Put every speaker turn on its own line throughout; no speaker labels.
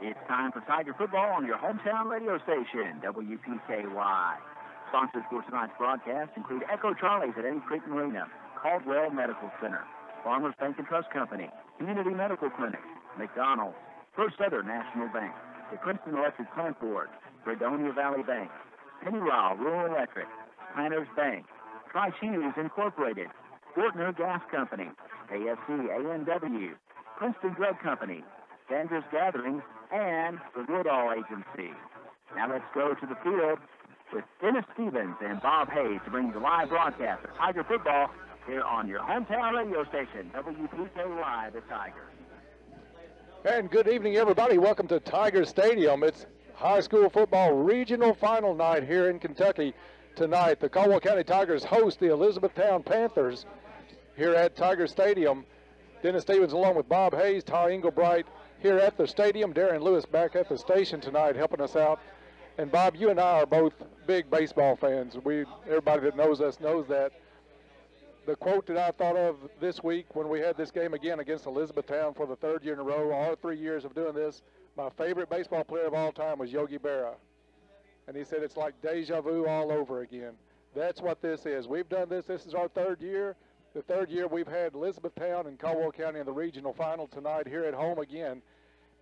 It's time for Tiger football on your hometown radio station, WPKY. Sponsors for tonight's broadcast include Echo Charlie's at Any Creek Marina, Caldwell Medical Center, Farmers Bank and Trust Company, Community Medical Clinic, McDonald's, First Southern National Bank, the Princeton Electric Plant Board, Fredonia Valley Bank, Pennyroyal Rural Electric, Planters Bank, Tri-Cheese Incorporated, Fortner Gas Company, ASC A&W, Princeton Drug Company, Sanders Gatherings, and the Woodall Agency. Now let's go to the field with Dennis Stevens and Bob Hayes to bring you the live broadcast of Tiger football here on your hometown radio station, WPKY, the Tiger.
And good evening, everybody. Welcome to Tiger Stadium. It's high school football regional final night here in Kentucky tonight. The Caldwell County Tigers host the Elizabethtown Panthers here at Tiger Stadium. Dennis Stevens along with Bob Hayes, Ty Englebright here at the stadium. Darren Lewis back at the station tonight helping us out. And Bob, you and I are both big baseball fans. Everybody that knows us knows that. The quote that I thought of this week when we had this game again against Elizabethtown for the third year in a row, all 3 years of doing this, my favorite baseball player of all time was Yogi Berra. And he said it's like deja vu all over again. That's what this is. We've done this. This is our third year. The third year we've had Elizabethtown and Caldwell County in the regional final tonight here at home again.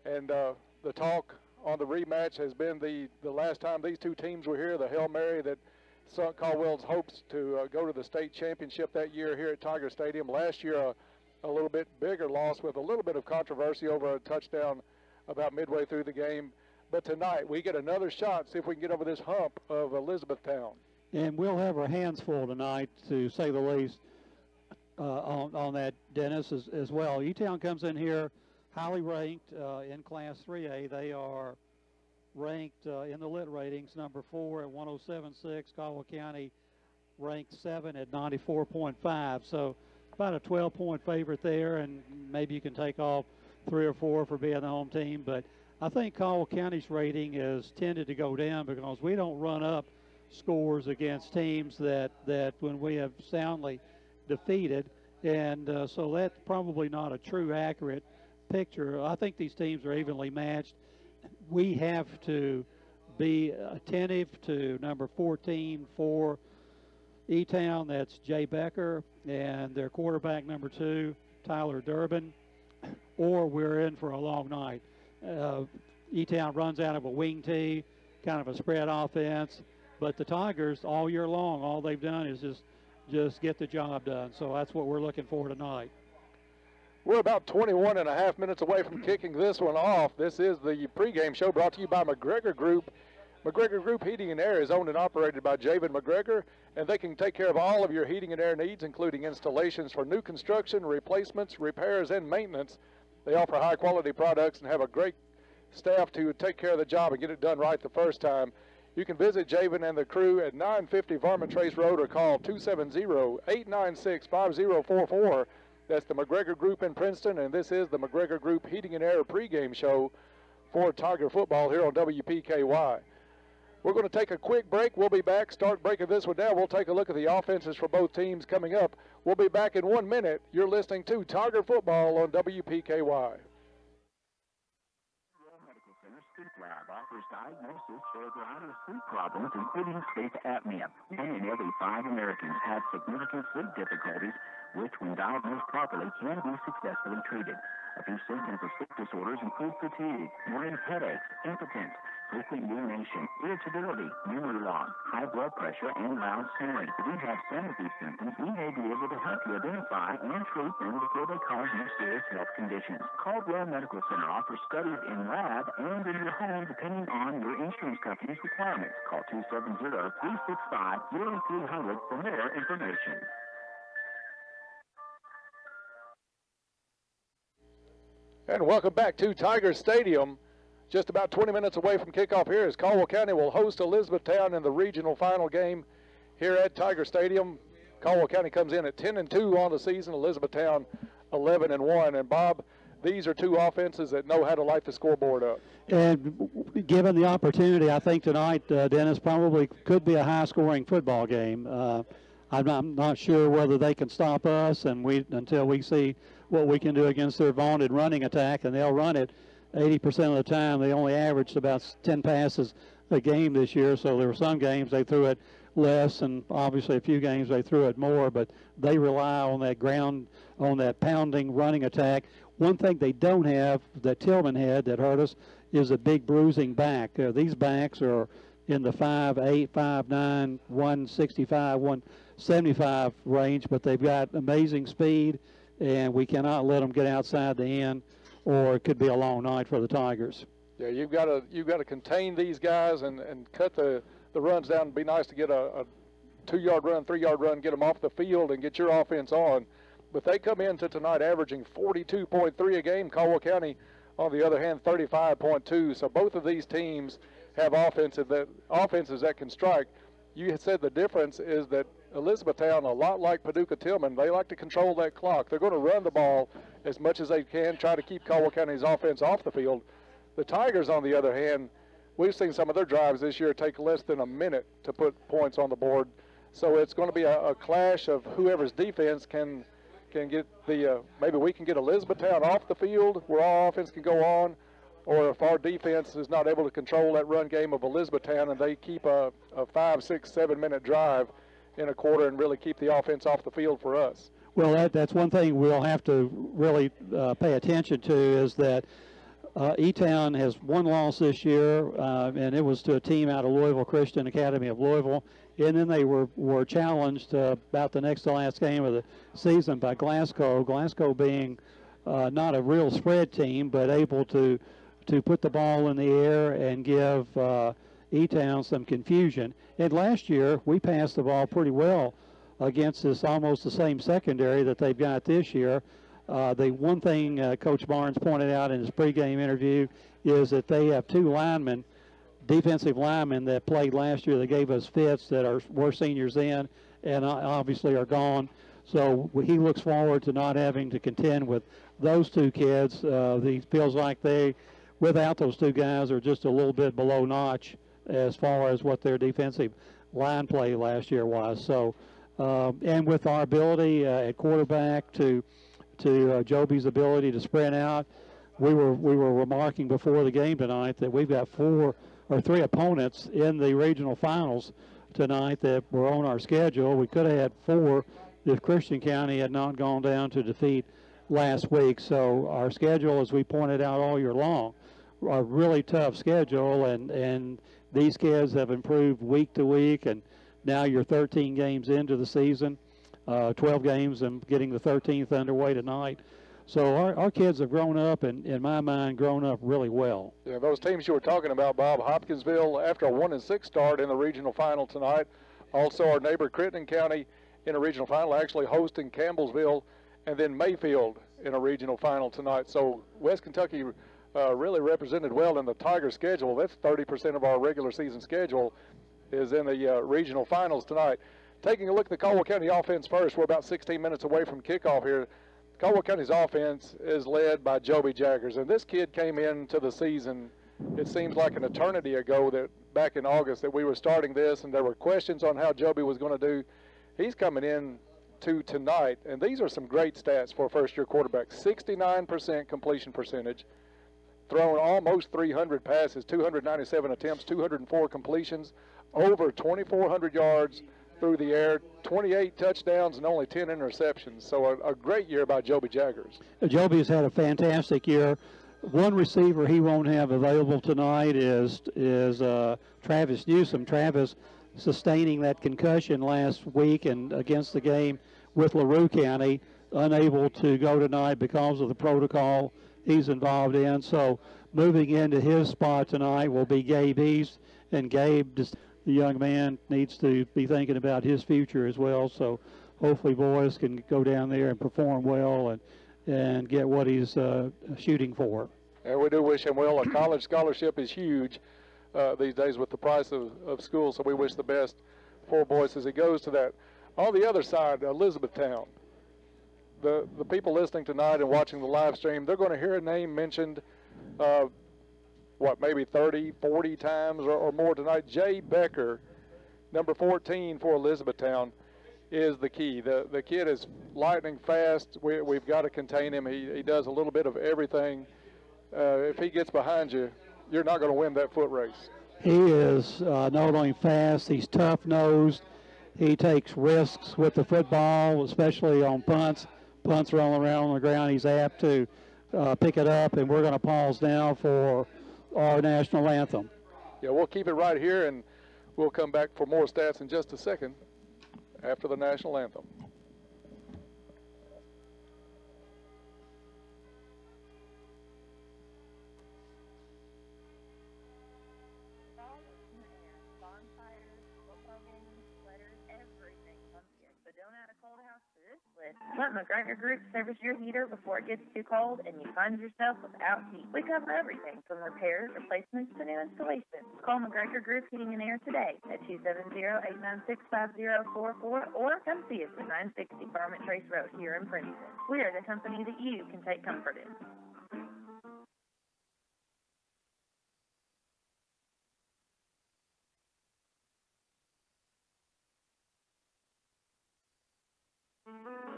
And the talk on the rematch has been the last time these two teams were here, the Hail Mary that sunk Caldwell's hopes to go to the state championship that year here at Tiger Stadium. Last year, a little bit bigger loss with a little bit of controversy over a touchdown about midway through the game. But tonight, we get another shot, see if we can get over this hump of Elizabethtown.
And we'll have our hands full tonight, to say the least, on that, Dennis, as well. E-Town comes in here highly ranked in Class 3A. They are ranked in the lit ratings, number 4 at 107.6. Caldwell County ranked 7 at 94.5. So about a 12-point favorite there, and maybe you can take off 3 or 4 for being the home team. But I think Caldwell County's rating has tended to go down because we don't run up scores against teams that when we have soundly defeated, and so that's probably not a true accurate picture. I think these teams are evenly matched. We have to be attentive to number 14 for E-Town. That's Jay Becker, and their quarterback number 2, Tyler Durbin, or we're in for a long night. E-Town runs out of a wing tee, kind of a spread offense, but the Tigers all year long, all they've done is just get the job done. So that's what we're looking for tonight.
We're about 21 and a half minutes away from kicking this one off. This is the pregame show brought to you by McGregor Group. McGregor Group Heating and Air is owned and operated by Javen McGregor, and they can take care of all of your heating and air needs, including installations for new construction, replacements, repairs, and maintenance. They offer high-quality products and have a great staff to take care of the job and get it done right the first time. You can visit Javen and the crew at 950 Varmint Trace Road or call 270-896-5044. That's the McGregor Group in Princeton, and this is the McGregor Group Heating and Air pregame show for Tiger football here on WPKY. We're going to take a quick break. We'll be back. Start breaking this one down. We'll take a look at the offenses for both teams coming up. We'll be back in 1 minute. You're listening to Tiger football on WPKY.
Sleep Lab offers diagnosis for a variety of sleep problems, including sleep apnea. 1 in every 5 Americans have significant sleep difficulties, which, when diagnosed properly, can be successfully treated. A few symptoms of sleep disorders include fatigue, morning headaches, impotence, frequent urination, irritability, memory loss, high blood pressure, and loud snoring. If you have some of these symptoms, we may be able to help you identify and treat them before they cause more serious health conditions. Caldwell Medical Center offers studies in lab and in your home depending on your insurance company's requirements. Call 270-365-0300 for more information.
And welcome back to Tiger Stadium. Just about 20 minutes away from kickoff here as Caldwell County will host Elizabethtown in the regional final game here at Tiger Stadium. Caldwell County comes in at 10-2 on the season, Elizabethtown 11-1. And Bob, these are two offenses that know how to light the scoreboard up.
And given the opportunity, I think tonight, Dennis, probably could be a high-scoring football game. I'm not sure whether they can stop us, and until we see what we can do against their vaunted running attack, and they'll run it. 80% of the time. They only averaged about 10 passes a game this year, so there were some games they threw it less, and obviously a few games they threw it more, but they rely on that ground, on that pounding running attack. One thing they don't have that Tillman had that hurt us is a big bruising back. These backs are in the 5'8", 5'9", 165, 175 range, but they've got amazing speed, and we cannot let them get outside the end, or it could be a long night for the Tigers.
Yeah, you've got to contain these guys and cut the runs down. It'd be nice to get a 2-yard run, 3-yard run, get them off the field and get your offense on. But they come into tonight averaging 42.3 a game. Caldwell County, on the other hand, 35.2. So both of these teams have offenses that can strike. You had said the difference is that Elizabethtown, a lot like Paducah Tillman, they like to control that clock. They're going to run the ball as much as they can, try to keep Caldwell County's offense off the field. The Tigers, on the other hand, we've seen some of their drives this year take less than a minute to put points on the board. So it's going to be a clash of whoever's defense can get the maybe we can get Elizabethtown off the field where our offense can go on, or if our defense is not able to control that run game of Elizabethtown and they keep a 5, 6, 7 minute drive in a quarter and really keep the offense off the field for us.
Well, that's one thing we'll have to really pay attention to, is that E-Town has one loss this year, and it was to a team out of Louisville Christian Academy of Louisville. And then they were challenged about the next to last game of the season by Glasgow. Glasgow being not a real spread team, but able to put the ball in the air and give E-Town some confusion. And last year, we passed the ball pretty well against this almost the same secondary that they've got this year. The one thing Coach Barnes pointed out in his pregame interview is that they have 2 linemen, defensive linemen, that played last year that gave us fits that were seniors in and obviously are gone. So he looks forward to not having to contend with those 2 kids. He feels like they, without those 2 guys, are just a little bit below notch as far as what their defensive line play last year was. So, and with our ability at quarterback to Joby's ability to sprint out, we were remarking before the game tonight that we've got 4 or 3 opponents in the regional finals tonight that were on our schedule. We could have had 4 if Christian County had not gone down to defeat last week. So our schedule, as we pointed out all year long, a really tough schedule, and these kids have improved week to week, and now you're 13 games into the season, 12 games and getting the 13th underway tonight. So our kids have grown up, and in my mind, grown up really well.
Yeah, those teams you were talking about, Bob, Hopkinsville after a 1-6 start in the regional final tonight. Also our neighbor Crittenden County in a regional final, actually hosting Campbellsville, and then Mayfield in a regional final tonight. So West Kentucky really represented well in the Tiger schedule. That's 30% of our regular season schedule is in the regional finals tonight. Taking a look at the Caldwell County offense first, we're about 16 minutes away from kickoff here. Caldwell County's offense is led by Joby Jaggers, and this kid came into the season, it seems like an eternity ago, that back in August, that we were starting this, and there were questions on how Joby was going to do. He's coming in to tonight, and these are some great stats for a first-year quarterback. 69% completion percentage, thrown almost 300 passes, 297 attempts, 204 completions, over 2,400 yards through the air, 28 touchdowns and only 10 interceptions. So a great year by Joby Jaggers.
Joby's had a fantastic year. One receiver he won't have available tonight is Travis Newsom. Travis sustaining that concussion last week and against the game with LaRue County, unable to go tonight because of the protocol he's involved in. So moving into his spot tonight will be Gabe East, and Gabe, just the young man, needs to be thinking about his future as well. So hopefully boys can go down there and perform well and get what he's shooting for.
And we do wish him well. A college scholarship is huge these days with the price of school, so we wish the best for Boyce as he goes to that. On the other side, Elizabethtown. The people listening tonight and watching the live stream, they're going to hear a name mentioned, maybe 30, 40 times or more tonight. Jay Becker, number 14 for Elizabethtown, is the key. The kid is lightning fast. We've got to contain him. He does a little bit of everything. if he gets behind you, you're not going to win that foot race.
He is not only fast, he's tough-nosed. He takes risks with the football, especially on punts. Punts rolling around on the ground, he's apt to pick it up, and we're going to pause now for our national anthem.
Yeah, we'll keep it right here, and we'll come back for more stats in just a second after the national anthem.
Let McGregor Group service your heater before it gets too cold and you find yourself without heat. We cover everything from repairs, replacements, to new installations. Call McGregor Group Heating and Air today at 270-896-5044 or come see us at 960 Garment Trace Road here in Princeton. We are the company that you can take comfort in.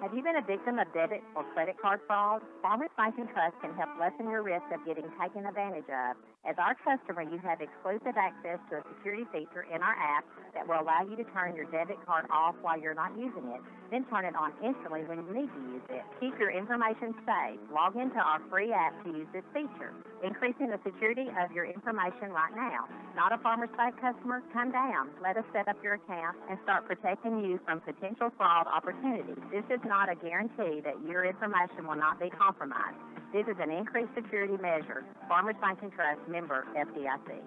Have you been a victim of debit or credit card fraud? Farmers Bank & Trust can help lessen your risk of getting taken advantage of. As our customer, you have exclusive access to a security feature in our app that will allow you to turn your debit card off while you're not using it, then turn it on instantly when you need to use it. Keep your information safe. Log into our free app to use this feature, increasing the security of your information right now. Not a Farmers Bank customer? Come down. Let us set up your account and start protecting you from potential fraud opportunities. This is not a guarantee that your information will not be compromised. This is an increased security measure. Farmers Bank & Trust, member FDIC.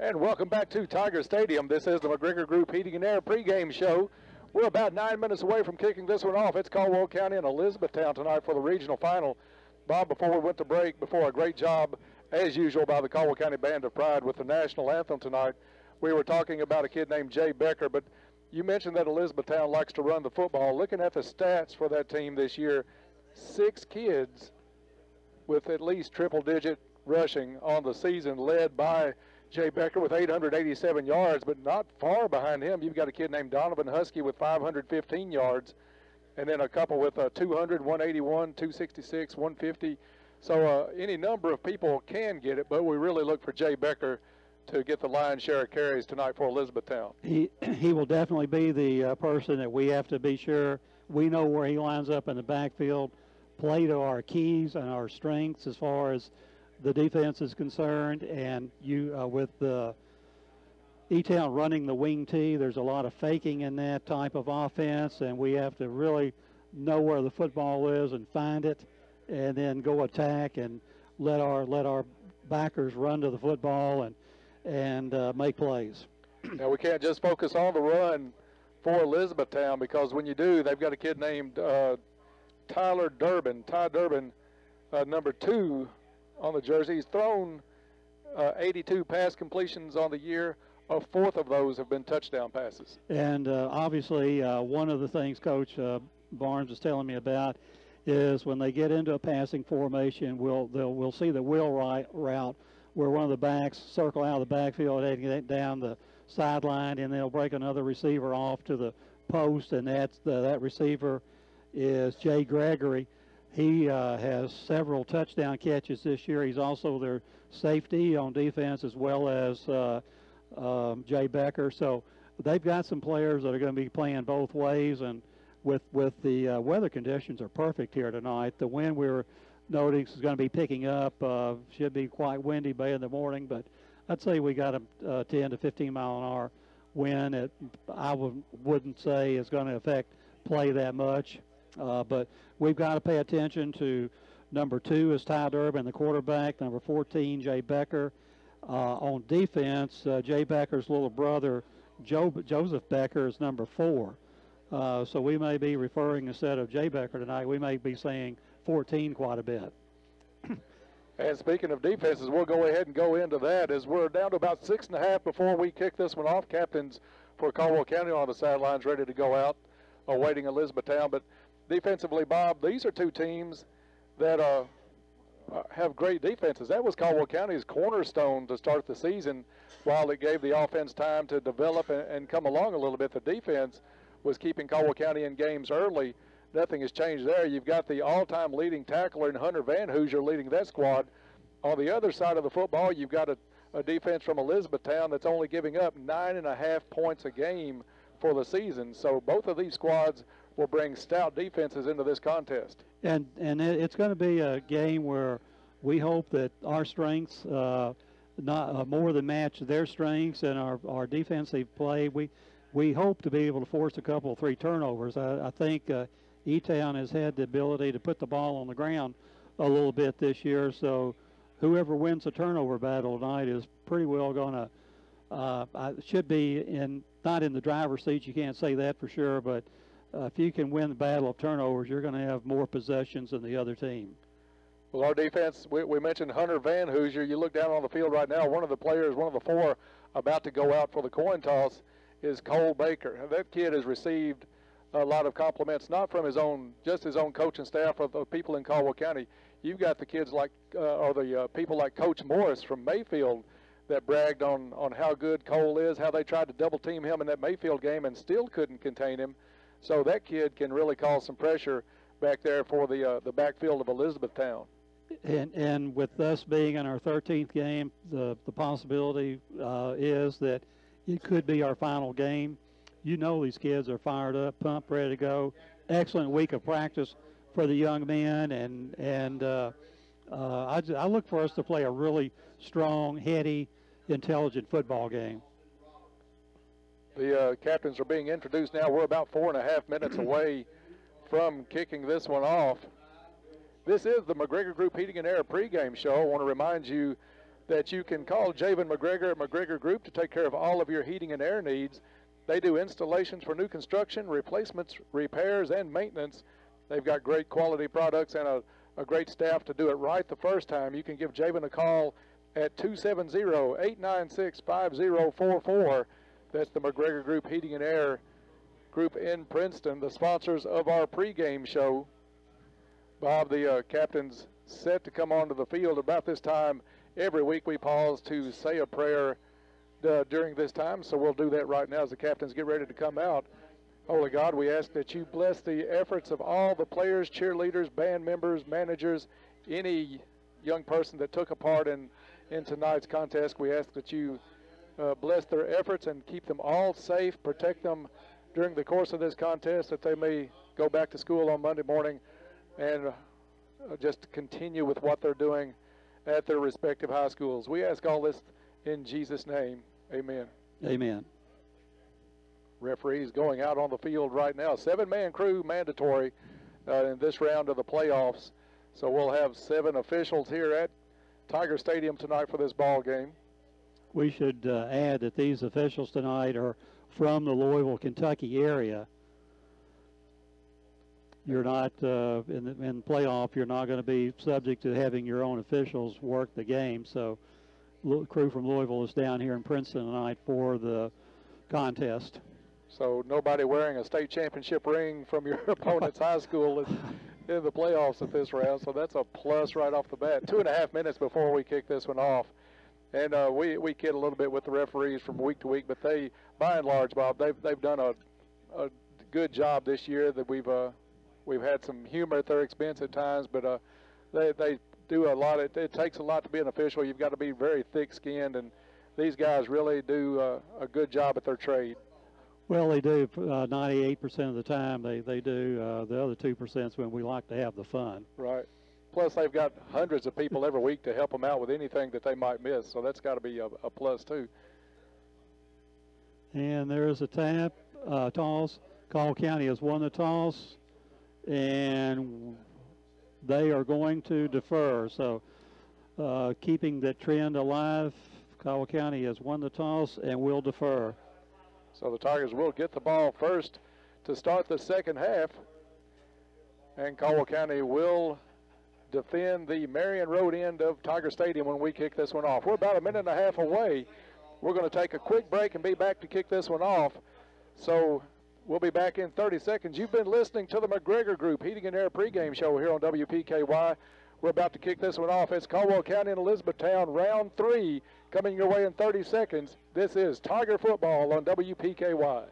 And welcome back to Tiger Stadium. This is the McGregor Group Heating and Air pregame show. We're about 9 minutes away from kicking this one off. It's Caldwell County and Elizabethtown tonight for the regional final. Bob, before we went to break, before a great job, as usual, by the Caldwell County Band of Pride with the national anthem tonight, we were talking about a kid named Jay Becker, but you mentioned that Elizabethtown likes to run the football. Looking at the stats for that team this year, 6 kids with at least triple-digit rushing on the season, led by Jay Becker with 887 yards, but not far behind him. You've got a kid named Donovan Husky with 515 yards, and then a couple with 200, 181, 266, 150. So any number of people can get it, but we really look for Jay Becker to get the lion's share of carries tonight for Elizabethtown.
He will definitely be the person that we have to be sure we know where he lines up in the backfield, play to our keys and our strengths as far as the defense is concerned. And you with the E-Town running the wing tee, there's a lot of faking in that type of offense, and we have to really know where the football is and find it, and then go attack and let our backers run to the football and make plays.
Now, we can't just focus on the run for Elizabethtown, because when you do, they've got a kid named Ty Durbin, number 2 on the jersey. He's thrown 82 pass completions on the year. A fourth of those have been touchdown passes.
And obviously, one of the things Coach Barnes was telling me about is when they get into a passing formation, we'll see the wheel route where one of the backs circle out of the backfield heading down the sideline, and they'll break another receiver off to the post, and that receiver is Jay Gregory. He has several touchdown catches this year. He's also their safety on defense, as well as Jay Becker. So they've got some players that are going to be playing both ways, and with the weather conditions are perfect here tonight. The wind we're notice is going to be picking up. Should be quite windy by in the morning, but I'd say we got a 10 to 15 mile an hour wind. I wouldn't say it's going to affect play that much, but we've got to pay attention to number 2 is Ty Durbin, the quarterback. Number 14, Jay Becker. On defense, Jay Becker's little brother, Joseph Becker, is number 4. So we may be referring, instead of Jay Becker tonight, we may be saying 14 quite a bit.
And speaking of defenses, we'll go ahead and go into that as we're down to about 6.5 before we kick this one off. Captains for Caldwell County on the sidelines ready to go out, awaiting Elizabethtown. But defensively, Bob, these are 2 teams that have great defenses. That was Caldwell County's cornerstone to start the season. While it gave the offense time to develop and come along a little bit, the defense was keeping Caldwell County in games early. nothing has changed there. You've got the all-time leading tackler in Hunter Van Hoosier leading that squad. On the other side of the football, you've got a defense from Elizabethtown that's only giving up 9.5 points a game for the season. So both of these squads will bring stout defenses into this contest.
And it's going to be a game where we hope that our strengths not more than match their strengths and our defensive play. We hope to be able to force a couple, 3 turnovers. I think E-Town has had the ability to put the ball on the ground a little bit this year, so whoever wins the turnover battle tonight is pretty well going to should be not in the driver's seat. You can't say that for sure, but if you can win the battle of turnovers, you're going to have more possessions than the other team.
Well, our defense, we mentioned Hunter Van Hoosier. You look down on the field right now, one of the players, one of the 4 about to go out for the coin toss is Cole Baker. That kid has received a lot of compliments, not from just his own coaching staff or the people in Caldwell County. You've got the kids like, or the people like Coach Morris from Mayfield that bragged on how good Cole is, how they tried to double team him in that Mayfield game and still couldn't contain him. So that kid can really cause some pressure back there for the backfield of Elizabethtown.
And with us being in our 13th game, the possibility is that it could be our final game. You know these kids are fired up, pumped, ready to go. Excellent week of practice for the young men, and I look for us to play a really strong, heady, intelligent football game.
The captains are being introduced now. We're about 4.5 minutes away from kicking this one off. This is the McGregor Group Heating and Air pregame show. I want to remind you that you can call Javen McGregor at McGregor Group to take care of all of your heating and air needs. They do installations for new construction, replacements, repairs, and maintenance. They've got great quality products and a great staff to do it right the first time. You can give Javen a call at 270-896-5044. That's the McGregor Group Heating and Air Group in Princeton, the sponsors of our pregame show. Bob, the captain's set to come onto the field about this time. Every week we pause to say a prayer during this time, so we'll do that right now as the captains get ready to come out. Holy God, we ask that you bless the efforts of all the players, cheerleaders, band members, managers, any young person that took a part in tonight's contest. We ask that you bless their efforts and keep them all safe, protect them during the course of this contest, that they may go back to school on Monday morning and just continue with what they're doing at their respective high schools. We ask all this in Jesus' name. Amen.
Amen.
Referees going out on the field right now. 7-man crew mandatory in this round of the playoffs. So we'll have 7 officials here at Tiger Stadium tonight for this ball game.
We should add that these officials tonight are from the Louisville, Kentucky area. You're not, in the playoff, you're not going to be subject to having your own officials work the game. So crew from Louisville is down here in Princeton tonight for the contest.
So nobody wearing a state championship ring from your opponent's high school is in the playoffs at this round. So that's a plus right off the bat. 2.5 minutes before we kick this one off. And we kid a little bit with the referees from week to week, but they, by and large, Bob, they've done a good job this year. That we've had some humor at their expense at times, but they do a lot. It takes a lot to be an official. You've got to be very thick-skinned, and these guys really do a good job at their trade.
Well, they do 98% of the time. They do. The other 2% is when we like to have the fun.
Right. Plus, they've got hundreds of people every week to help them out with anything that they might miss, so that's got to be a plus, too.
And there's a toss. Caldwell County has won the toss, and they are going to defer. So keeping that trend alive, Caldwell County has won the toss and will defer.
So the Tigers will get the ball first to start the second half, and Caldwell County will defend the Marion Road end of Tiger Stadium when we kick this one off. We're about 1.5 minutes away. We're going to take a quick break and be back to kick this one off. So we'll be back in 30 seconds. You've been listening to the McGregor Group Heating and Air pregame show here on WPKY. We're about to kick this one off. It's Caldwell County and Elizabethtown, round 3, coming your way in 30 seconds. This is Tiger football on WPKY.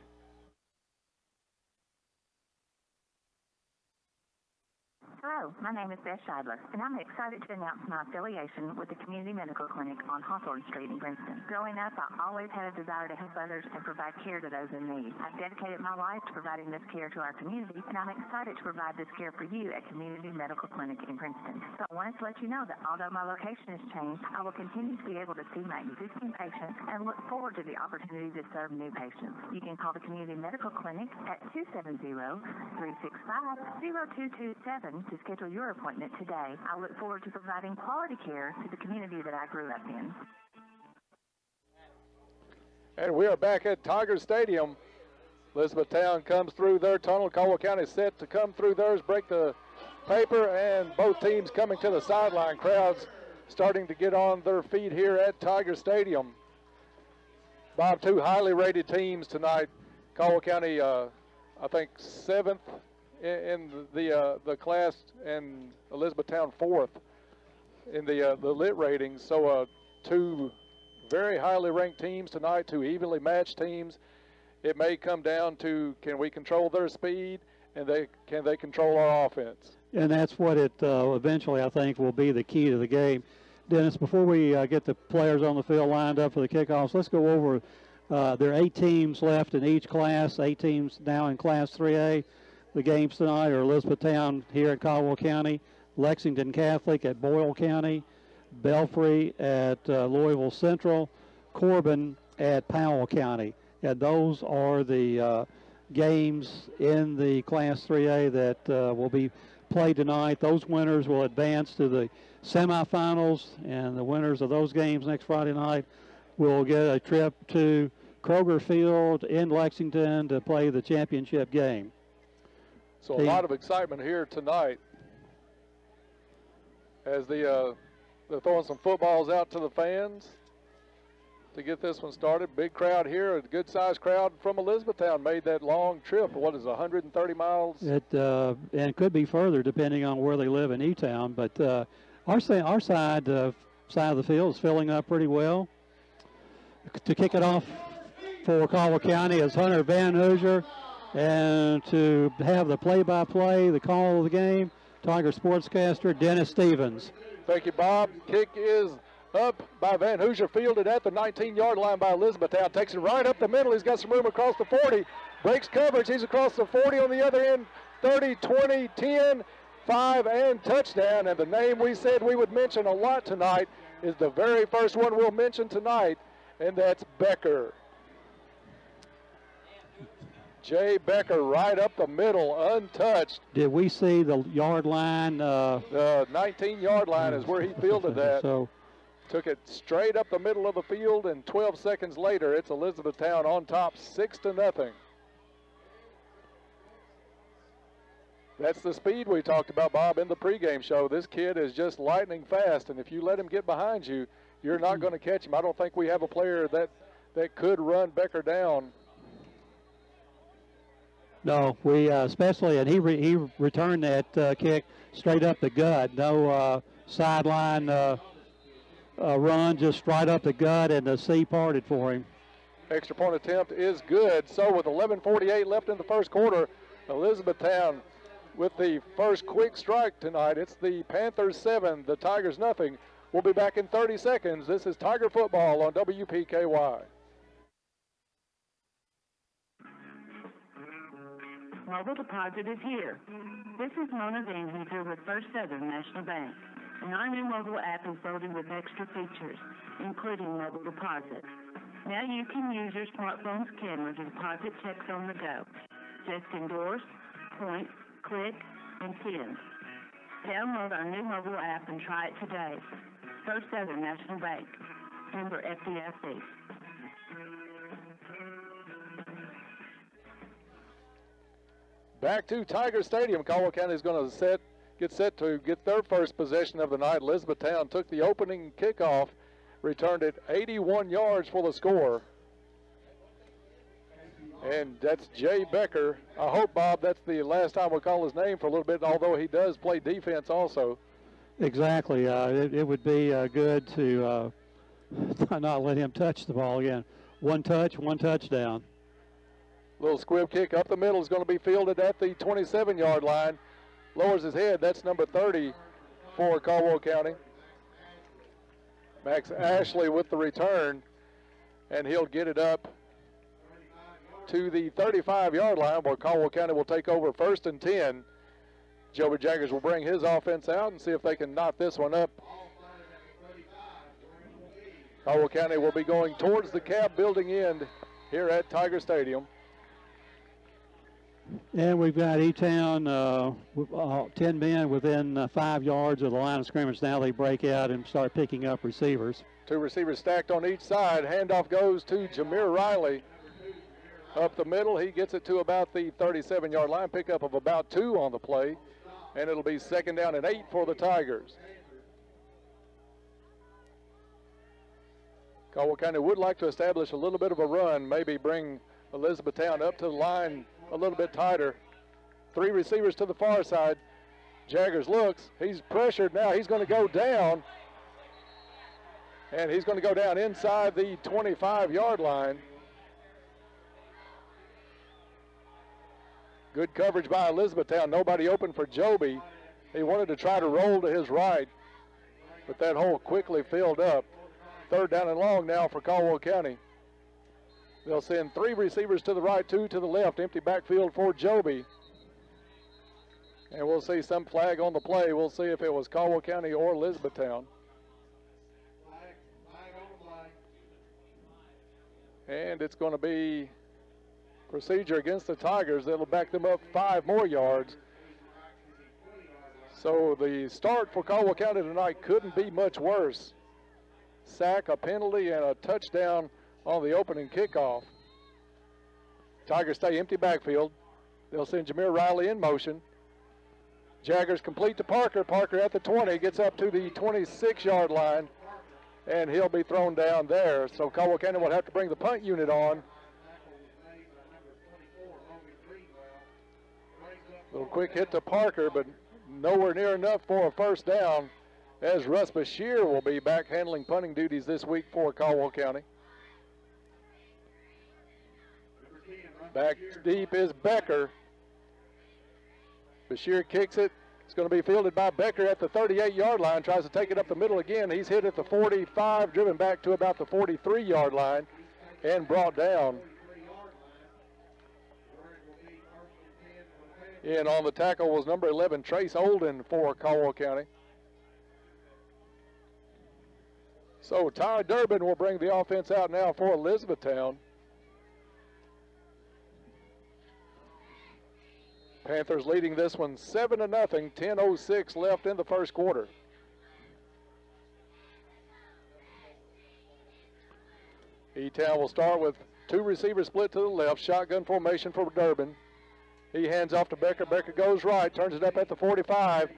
Hello, my name is Beth Scheidler, and I'm excited to announce my affiliation with the Community Medical Clinic on Hawthorne Street in Princeton. Growing up, I always had a desire to help others and provide care to those in need. I've dedicated my life to providing this care to our community, and I'm excited to provide this care for you at Community Medical Clinic in Princeton. So I wanted to let you know that although my location has changed, I will continue to be able to see my existing patients and look forward to the opportunity to serve new patients. You can call the Community Medical Clinic at 270-365-0227 to schedule your appointment today. I look forward to providing quality care to the community that I grew up in.
And we are back at Tiger Stadium. Elizabethtown comes through their tunnel. Caldwell County set to come through theirs, break the paper, and both teams coming to the sideline. Crowds starting to get on their feet here at Tiger Stadium. Bob, two highly rated teams tonight. Caldwell County, I think, 7th in the class, and Elizabethtown 4th in the lit ratings. So two very highly ranked teams tonight, two evenly matched teams. It may come down to, can we control their speed, and can they control our offense? And that's what it eventually, I think, will be the key to the game. Dennis, before we get the players on the field lined up for the kickoffs, let's go over. There are 8 teams left in each class, 8 teams now in Class 3A. The games tonight are Elizabethtown here at Caldwell County, Lexington Catholic at Boyle County, Belfry at Louisville Central, Corbin at Powell County. And those are the games in the Class 3A that will be played tonight. Those winners will advance to the semifinals, and the winners of those games next Friday night will get a trip to Kroger Field in Lexington to play the championship game. So a lot of excitement here tonight as they're throwing some footballs out to the fans to get this one started. Big crowd here, a good-sized crowd from Elizabethtown made that long trip. What is 130 miles? And could be further depending on where they live in E-Town. But our side of the field is filling up pretty well. To kick it off for Caldwell County is Hunter Van Hoosier. And to have the play-by-play, the call of the game, Tiger sportscaster Dennis Stevens. Thank you, Bob. Kick is up by Van Hoosier, fielded at the 19-yard line by Elizabethtown. Takes it right up the middle. He's got some room across the 40. Breaks coverage. He's across the 40 on the other end. 30, 20, 10, 5, and touchdown. And the name we said we would mention a lot tonight is the very first one we'll mention tonight, and that's Becker. Jay Becker right up the middle, untouched. Did we see the yard line? The 19-yard line is where he fielded that. So took it straight up the middle of the field, and 12 seconds later, it's Elizabethtown on top, 6-0. That's the speed we talked about, Bob, in the pregame show. This kid is just lightning fast, and if you let him get behind you, you're not going to catch him. I don't think we have a player that could run Becker down. No, we especially, and he returned that kick straight up the gut. No sideline run, just right up the gut, and the sea parted for him. Extra point attempt is good. So with 11:48 left in the first quarter, Elizabethtown with the first quick strike tonight. It's the Panthers 7, the Tigers nothing. We'll be back in 30 seconds. This is Tiger Football on WPKY.
Mobile deposit is here. This is Mona Van Hoover with First Southern National Bank, and our new mobile app is loaded with extra features, including mobile deposit. Now you can use your smartphone's camera to deposit checks on the go. Just endorse, point, click, and send. Download our new mobile app and try it today. First Southern National Bank, member FDIC.
Back to Tiger Stadium. Caldwell County is going to get set to get their first possession of the night. Elizabethtown took the opening kickoff, returned it 81 yards for the score. And that's Jay Becker. I hope, Bob, that's the last time we'll call his name for a little bit, although he does play defense also. Exactly. It would be good to not let him touch the ball again. One touch, one touchdown. Little squib kick up the middle is going to be fielded at the 27-yard line. lowers his head. That's number 30 for Caldwell County. Max Ashley with the return, and he'll get it up to the 35-yard line where Caldwell County will take over 1st and 10. Joby Jaggers will bring his offense out and see if they can knock this one up. Caldwell County will be going towards the cab building end here at Tiger Stadium.
And we've got E-Town, 10 men within 5 yards of the line of scrimmage. Now they break out and start picking up receivers.
2 receivers stacked on each side. Handoff goes to Jameer Riley. Up the middle, he gets it to about the 37-yard line. Pickup of about 2 on the play. And it'll be 2nd down and 8 for the Tigers. Caldwell County would like to establish a little bit of a run, maybe bring Elizabethtown up to the line a little bit tighter. 3 receivers to the far side. Jaggers looks. He's pressured now. He's going to go down. And he's going to go down inside the 25-yard line. Good coverage by Elizabethtown. Nobody open for Joby. He wanted to try to roll to his right, but that hole quickly filled up. 3rd down and long now for Caldwell County. They'll send 3 receivers to the right, 2 to the left. Empty backfield for Joby. And we'll see some flag on the play. We'll see if it was Caldwell County or Elizabethtown. And it's going to be procedure against the Tigers. That'll back them up 5 more yards. So the start for Caldwell County tonight couldn't be much worse. Sack, a penalty, and a touchdown on the opening kickoff. Tigers stay empty backfield. They'll send Jameer Riley in motion. Jaggers complete to Parker. Parker at the 20, gets up to the 26-yard line, and he'll be thrown down there. So Caldwell County will have to bring the punt unit on. Little quick hit to Parker, but nowhere near enough for a 1st down, as Russ Bashir will be back handling punting duties this week for Caldwell County. Back deep is Becker. Bashir kicks it. It's going to be fielded by Becker at the 38-yard line. Tries to take it up the middle again. He's hit at the 45, driven back to about the 43-yard line, and brought down. In on the tackle was number 11, Trace Olden for Caldwell County. So Ty Durbin will bring the offense out now for Elizabethtown. Panthers leading this one 7-0, 10:06 left in the 1st quarter. E-Town will start with 2 receivers split to the left, shotgun formation for Durbin. He hands off to Becker. Becker goes right, turns it up at the 45,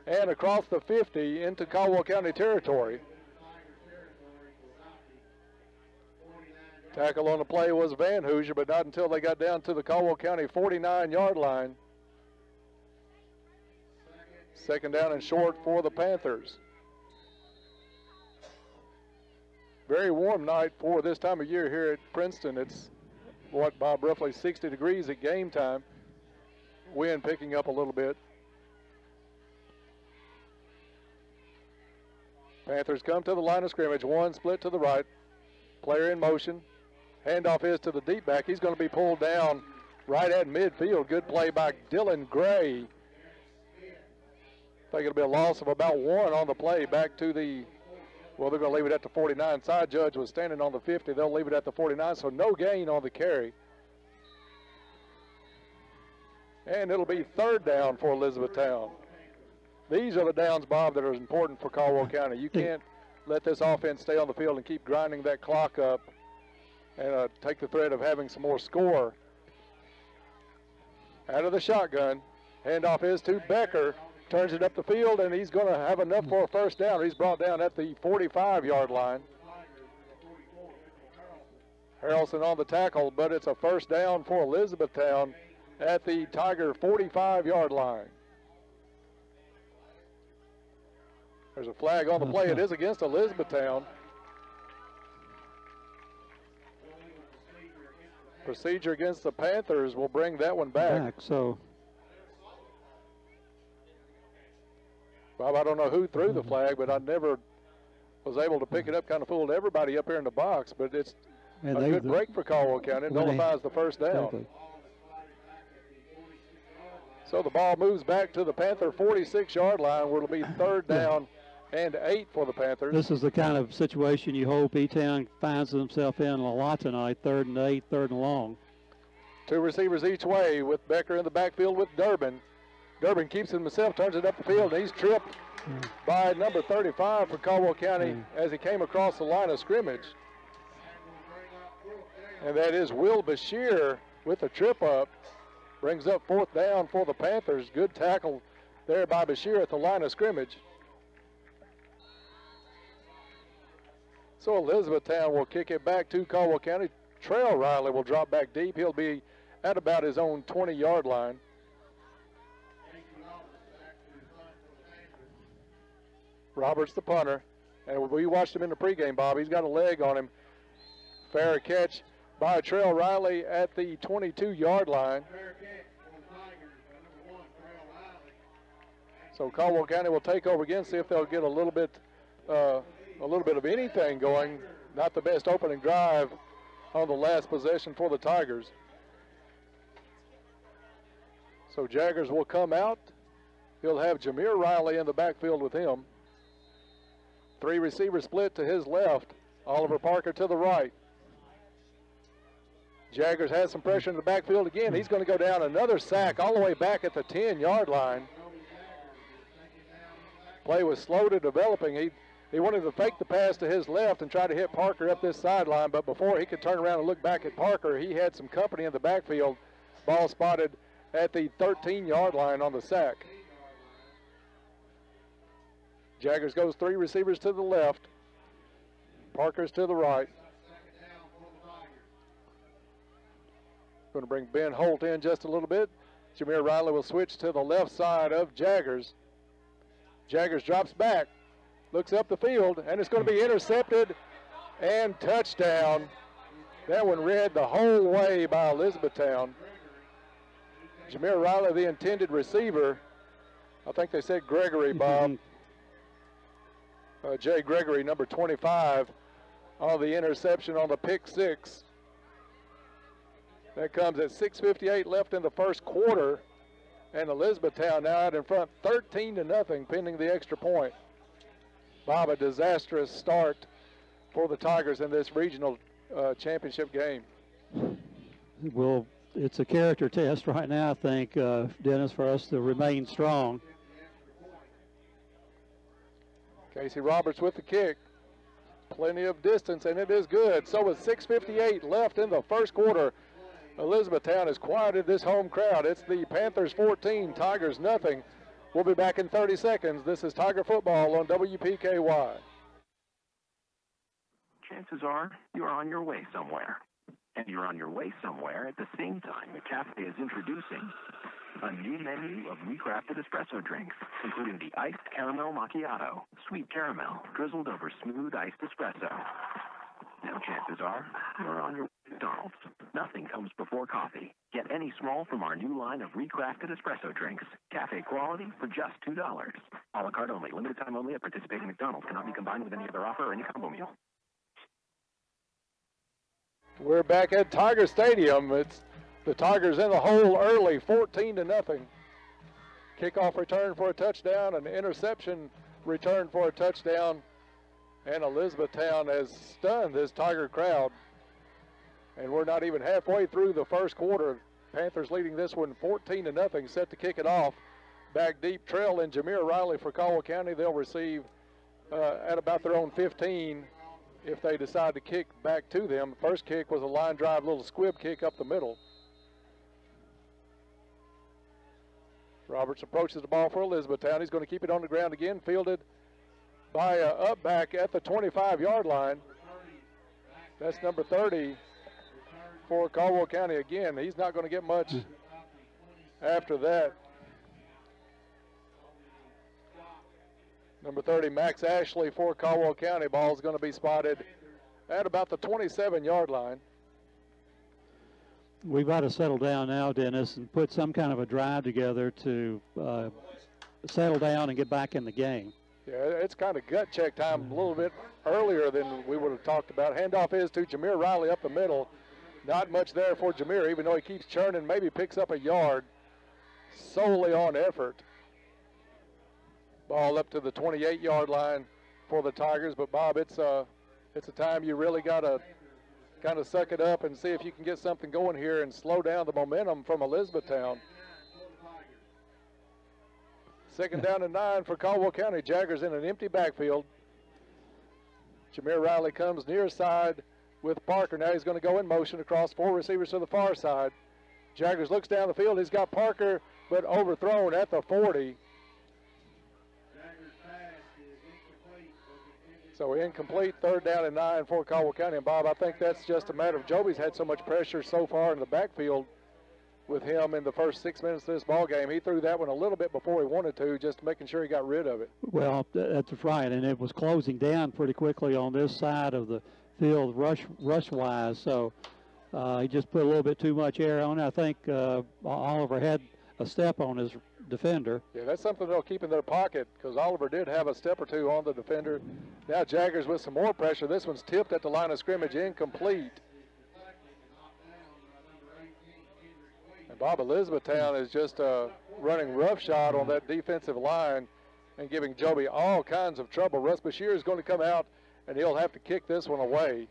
and across the 50 into Caldwell County territory. Tackle on the play was Van Hoosier, but not until they got down to the Caldwell County 49-yard line. 2nd down and short for the Panthers. Very warm night for this time of year here at Princeton. It's, what, Bob, roughly 60 degrees at game time. Wind picking up a little bit. Panthers come to the line of scrimmage. 1 split to the right. Player in motion. Handoff is to the deep back. He's going to be pulled down right at midfield. Good play by Dylan Gray. I think it'll be a loss of about 1 on the play back to the, well, they're going to leave it at the 49. Side judge was standing on the 50. They'll leave it at the 49, so no gain on the carry. And it'll be 3rd down for Elizabethtown. These are the downs, Bob, that are important for Caldwell County. You can't let this offense stay on the field and keep grinding that clock up and take the threat of having some more score. Out of the shotgun, handoff is to Becker. Turns it up the field, and he's going to have enough for a 1st down. He's brought down at the 45-yard line. Harrelson on the tackle, but it's a 1st down for Elizabethtown at the Tiger 45-yard line. There's a flag on the play. It is against Elizabethtown. Procedure against the Panthers will bring that one back.
So
Bob, I don't know who threw the flag, but I never was able to pick it up. Kind of fooled everybody up here in the box, but it's a good break for Caldwell County. It nullifies the first down.
Exactly.
So the ball moves back to the Panther 46-yard line, where it'll be third down and 8 for the Panthers.
This is the kind of situation you hope E-Town finds himself in a lot tonight, 3rd and 8, 3rd and long.
2 receivers each way, with Becker in the backfield with Durbin. Durbin keeps it himself, turns it up the field, and he's tripped by number 35 for Caldwell County as he came across the line of scrimmage. And that is Will Bashir with a trip up. Brings up 4th down for the Panthers. Good tackle there by Bashir at the line of scrimmage. So Elizabethtown will kick it back to Caldwell County. Trail Riley will drop back deep. He'll be at about his own 20-yard line. Roberts the punter, and we watched him in the pregame, Bob. He's got a leg on him. Fair catch by Trail Riley at the 22-yard line. So Caldwell County will take over again, see if they'll get a little bit of anything going. Not the best opening drive on the last possession for the Tigers. So Jaggers will come out. He'll have Jameer Riley in the backfield with him. 3 receivers split to his left. Oliver Parker to the right. Jaggers has some pressure in the backfield again. He's going to go down, another sack all the way back at the 10-yard line. Play was slow to developing. He wanted to fake the pass to his left and try to hit Parker up this sideline, but before he could turn around and look back at Parker, he had some company in the backfield. Ball spotted at the 13-yard line on the sack. Jaggers goes 3 receivers to the left. Parker's to the right. Going to bring Ben Holt in just a little bit. Jameer Riley will switch to the left side of Jaggers. Jaggers drops back, looks up the field, and it's going to be intercepted and touchdown. That one read the whole way by Elizabethtown. Jameer Riley, the intended receiver. I think they said Gregory, Bob. Jay Gregory, number 25, on the interception on the pick 6. That comes at 6:58 left in the first quarter, and Elizabethtown now out in front 13-0 pending the extra point. Bob, a disastrous start for the Tigers in this regional championship game.
Well, it's a character test right now, I think, Dennis, for us to remain strong.
Casey Roberts with the kick. Plenty of distance, and it is good. So with 6:58 left in the first quarter, Elizabethtown has quieted this home crowd. It's the Panthers 14, Tigers nothing. We'll be back in 30 seconds. This is Tiger Football on WPKY.
Chances are you're on your way somewhere. And you're on your way somewhere at the same time the cafe is introducing a new menu of recrafted espresso drinks, including the iced caramel macchiato, sweet caramel, drizzled over smooth iced espresso. Now chances are you're on your way to McDonald's. Nothing comes before coffee. Get any small from our new line of recrafted espresso drinks. Cafe quality for just $2. A la carte only. Limited time only at participating McDonald's. Cannot be combined with any other offer or any combo meal.
We're back at Tiger Stadium. It's the Tigers in the hole early, 14-0. Kickoff return for a touchdown, an interception return for a touchdown, and Elizabethtown has stunned this Tiger crowd. And we're not even halfway through the first quarter. Panthers leading this one 14-0, set to kick it off. Back deep, Trail and Jameer Riley for Caldwell County. They'll receive at about their own 15 if they decide to kick back to them. First kick was a line drive, little squib kick up the middle. Roberts approaches the ball for Elizabethtown. He's going to keep it on the ground again, fielded by up back at the 25-yard line. That's number 30 for Caldwell County again. He's not going to get much after that. Number 30, Max Ashley for Caldwell County. Ball is going to be spotted at about the 27-yard line.
We've got to settle down now, Dennis, and put some kind of a drive together to settle down and get back in the game.
Yeah, it's kind of gut check time a little bit earlier than we would have talked about. Handoff is to Jameer Riley up the middle. Not much there for Jameer, even though he keeps churning, maybe picks up a yard solely on effort. Ball up to the 28-yard line for the Tigers, but Bob, it's a time you really got to kind of suck it up and see if you can get something going here and slow down the momentum from Elizabethtown. Second down and 9 for Caldwell County. Jaggers in an empty backfield. Jameer Riley comes near side with Parker. Now he's going to go in motion across 4 receivers to the far side. Jaggers looks down the field. He's got Parker, but overthrown at the 40. So incomplete, third down and 9 for Caldwell County. And Bob, I think that's just a matter of Joby's had so much pressure so far in the backfield with him in the first 6 minutes of this ball game. He threw that one a little bit before he wanted to, just making sure he got rid of it.
Well, that's right, and it was closing down pretty quickly on this side of the field rush-wise, so he just put a little bit too much air on it. I think Oliver had a step on his defender.
Yeah, that's something they'll keep in their pocket because Oliver did have a step or two on the defender. Now Jaggers with some more pressure. This one's tipped at the line of scrimmage, incomplete. And Bob, Elizabethtown is just running roughshod on that defensive line and giving Joby all kinds of trouble. Russ Bashir is going to come out, and he'll have to kick this one away.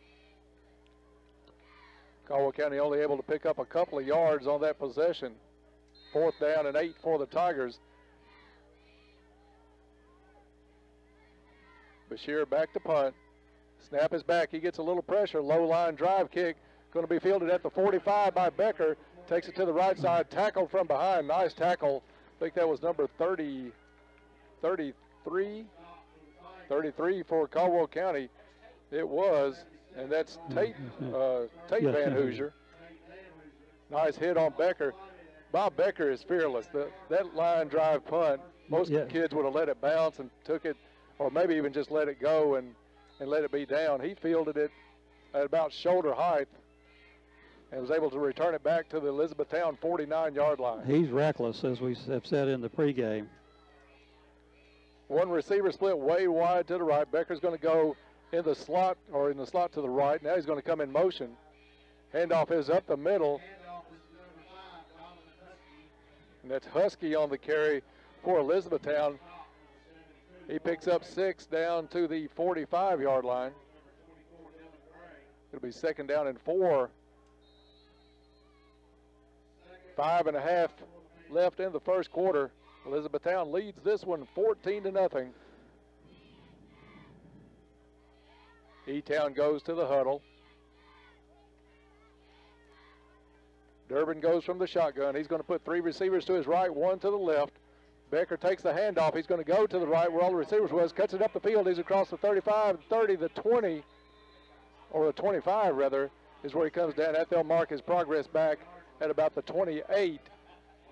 Caldwell County only able to pick up a couple of yards on that possession. 4th down and 8 for the Tigers. Bashir back to punt. Snap is back. He gets a little pressure. Low line drive kick. Going to be fielded at the 45 by Becker. Takes it to the right side. Tackle from behind. Nice tackle. I think that was number 33 for Caldwell County. It was. And that's Tate Van Hoosier. Nice hit on Becker. Bob Becker is fearless. That line drive punt, most kids would have let it bounce and took it, or maybe even just let it go and let it be down. He fielded it at about shoulder height and was able to return it back to the Elizabethtown 49-yard line.
He's reckless, as we have said in the pregame.
One receiver split way wide to the right. Becker's going to go in the slot to the right. Now he's going to come in motion. Handoff is up the middle. And that's Husky on the carry for Elizabethtown. He picks up 6 down to the 45-yard line. It'll be 2nd down and 4. 5.5 left in the first quarter. Elizabethtown leads this one 14-0. E-Town goes to the huddle. Durbin goes from the shotgun. He's going to put 3 receivers to his right, 1 to the left. Becker takes the handoff. He's going to go to the right where all the receivers was, cuts it up the field. He's across the 35, 30, the 20, or the 25 rather, is where he comes down. They'll mark his progress back at about the 28.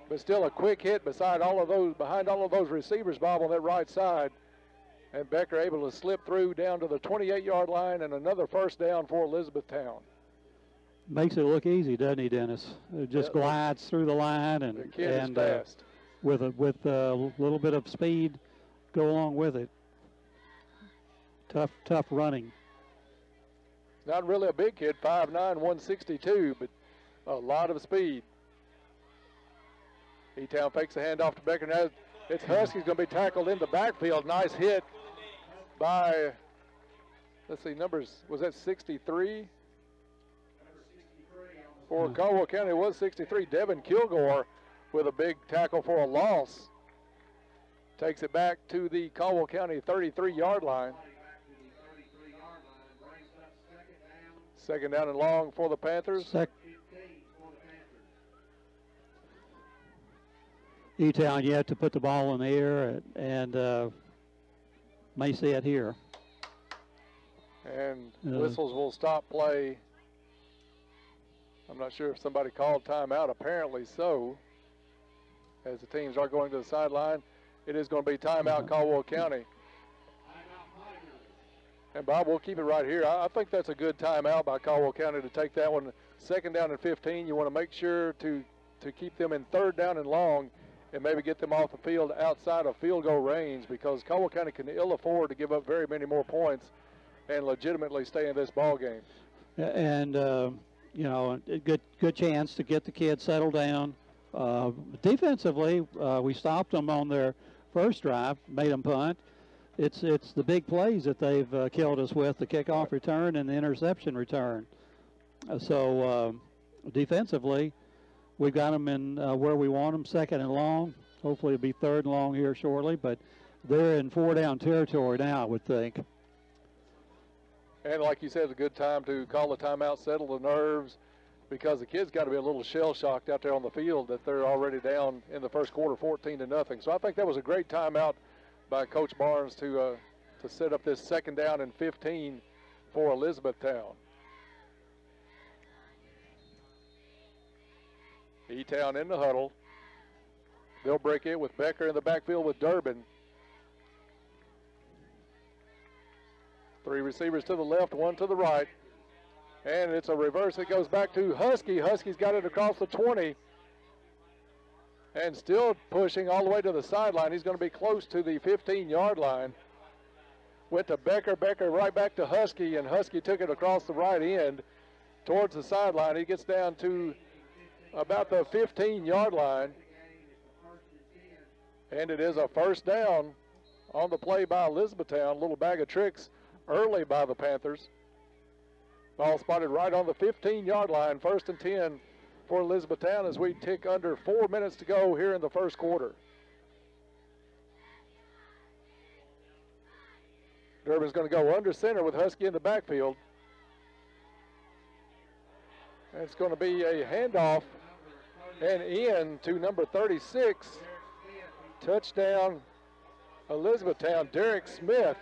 But still a quick hit behind all of those receivers, Bob, on that right side. And Becker able to slip through down to the 28-yard line, and another first down for Elizabethtown.
Makes it look easy, doesn't he, Dennis? It just glides through the line and
fast.
With a little bit of speed go along with it. Tough running.
Not really a big kid, 5'9", 162, but a lot of speed. E-Town fakes the handoff to Becker. Now it's Husky's going to be tackled in the backfield. Nice hit by, let's see, numbers, was that 63? For Caldwell County, it was 63. Devin Kilgore with a big tackle for a loss. Takes it back to the Caldwell County 33-yard line. 2nd down and long for the Panthers.
E-Town yet to put the ball in the air and may see it here.
And whistles will stop play. I'm not sure if somebody called timeout. Apparently so. As the teams are going to the sideline, it is going to be timeout Caldwell County. And Bob, we'll keep it right here. I think that's a good timeout by Caldwell County to take that one. 2nd down and 15. You want to make sure to keep them in 3rd down and long and maybe get them off the field outside of field goal range, because Caldwell County can ill afford to give up very many more points and legitimately stay in this ball game.
And you know, a good chance to get the kids settled down. Defensively, we stopped them on their first drive, made them punt. It's the big plays that they've killed us with, the kickoff return and the interception return. So defensively, we've got them in where we want them, 2nd and long. Hopefully it'll be 3rd and long here shortly, but they're in 4-down territory now, I would think.
And like you said, it's a good time to call a timeout, settle the nerves, because the kids got to be a little shell-shocked out there on the field that they're already down in the first quarter 14-0. So I think that was a great timeout by Coach Barnes to set up this 2nd down and 15 for Elizabethtown. E-Town in the huddle. They'll break it with Becker in the backfield with Durbin. 3 receivers to the left, 1 to the right. And it's a reverse. It goes back to Husky. Husky's got it across the 20. And still pushing all the way to the sideline. He's going to be close to the 15-yard line. Went to Becker. Becker right back to Husky. And Husky took it across the right end towards the sideline. He gets down to about the 15-yard line. And it is a 1st down on the play by Elizabethtown. Little bag of tricks early by the Panthers. Ball spotted right on the 15-yard line. 1st and 10 for Elizabethtown as we tick under 4 minutes to go here in the first quarter. Durbin's going to go under center with Husky in the backfield. And it's going to be a handoff and in to number 36. Touchdown, Elizabethtown, Derek Smith.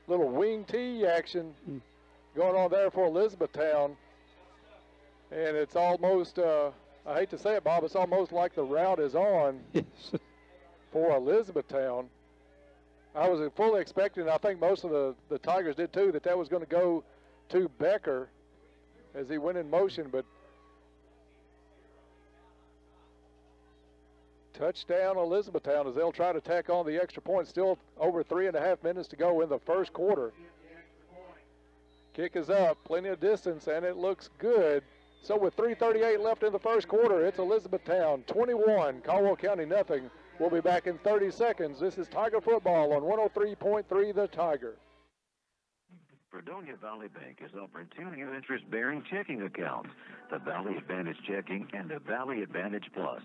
Little wing tee action going on there for Elizabethtown. And it's almost, I hate to say it, Bob, it's almost like the route is on for Elizabethtown. I was fully expecting, I think most of the Tigers did too, that was going to go to Becker as he went in motion, but touchdown Elizabethtown as they'll try to tack on the extra point. Still over 3.5 minutes to go in the first quarter. Kick is up, plenty of distance, and it looks good. So with 3:38 left in the first quarter, it's Elizabethtown 21, Caldwell County nothing. We'll be back in 30 seconds. This is Tiger Football on 103.3 The Tiger.
Fredonia Valley Bank is offering 2 new interest-bearing checking accounts, the Valley Advantage Checking and the Valley Advantage Plus.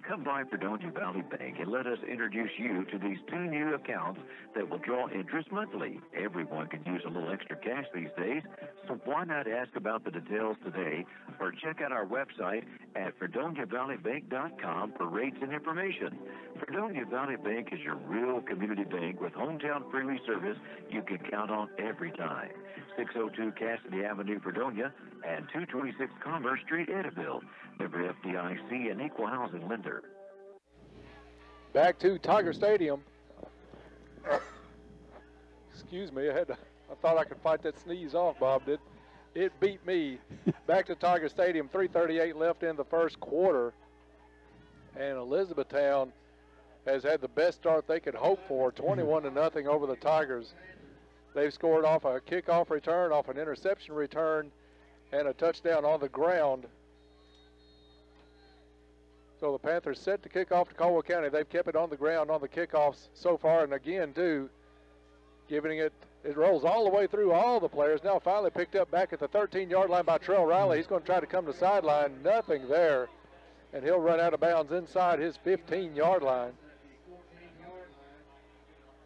Come by Fredonia Valley Bank and let us introduce you to these 2 new accounts that will draw interest monthly. Everyone can use a little extra cash these days, so why not ask about the details today or check out our website at FredoniaValleyBank.com for rates and information. Fredonia Valley Bank is your real community bank with hometown freely service you can count on every time. 602 Cassidy Avenue, Fredonia, and 226 Commerce Street, Edaville. Member FDIC and equal housing lender.
Back to Tiger Stadium. Excuse me, I thought I could fight that sneeze off, Bob. It beat me. Back to Tiger Stadium, 3:38 left in the first quarter. And Elizabethtown has had the best start they could hope for, 21-0 over the Tigers. They've scored off a kickoff return, off an interception return, and a touchdown on the ground. So the Panthers set to kick off to Caldwell County. They've kept it on the ground on the kickoffs so far, and again, too, giving it rolls all the way through all the players. Now finally picked up back at the 13-yard line by Trell Riley. He's going to try to come to sideline. Nothing there, and he'll run out of bounds inside his 15-yard line.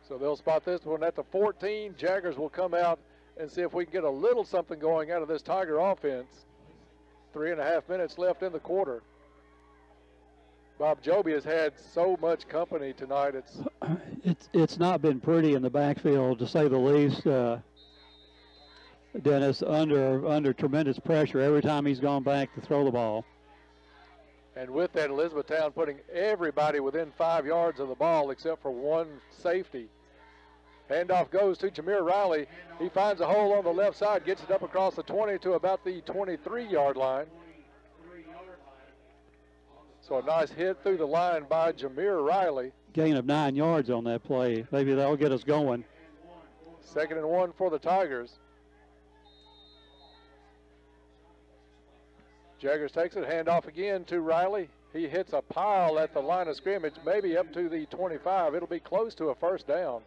So they'll spot this one at the 14. Jaggers will come out and see if we can get a little something going out of this Tiger offense. 3.5 minutes left in the quarter. Bob Joby has had so much company tonight.
It's not been pretty in the backfield, to say the least. Dennis, under tremendous pressure every time he's gone back to throw the ball.
And with that, Elizabethtown putting everybody within 5 yards of the ball except for one safety. Handoff goes to Jameer Riley. He finds a hole on the left side, gets it up across the 20 to about the 23-yard line. So a nice hit through the line by Jameer Riley.
Gain of 9 yards on that play. Maybe that'll get us going.
2nd and 1 for the Tigers. Jaggers takes it, handoff again to Riley. He hits a pile at the line of scrimmage, maybe up to the 25. It'll be close to a first down.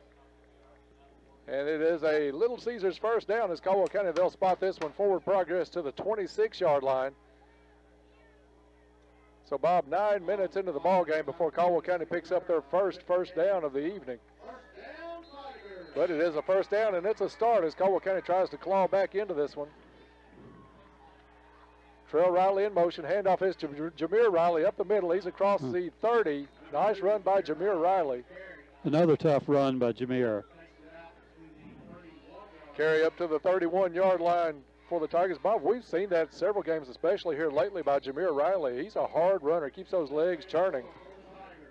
And it is a Little Caesars first down as Caldwell County. They'll spot this one. Forward progress to the 26-yard line. So, Bob, 9 minutes into the ball game before Caldwell County picks up their first down of the evening. But it is a first down, and it's a start as Caldwell County tries to claw back into this one. Trell Riley in motion. Handoff is to Jameer Riley up the middle. He's across the 30. Nice run by Jameer Riley.
Another tough run by Jameer.
Carry up to the 31-yard line for the Tigers. Bob, we've seen that several games, especially here lately by Jameer Riley. He's a hard runner, keeps those legs churning.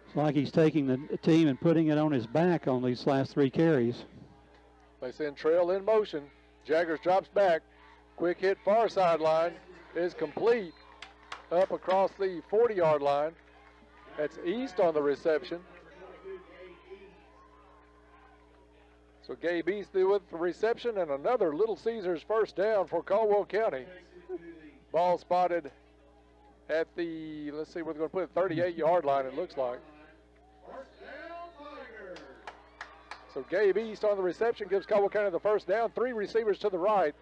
It's like he's taking the team and putting it on his back on these last 3 carries.
They send Trail in motion. Jaggers drops back. Quick hit far sideline is complete up across the 40-yard line. That's East on the reception. So Gabe East with the reception and another Little Caesars first down for Caldwell County. Ball spotted at the, let's see, we're going to put it 38-yard line, it looks like. So Gabe East on the reception gives Caldwell County the first down. 3 receivers to the right.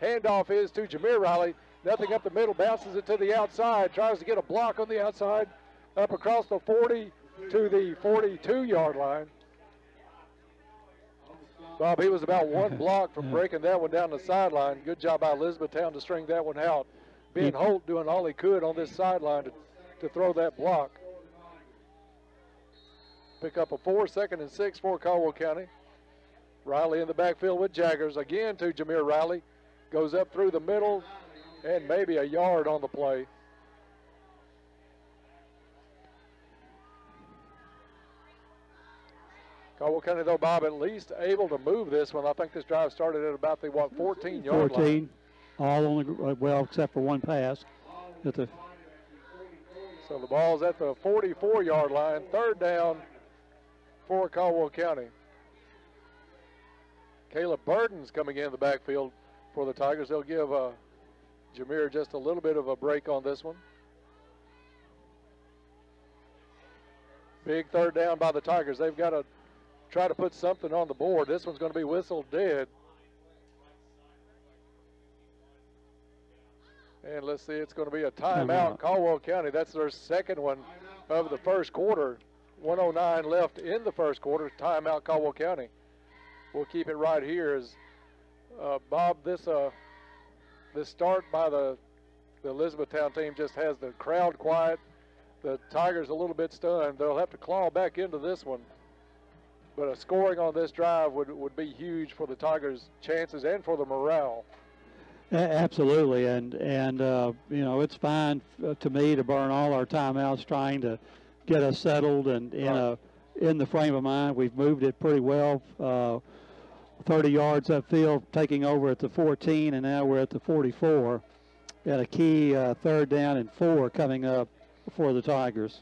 Handoff is to Jameer Riley. Nothing up the middle, bounces it to the outside, tries to get a block on the outside, up across the 40 to the 42-yard line. Bob, he was about 1 block from breaking that one down the sideline. Good job by Elizabethtown to string that one out. Ben Holt doing all he could on this sideline to throw that block. Pick up a 4, 2nd and 6 for Caldwell County. Riley in the backfield with Jaggers. Again to Jameer Riley. Goes up through the middle and maybe a yard on the play. Caldwell County, though, Bob, at least able to move this one. I think this drive started at about the, 14-yard line.
14, all on the, well, except for one pass.
So the ball's at the 44-yard line. 3rd down for Caldwell County. Caleb Burton's coming in the backfield for the Tigers. They'll give Jameer just a little bit of a break on this one. Big 3rd down by the Tigers. They've got to try to put something on the board. This one's going to be whistled dead. And let's see, it's going to be a timeout. Caldwell County, that's their 2nd one of the first quarter. 1:09 left in the first quarter. Timeout, Caldwell County. We'll keep it right here as Bob, this start by the Elizabethtown team just has the crowd quiet. The Tigers a little bit stunned. They'll have to claw back into this one. But a scoring on this drive would be huge for the Tigers' chances and for the morale.
Absolutely, and you know, it's fine to me to burn all our timeouts trying to get us settled and in the frame of mind. We've moved it pretty well. 30 yards upfield, taking over at the 14, and now we're at the 44. Got a key 3rd down and 4 coming up for the Tigers.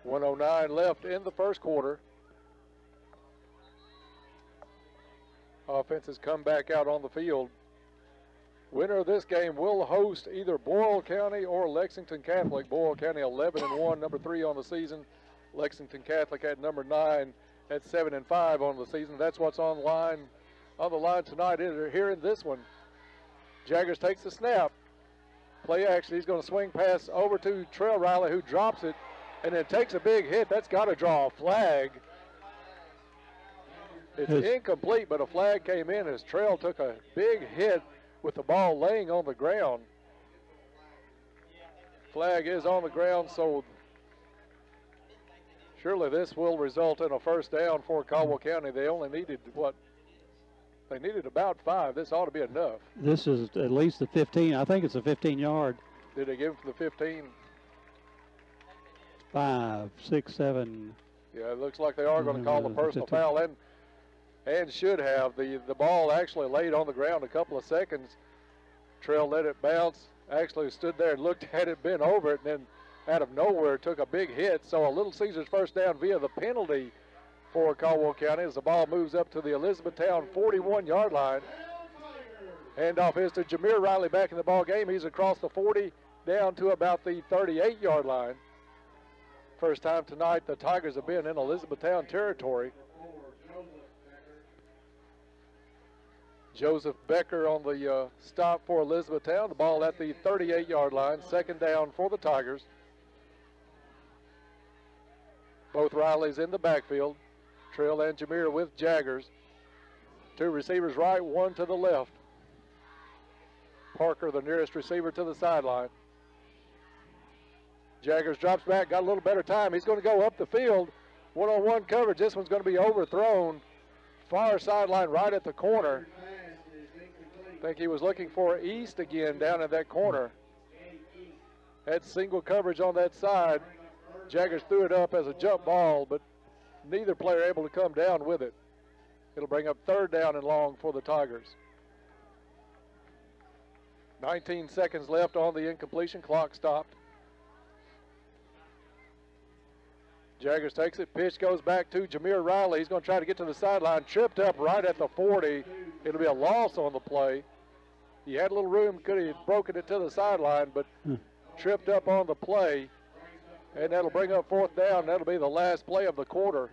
1:09 left in the first quarter. Offenses come back out on the field. Winner of this game will host either Boyle County or Lexington Catholic. Boyle County 11-1, number 3 on the season. Lexington Catholic at number 9 at 7-5 on the season. That's what's on the line tonight here in this one. Jaggers takes the snap. Play action. He's going to swing pass over to Trail Riley, who drops it and then takes a big hit. That's got to draw a flag. It's incomplete, but a flag came in as Trail took a big hit with the ball laying on the ground. Flag is on the ground, so surely this will result in a first down for Caldwell County. They only needed, they needed about 5. This ought to be enough.
This is at least the 15. I think it's a 15-yard.
Did they give him for the 15?
5, 6, 7.
Yeah, it looks like they are going to call the personal foul, and should have. The ball actually laid on the ground a couple of seconds. Trail let it bounce, actually stood there and looked at it, bent over it, and then out of nowhere took a big hit. So a Little Caesars first down via the penalty for Caldwell County as the ball moves up to the Elizabethtown 41-yard line. Handoff is to Jameer Riley back in the ball game. He's across the 40 down to about the 38-yard line. First time tonight the Tigers have been in Elizabethtown territory. Joseph Becker on the stop for Elizabethtown. The ball at the 38-yard line. Second down for the Tigers. Both Rileys in the backfield. Trill and Jameer with Jaggers. Two receivers right, one to the left. Parker, the nearest receiver, to the sideline. Jaggers drops back, got a little better time. He's going to go up the field. One-on-one coverage. This one's going to be overthrown. Far sideline right at the corner. I think he was looking for East again down in that corner. Had single coverage on that side. Jaggers threw it up as a jump ball, but neither player able to come down with it. It'll bring up third down and long for the Tigers. 19 seconds left on the incompletion. Clock stopped. Jaggers takes it. Pitch goes back to Jameer Riley. He's going to try to get to the sideline. Tripped up right at the 40. It'll be a loss on the play. He had a little room. Could have broken it to the sideline, but tripped up on the play. And that'll bring up fourth down. That'll be the last play of the quarter.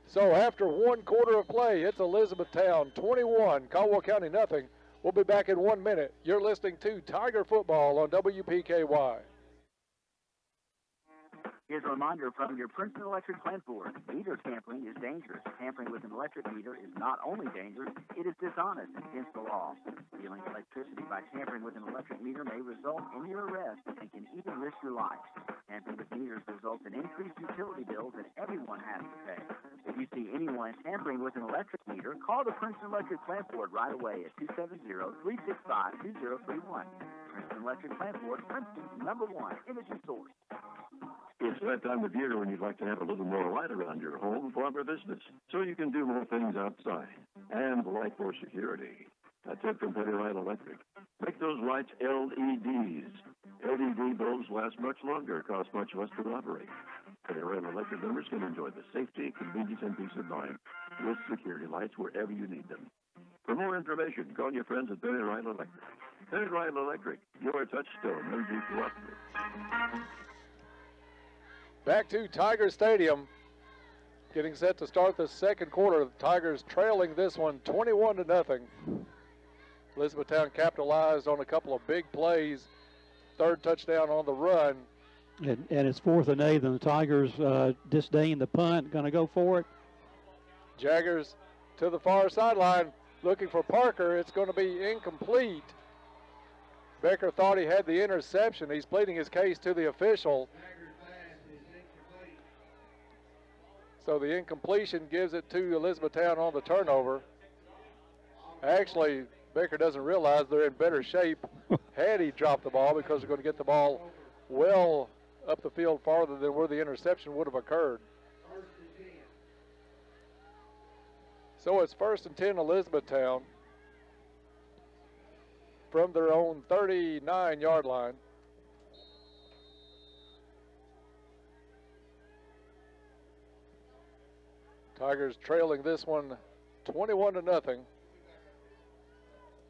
So after one quarter of play, it's Elizabethtown 21, Caldwell County nothing. We'll be back in 1 minute. You're listening to Tiger Football on WPKY.
Here's a reminder from your Princeton Electric plant board. Meter tampering is dangerous. Tampering with an electric meter is not only dangerous, it is dishonest and against the law. Stealing electricity by tampering with an electric meter may result in your arrest and can even risk your life. Tampering with meters results in increased utility bills that everyone has to pay. If you see anyone tampering with an electric meter, call the Princeton Electric plant board right away at 270-365-2031. Princeton Electric plant board, Princeton's #1 energy source.
It's that time of year when you'd like to have a little more light around your home, farm, or business, so you can do more things outside. And light for security. That's it from Penny Light Electric. Make those lights LEDs. LED bulbs last much longer, cost much less to operate. Penny Light Electric members can enjoy the safety, convenience, and peace of mind with security lights wherever you need them. For more information, call your friends at Penny Light Electric. Penny Light Electric, your touchstone energy cooperative.
Back to Tiger Stadium, getting set to start the second quarter. The Tigers trailing this one 21-0. Elizabethtown capitalized on a couple of big plays. Third touchdown on the run.
And it's 4th and 8, and the Tigers disdain the punt, going to go for it.
Jaggers to the far sideline, looking for Parker. It's going to be incomplete. Becker thought he had the interception. He's pleading his case to the official. So the incompletion gives it to Elizabethtown on the turnover. Actually, Becker doesn't realize they're in better shape had he dropped the ball, because they're going to get the ball well up the field farther than where the interception would have occurred. So it's 1st and 10 Elizabethtown from their own 39-yard line. Tigers trailing this one 21-0.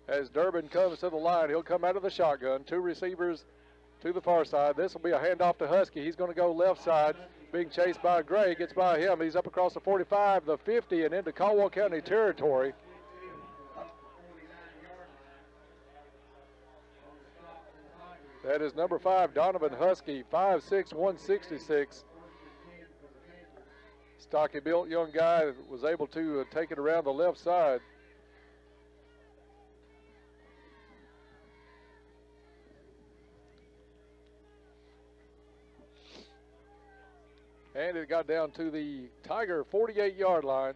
As Durbin comes to the line, he'll come out of the shotgun. Two receivers to the far side. This will be a handoff to Husky. He's going to go left side, being chased by Gray. Gets by him. He's up across the 45, the 50, and into Caldwell County territory. That is number 5, Donovan Husky, 5'6", 166. Stocky built young guy, was able to take it around the left side. And it got down to the Tiger 48-yard line.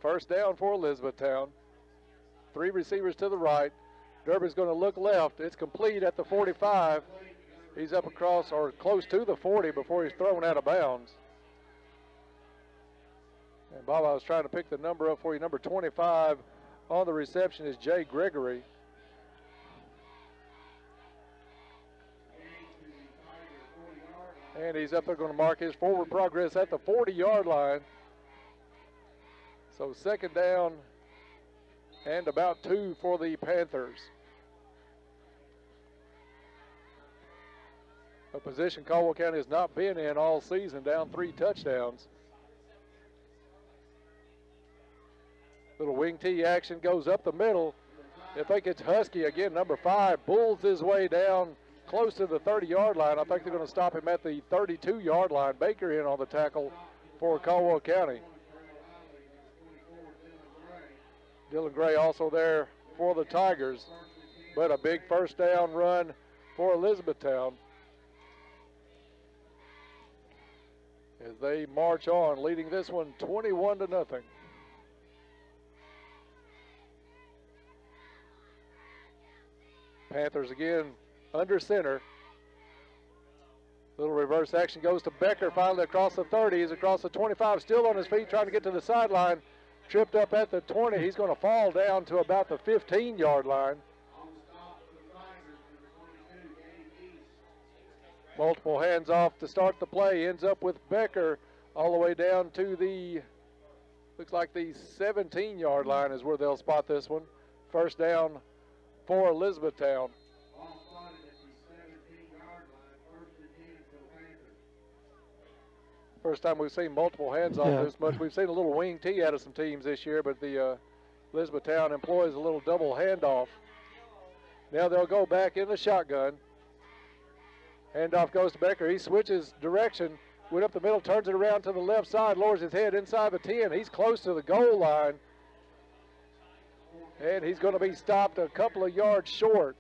First down for Elizabethtown. Three receivers to the right. Durbin's going to look left. It's complete at the 45. He's up across or close to the 40 before he's thrown out of bounds. And Bob, I was trying to pick the number up for you. Number 25 on the reception is Jay Gregory. And he's up there going to mark his forward progress at the 40-yard line. So second down and about 2 for the Panthers. A position Caldwell County has not been in all season, down 3 touchdowns. Little wing T action goes up the middle. I think it's Husky again, number 5, bulls his way down close to the 30-yard line. I think they're going to stop him at the 32-yard line. Baker in on the tackle for Caldwell County. Dylan Gray also there for the Tigers, but a big first down run for Elizabethtown as they march on, leading this one 21-0. Panthers again under center. Little reverse action goes to Becker, finally across the 30. He's across the 25, still on his feet, trying to get to the sideline. Tripped up at the 20. He's going to fall down to about the 15-yard line. Multiple hands off to start the play. Ends up with Becker all the way down to the, looks like the 17-yard line is where they'll spot this one. First down for Elizabethtown. First time we've seen multiple hands off this much. We've seen a little wing T out of some teams this year, but the Elizabethtown employs a little double handoff. Now they'll go back in the shotgun. Handoff goes to Becker. He switches direction, went up the middle, turns it around to the left side, lowers his head inside the 10. He's close to the goal line. And he's going to be stopped a couple of yards short.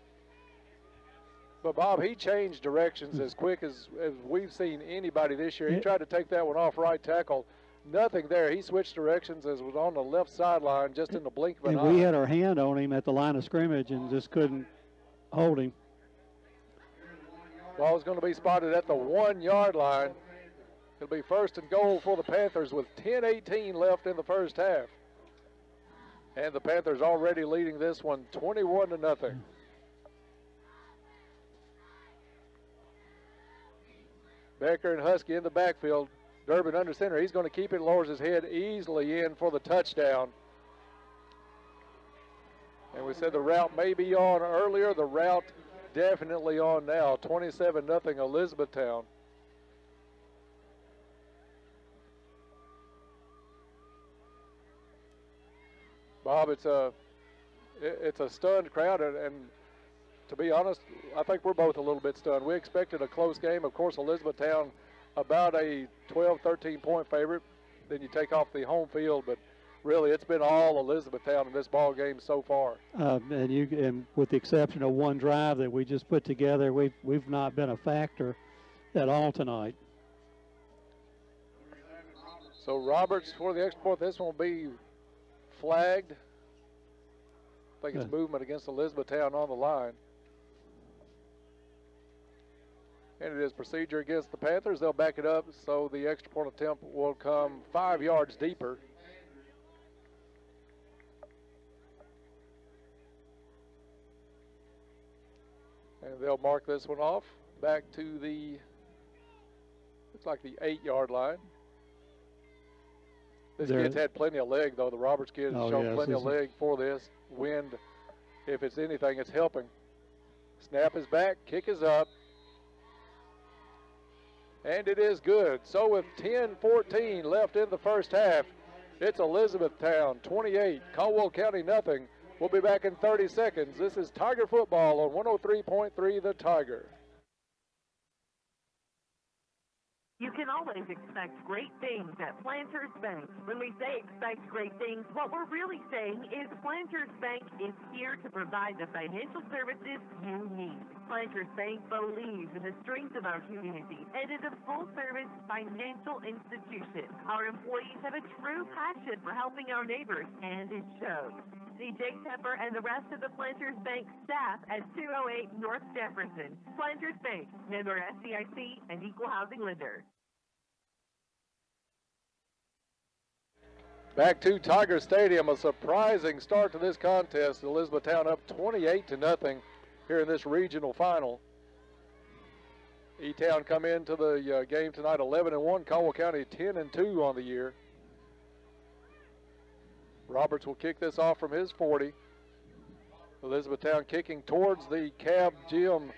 But, Bob, he changed directions as quick as we've seen anybody this year. He tried to take that one off right tackle. Nothing there. He switched directions as was on the left sideline just in the blink of an eye.
And we had our hand on him at the line of scrimmage and just couldn't hold him.
Ball is going to be spotted at the 1-yard line. It'll be first and goal for the Panthers with 10:18 left in the first half. And the Panthers already leading this one 21-0. Becker and Husky in the backfield. Durbin under center. He's going to keep it, lowers his head easily in for the touchdown. And we said the route may be on earlier. The route definitely on now. 27-0 Elizabethtown. Bob, it's a stunned crowd, and to be honest, I think we're both a little bit stunned. We expected a close game. Of course, Elizabethtown about a 12, 13-point favorite. Then you take off the home field, but really it's been all Elizabethtown in this ball game so far.
And with the exception of one drive that we just put together, we've not been a factor at all tonight.
So Roberts for the extra point. This one will be flagged. I think it's movement against Elizabethtown on the line. And it is procedure against the Panthers. They'll back it up, so the extra point attempt will come 5 yards deeper. And they'll mark this one off back to the, looks like the 8-yard line. This kid's had plenty of leg, though. The Roberts kid has shown plenty of leg for this. Wind, if it's anything, it's helping. Snap is back, kick is up. And it is good. So with 10:14 left in the first half, it's Elizabethtown 28, Caldwell County nothing. We'll be back in 30 seconds. This is Tiger Football on 103.3 The Tiger.
You can always expect great things at Planters Bank. When we say expect great things, what we're really saying is Planters Bank is here to provide the financial services you need. Planters Bank believes in the strength of our community and is a full-service financial institution. Our employees have a true passion for helping our neighbors, and it shows. See Jake Tepper and the rest of the Planters Bank staff at 208 North Jefferson. Planters Bank, member SCIC and equal housing lender.
Back to Tiger Stadium, a surprising start to this contest. Elizabethtown up 28-0 here in this regional final. E-Town come into the game tonight 11-1. Caldwell County 10-2 on the year. Roberts will kick this off from his 40. Elizabethtown kicking towards the Cab Gym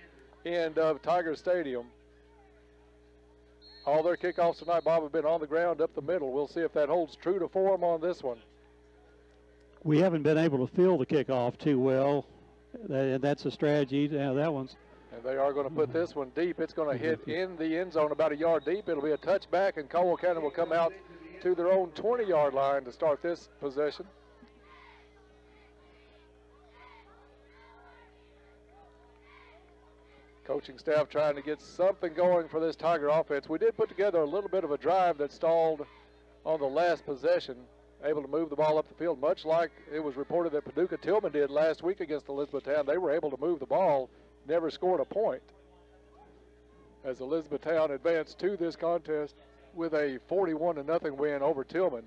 end of Tiger Stadium. All their kickoffs tonight, Bob, have been on the ground up the middle. We'll see if that holds true to form on this one.
We haven't been able to field the kickoff too well. That's a strategy. Yeah, that one's.
And they are going to put this one deep. It's going to hit in the end zone about a yard deep. It'll be a touchback, and Caldwell County will come out to their own 20-yard line to start this possession. Coaching staff trying to get something going for this Tiger offense. We did put together a little bit of a drive that stalled on the last possession, able to move the ball up the field, much like it was reported that Paducah Tillman did last week against Elizabethtown. They were able to move the ball, never scored a point. As Elizabethtown advanced to this contest with a 41-0 win over Tillman.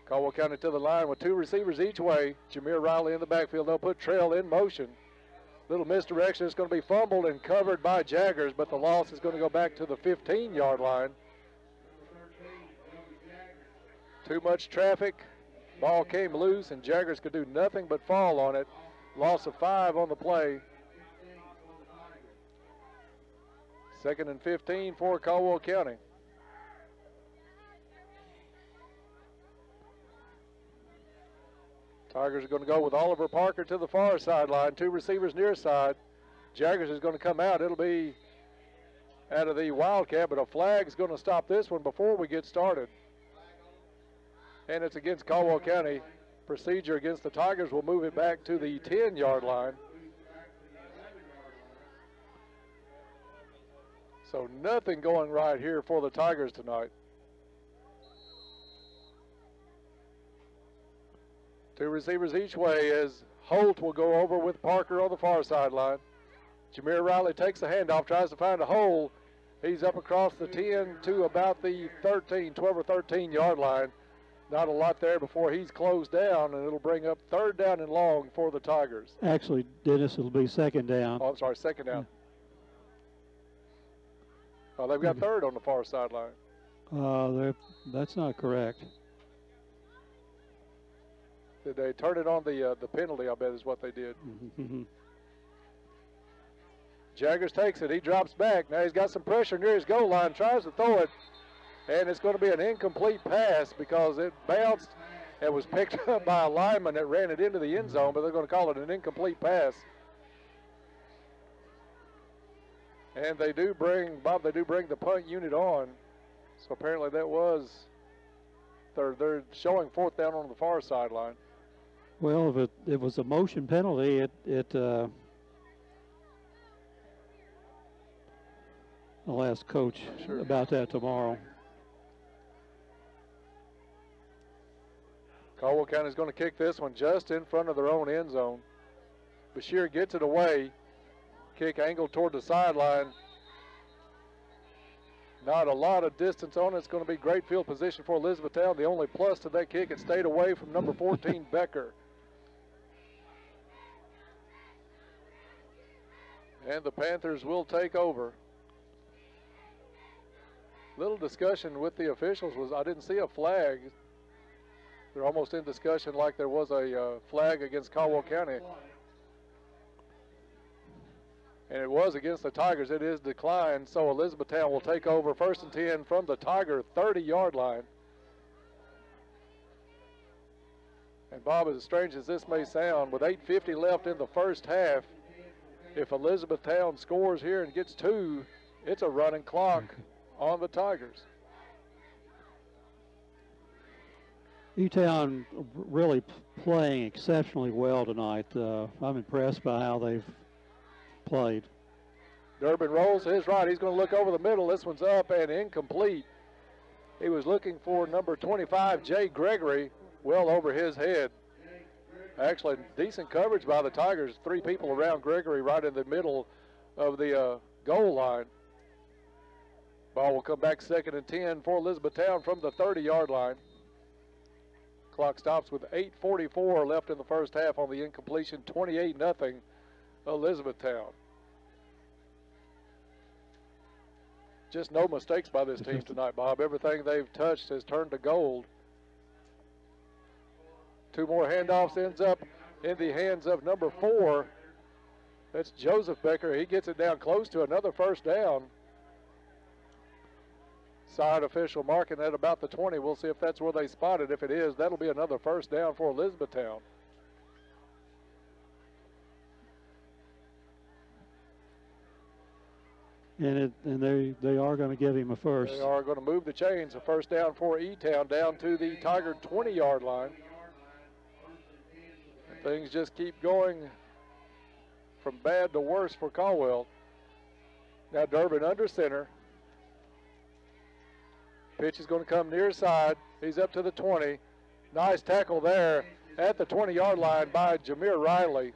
Caldwell County to the line with two receivers each way. Jameer Riley in the backfield. They'll put Trail in motion. Little misdirection. It's going to be fumbled and covered by Jaggers, but the loss is going to go back to the 15-yard line. Too much traffic. Ball came loose, and Jaggers could do nothing but fall on it. Loss of 5 on the play. 2nd and 15 for Caldwell County. Tigers are going to go with Oliver Parker to the far sideline. Two receivers near side. Jaggers is going to come out. It'll be out of the Wildcat, but a flag is going to stop this one before we get started. And it's against Caldwell County. Procedure against the Tigers will move it back to the 10-yard line. So nothing going right here for the Tigers tonight. Two receivers each way as Holt will go over with Parker on the far sideline. Jameer Riley takes the handoff, tries to find a hole. He's up across the 10 to about the 12 or 13-yard line. Not a lot there before he's closed down, and it'll bring up 3rd down and long for the Tigers.
Actually, Dennis, it'll be 2nd down.
Oh, I'm sorry, 2nd down. Oh, they've got 3rd on the far sideline.
That's not correct.
Did they turn it on the penalty, I bet is what they did. Jaggers takes it. He drops back. Now he's got some pressure near his goal line, tries to throw it, and it's going to be an incomplete pass because it bounced and was picked up by a lineman that ran it into the end zone, but they're going to call it an incomplete pass. And they do bring, Bob, the punt unit on. So apparently that was, they're showing 4th down on the far sideline.
Well, if it was a motion penalty, I'll ask Coach about that tomorrow.
Caldwell County is going to kick this one just in front of their own end zone. Bashir gets it away. Kick angled toward the sideline. Not a lot of distance on it. It's going to be great field position for Elizabethtown. The only plus to that kick, it stayed away from number 14, Becker. And the Panthers will take over. Little discussion with the officials was I didn't see a flag. They're almost in discussion like there was a flag against Caldwell County. And it was against the Tigers. It is declined, so Elizabethtown will take over 1st and 10 from the Tiger 30-yard line. And Bob, as strange as this may sound, with 8:50 left in the first half, if Elizabethtown scores here and gets 2, it's a running clock on the Tigers.
E-Town really playing exceptionally well tonight. I'm impressed by how they've played.
Durbin rolls to his right. He's going to look over the middle. This one's up and incomplete. He was looking for number 25, Jay Gregory, well over his head. Actually, decent coverage by the Tigers. 3 people around Gregory right in the middle of the goal line. Ball will come back 2nd and 10 for Elizabethtown from the 30-yard line. Clock stops with 8:44 left in the first half on the incompletion. 28-0 Elizabethtown. Just no mistakes by this team tonight, Bob. Everything they've touched has turned to gold. 2 more handoffs, ends up in the hands of number 4. That's Joseph Becker. He gets it down close to another first down. Side official marking that about the 20. We'll see if that's where they spot it. If it is, that'll be another first down for Elizabethtown.
And they are going to give him a first.
They are going to move the chains. A first down for E-Town down to the Tiger 20-yard line. And things just keep going from bad to worse for Caldwell. Now Durbin under center. Pitch is going to come near side. He's up to the 20. Nice tackle there at the 20-yard line by Jameer Riley.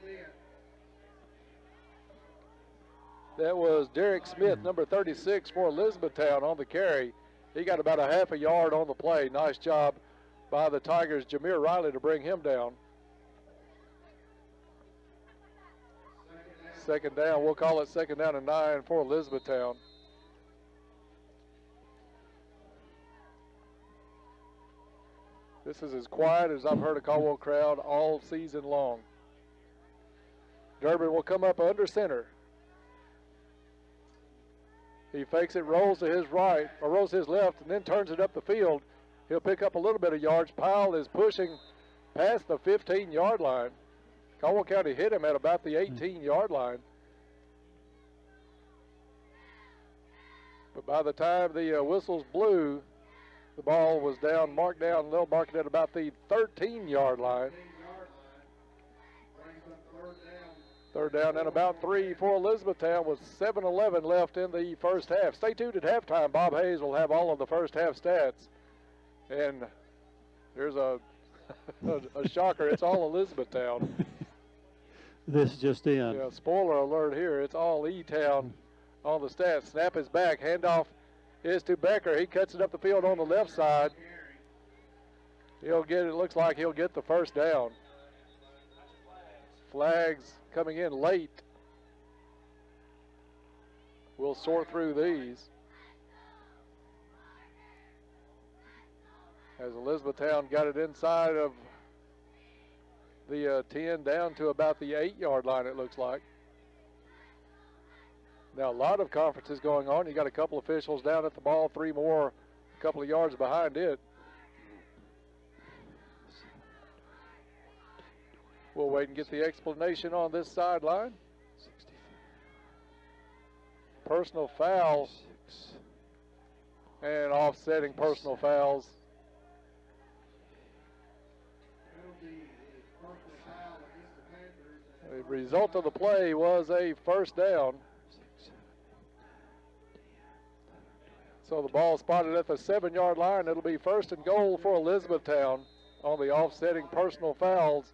That was Derek Smith, number 36 for Elizabethtown on the carry. He got about a half a yard on the play. Nice job by the Tigers, Jameer Riley, to bring him down. Second down, we'll call it second down and 9 for Elizabethtown. This is as quiet as I've heard a Caldwell crowd all season long. Durbin will come up under center. He fakes it, rolls to his right, or rolls to his left, and then turns it up the field. He'll pick up a little bit of yards. Powell is pushing past the 15-yard line. Caldwell County hit him at about the 18-yard line. But by the time the whistles blew, the ball was down, marked down, they'll mark it at about the 13-yard line. Third down and about 3 for Elizabethtown with 7:11 left in the first half. Stay tuned at halftime. Bob Hayes will have all of the first half stats. And there's a shocker. It's all Elizabethtown.
This just in.
Yeah, spoiler alert here. It's all E-Town on the stats. Snap is back. Handoff is to Becker. He cuts it up the field on the left side. He'll get it. Looks like he'll get the first down. Flags coming in late. We'll sort through these. As Elizabethtown got it inside of the 10 down to about the 8-yard line, it looks like. Now a lot of conferences going on. You got a couple officials down at the ball, 3 more, a couple of yards behind it. We'll wait and get the explanation on this sideline. Personal foul and offsetting personal fouls. The result of the play was a first down. So the ball spotted at the 7-yard line. It'll be first and goal for Elizabethtown on the offsetting personal fouls.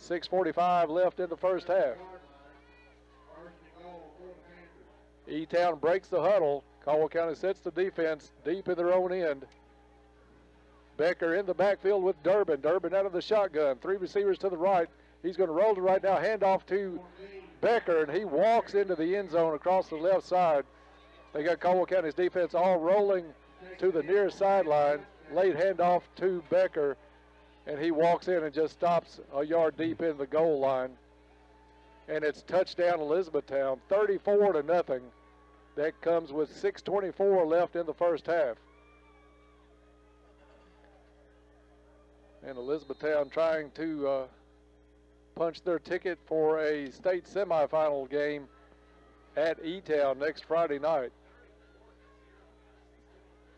6:45 left in the first half. E-Town breaks the huddle. Caldwell County sets the defense deep in their own end. Becker in the backfield with Durbin. Durbin out of the shotgun. 3 receivers to the right. He's going to roll to right now. Handoff to Becker, and he walks into the end zone across the left side. They got Caldwell County's defense all rolling to the near sideline. Late handoff to Becker, and he walks in and just stops a yard deep in the goal line. And it's touchdown Elizabethtown, 34-0. That comes with 6:24 left in the first half. And Elizabethtown trying to punch their ticket for a state semifinal game at E-Town next Friday night.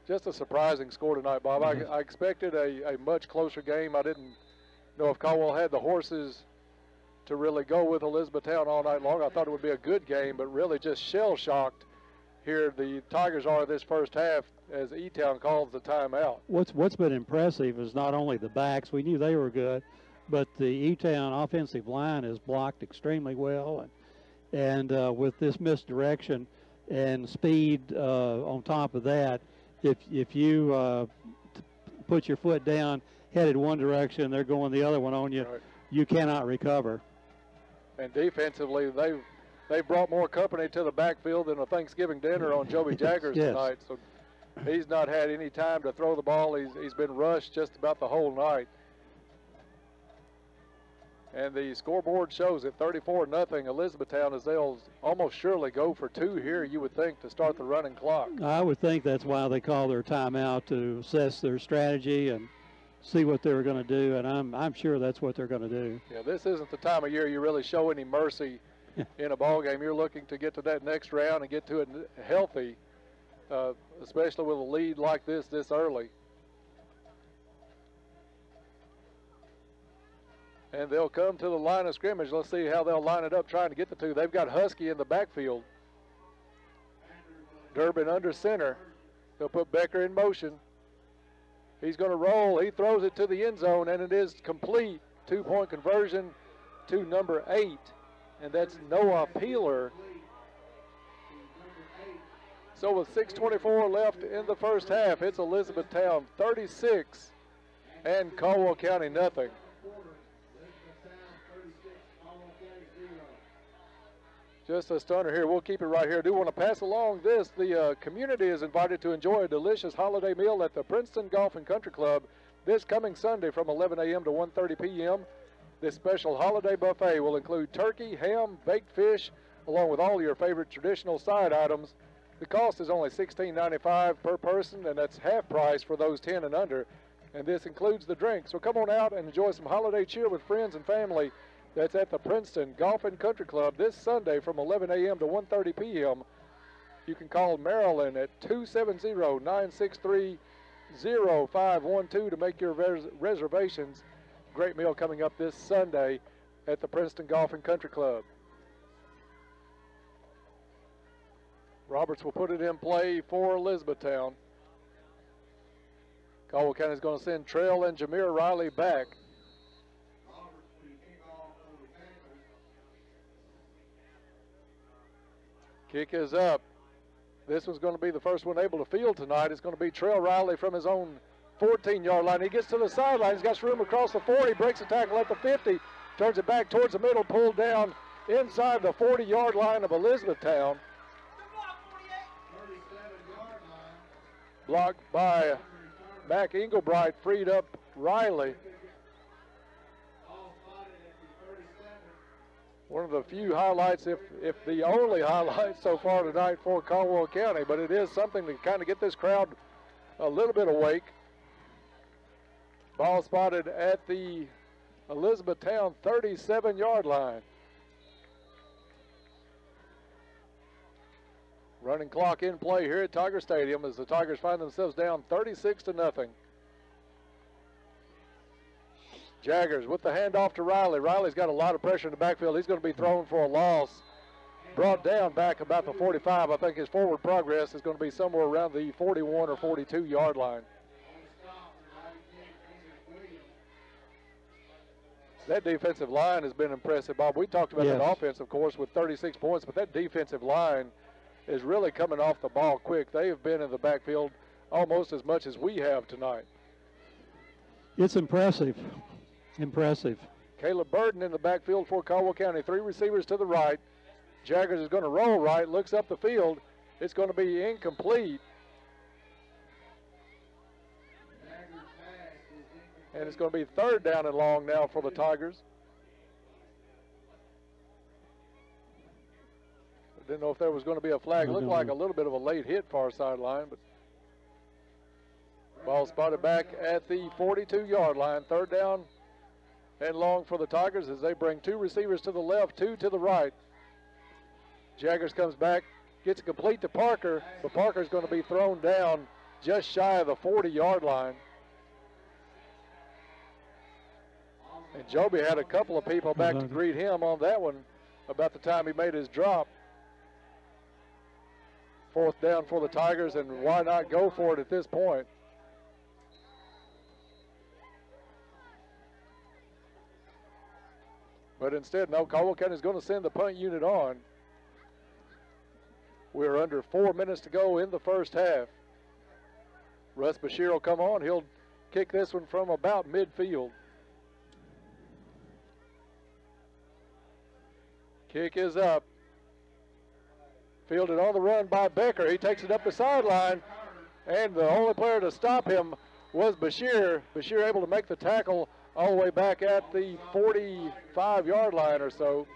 Just a surprising score tonight, Bob. I expected a much closer game. I didn't know if Caldwell had the horses to really go with Elizabethtown all night long. I thought it would be a good game, but really just shell-shocked here the Tigers are this first half as E-Town calls the timeout.
What's been impressive is not only the backs, we knew they were good, but the E-Town offensive line is blocked extremely well. And with this misdirection and speed on top of that, if you put your foot down, headed one direction, they're going the other one on you, right, you cannot recover.
And defensively, they brought more company to the backfield than a Thanksgiving dinner on Joby Jaggers
Yes.
tonight. So he's not had any time to throw the ball. He's been rushed just about the whole night. And the scoreboard shows it 34-0 Elizabethtown, as they'll almost surely go for 2 here, you would think, to start the running clock.
I would think that's why they call their timeout, to assess their strategy and see what they're going to do, and I'm sure that's what they're going to do.
Yeah, this isn't the time of year you really show any mercy in a ball game. You're looking to get to that next round and get to it healthy, especially with a lead like this early. And they'll come to the line of scrimmage. Let's see how they'll line it up trying to get the 2. They've got Husky in the backfield. Durbin under center. They'll put Becker in motion. He's going to roll. He throws it to the end zone, and it is complete. 2-point conversion to number 8, and that's Noah Peeler. So with 6:24 left in the first half, it's Elizabethtown 36 and Caldwell County nothing. Just a stunner here. We'll keep it right here. I do want to pass along this. The community is invited to enjoy a delicious holiday meal at the Princeton Golf and Country Club this coming Sunday from 11 a.m. to 1:30 p.m. This special holiday buffet will include turkey, ham, baked fish, along with all your favorite traditional side items. The cost is only $16.95 per person, and that's half price for those 10 and under. And this includes the drink. So come on out and enjoy some holiday cheer with friends and family. That's at the Princeton Golf and Country Club this Sunday from 11 a.m. to 1:30 p.m. You can call Marilyn at 270-963-0512 to make your reservations. Great meal coming up this Sunday at the Princeton Golf and Country Club. Roberts will put it in play for Elizabethtown. Caldwell County is going to send Trell and Jameer Riley back. Kick is up. This one's going to be the first one able to field tonight. It's going to be Trell Riley from his own 14-yard line. He gets to the sideline. He's got room across the 40. Breaks the tackle at the 50. Turns it back towards the middle. Pulled down inside the 40-yard line of Elizabethtown. Blocked by Mac Engelbright. Freed up Riley. One of the few highlights, if the only highlight so far tonight for Caldwell County, but it is something to kind of get this crowd a little bit awake. Ball spotted at the Elizabethtown 37-yard line. Running clock in play here at Tiger Stadium as the Tigers find themselves down 36-0. Jaggers with the handoff to Riley. Riley's got a lot of pressure in the backfield. He's going to be thrown for a loss. Brought down back about the 45. I think his forward progress is going to be somewhere around the 41 or 42-yard line. That defensive line has been impressive, Bob. We talked about that offense, of course, with 36 points, but that defensive line is really coming off the ball quick. They have been in the backfield almost as much as we have tonight.
It's impressive. Impressive.
Caleb Burden in the backfield for Caldwell County. 3 receivers to the right. Jaggers is going to roll right, looks up the field. It's going to be incomplete. And it's going to be 3rd down and long now for the Tigers. I didn't know if there was going to be a flag. Looked like a little bit of a late hit far sideline, but ball spotted back at the 42-yard line. 3rd down and long for the Tigers as they bring 2 receivers to the left, 2 to the right. Jaggers comes back, gets it complete to Parker, but Parker's going to be thrown down just shy of the 40-yard line. And Joby had a couple of people back to greet him on that one about the time he made his drop. 4th down for the Tigers, and why not go for it at this point? But instead, no, Caldwell County is going to send the punt unit on. We're under 4 minutes to go in the first half. Russ Bashir will come on. He'll kick this one from about midfield. Kick is up. Fielded on the run by Becker. He takes it up the sideline, and the only player to stop him was Bashir. Bashir able to make the tackle all the way back at the 45-yard line or so.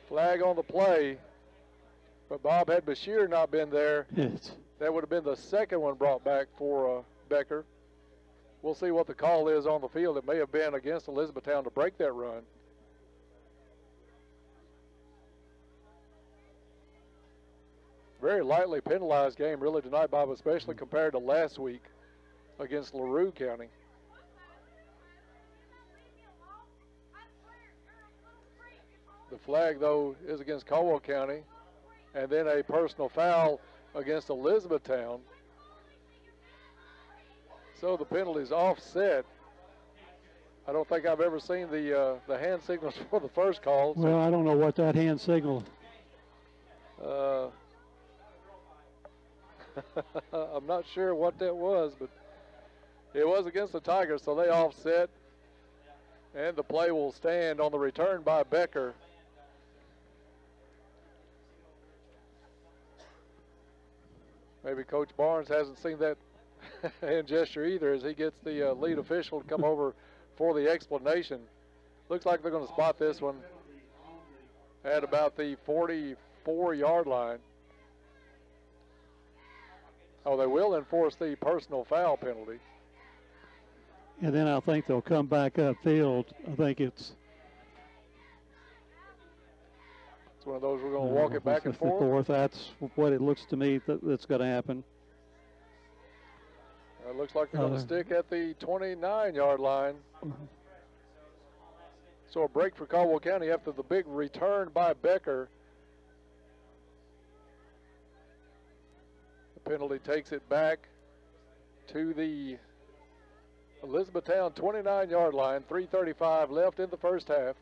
Flag on the play. But Bob, had Bashir not been there, that would have been the second one brought back for Becker. We'll see what the call is on the field. It may have been against Elizabethtown to break that run. Very lightly penalized game really tonight, Bob, especially compared to last week against LaRue County. The flag, though, is against Caldwell County, and then a personal foul against Elizabethtown. So the penalty's offset. I don't think I've ever seen the hand signals for the first call.
Well, I don't know what that hand signal.
I'm not sure what that was, but it was against the Tigers, so they offset, and the play will stand on the return by Becker. Maybe Coach Barnes hasn't seen that hand gesture either, as he gets the lead official to come over for the explanation. Looks like they're going to spot this one at about the 44-yard line. Oh, they will enforce the personal foul penalty.
And then I think they'll come back upfield. I think it's
one of those we're going to walk it back and forth.
That's what it looks to me that's going to happen.
It looks like they're going to stick at the 29-yard line. So a break for Caldwell County after the big return by Becker. The penalty takes it back to the Elizabethtown 29-yard line. 3:35 left in the first half.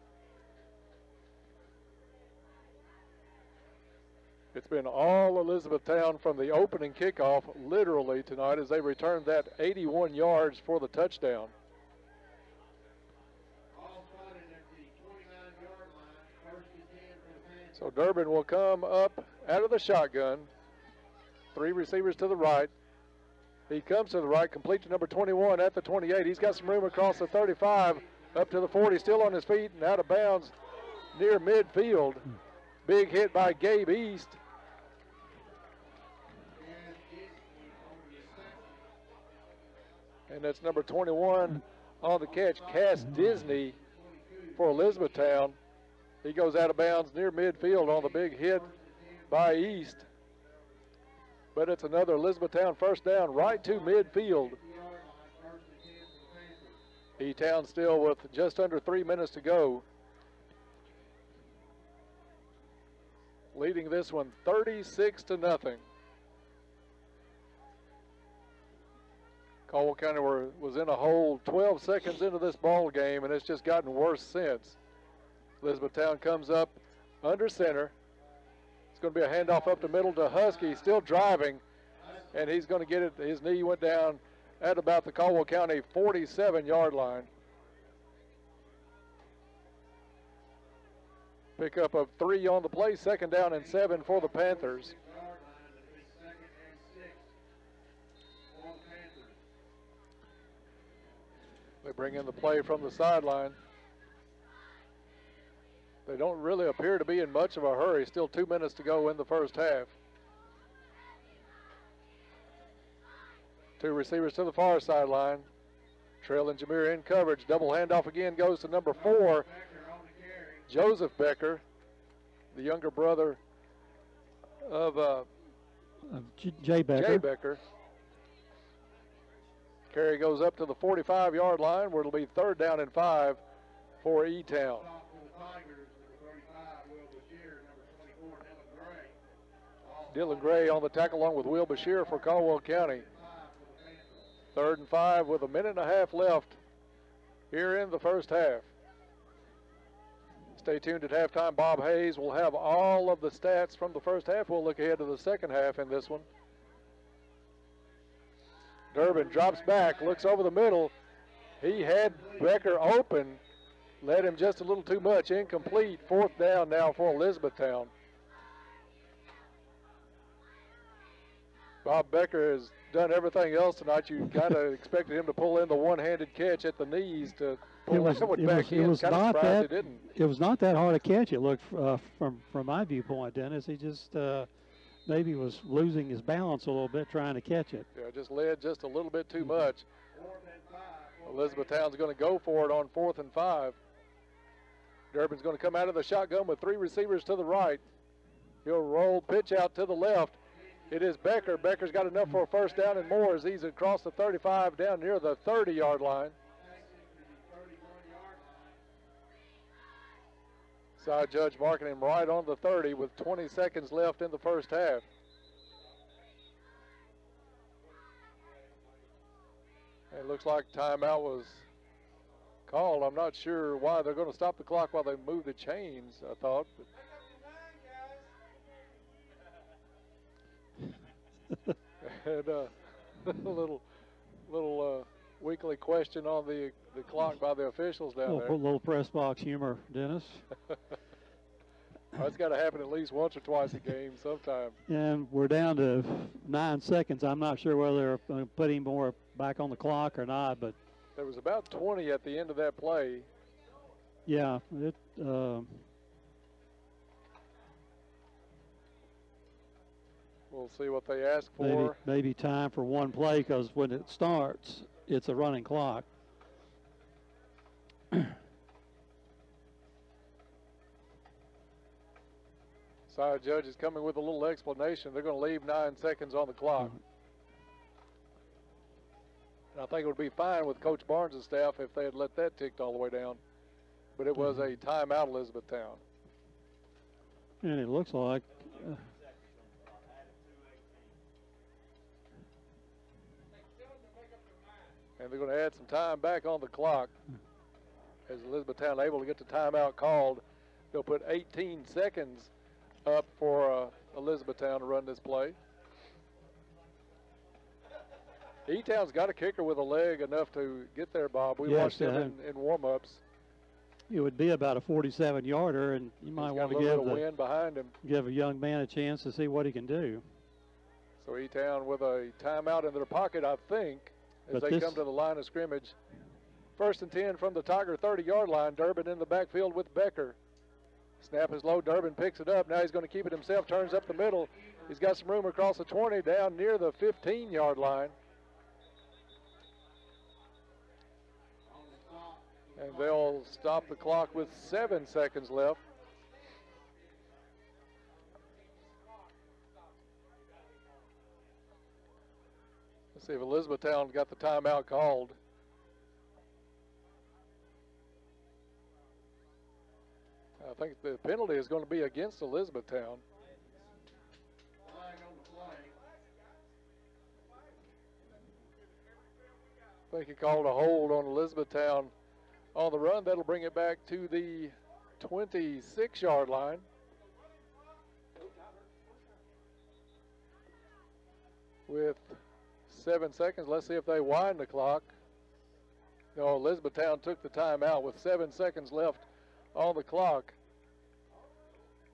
It's been all Elizabethtown from the opening kickoff, literally, tonight, as they returned that 81 yards for the touchdown. So Durbin will come up out of the shotgun. 3 receivers to the right. He comes to the right, complete to number 21 at the 28. He's got some room across the 35, up to the 40, still on his feet and out of bounds near midfield. Big hit by Gabe East. And that's number 21 on the catch, Cass Disney for Elizabethtown. He goes out of bounds near midfield on the big hit by East. But it's another Elizabethtown first down right to midfield. E-Town still with just under 3 minutes to go. Leading this one 36-0. Caldwell County was in a hole 12 seconds into this ball game, and it's just gotten worse since. Elizabethtown comes up under center. It's going to be a handoff up the middle to Husky, still driving, and he's going to get it. His knee went down at about the Caldwell County 47-yard line. Pickup of 3 on the play, 2nd down and 7 for the Panthers. They bring in the play from the sideline. They don't really appear to be in much of a hurry. Still 2 minutes to go in the first half. 2 receivers to the far sideline. Trail and Jameer in coverage. Double handoff again goes to number 4, Joseph Becker, the younger brother of
Jay Becker.
Carry goes up to the 45-yard line where it'll be 3rd down and 5 for E-Town. Dylan Gray on the tackle along with Will Bashir for Caldwell County. 3rd and 5 with 1.5 minutes left here in the first half. Stay tuned at halftime. Bob Hayes will have all of the stats from the first half. We'll look ahead to the second half in this one. Durbin drops back, looks over the middle. He had Becker open, led him just a little too much. Incomplete. 4th down now for Elizabethtown. Bob Becker has done everything else tonight. You kind of expected him to pull in the one-handed catch at the knees to pull that one back in. Kind of surprised he didn't.
It was not that hard a catch. It looked from my viewpoint, Dennis. He just maybe was losing his balance a little bit trying to catch it.
Yeah, just led just a little bit too much. Elizabethtown's going to go for it on 4th and 5. Durbin's going to come out of the shotgun with 3 receivers to the right. He'll roll pitch out to the left. It is Becker. Becker's got enough for a first down and more as he's across the 35 down near the 30-yard line. Side judge marking him right on the 30 with 20 seconds left in the first half. It looks like timeout was called. I'm not sure why. They're going to stop the clock while they move the chains, I thought. And a little weekly question on the clock by the officials down there.
Little press box humor, Dennis.
Well, it's got to happen at least once or twice a game sometime.
And we're down to 9 seconds. I'm not sure whether they're going to put any more back on the clock or not, but
there was about 20 at the end of that play.
Yeah,
we'll see what they ask for.
Maybe time for one play, because when it starts, it's a running clock.
Side judge is coming with a little explanation. They're going to leave 9 seconds on the clock. And I think it would be fine with Coach Barnes' staff if they had let that ticked all the way down. But it was a timeout, Elizabethtown.
And it looks like
and they're going to add some time back on the clock. As Elizabethtown able to get the timeout called, they'll put 18 seconds up for Elizabethtown to run this play. E-Town's got a kicker with a leg enough to get there, Bob. We watched him in warm-ups.
It would be about a 47-yarder, and you might want to
wind behind him.
Give a young man a chance to see what he can do.
So E-Town with a timeout in their pocket, I think, as they come to the line of scrimmage. 1st and 10 from the Tiger 30-yard line. Durbin in the backfield with Becker. Snap is low. Durbin picks it up. Now he's going to keep it himself. Turns up the middle. He's got some room across the 20 down near the 15-yard line. And they'll stop the clock with 7 seconds left. Let's see if Elizabethtown got the timeout called. I think the penalty is going to be against Elizabethtown. I think he called a hold on Elizabethtown on the run. That'll bring it back to the 26-yard line. With 7 seconds, let's see if they wind the clock. No, Elizabethtown took the timeout with 7 seconds left on the clock.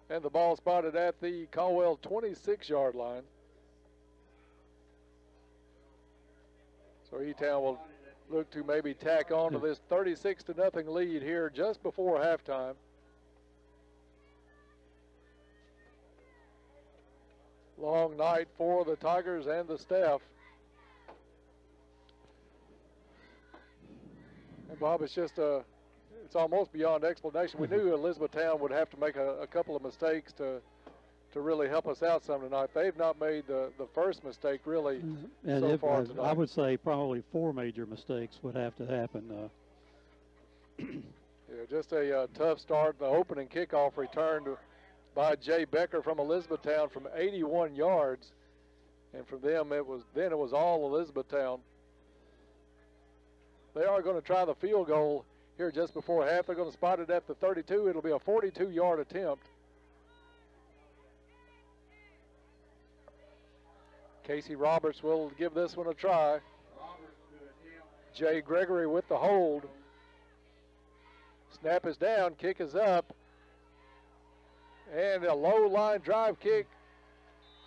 And the ball spotted at the Caldwell 26-yard line. So E-Town will look to maybe tack on to this 36-0 lead here just before halftime. Long night for the Tigers and the staff. And Bob, it's just it's almost beyond explanation. We knew Elizabethtown would have to make a couple of mistakes to really help us out some tonight. They've not made the first mistake really so far tonight.
I would say probably 4 major mistakes would have to happen.
Yeah, just a tough start. The opening kickoff returned by Jay Becker from Elizabethtown from 81 yards, and from them it was all Elizabethtown. They are going to try the field goal here just before half. They're going to spot it at the 32. It'll be a 42-yard attempt. Casey Roberts will give this one a try. Jay Gregory with the hold. Snap is down, kick is up, and a low line drive kick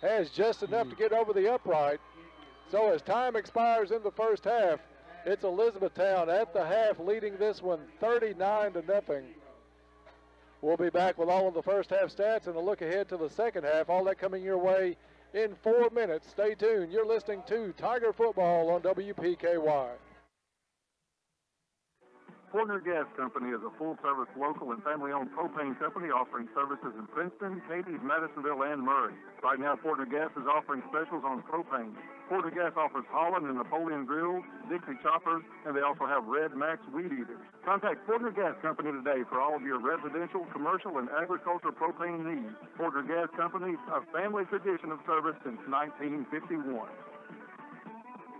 has just enough to get over the upright. So as time expires in the first half, it's Elizabethtown at the half leading this one 39-0. We'll be back with all of the first half stats and a look ahead to the second half. All that coming your way in 4 minutes. Stay tuned. You're listening to Tiger Football on WPKY.
Portner Gas Company is a full-service local and family-owned propane company offering services in Princeton, Cadiz, Madisonville, and Murray. Right now, Portner Gas is offering specials on propane. Portner Gas offers Holland and Napoleon grills, Dixie choppers, and they also have Red Max weed eaters. Contact Portner Gas Company today for all of your residential, commercial, and agricultural propane needs. Portner Gas Company, a family tradition of service since 1951.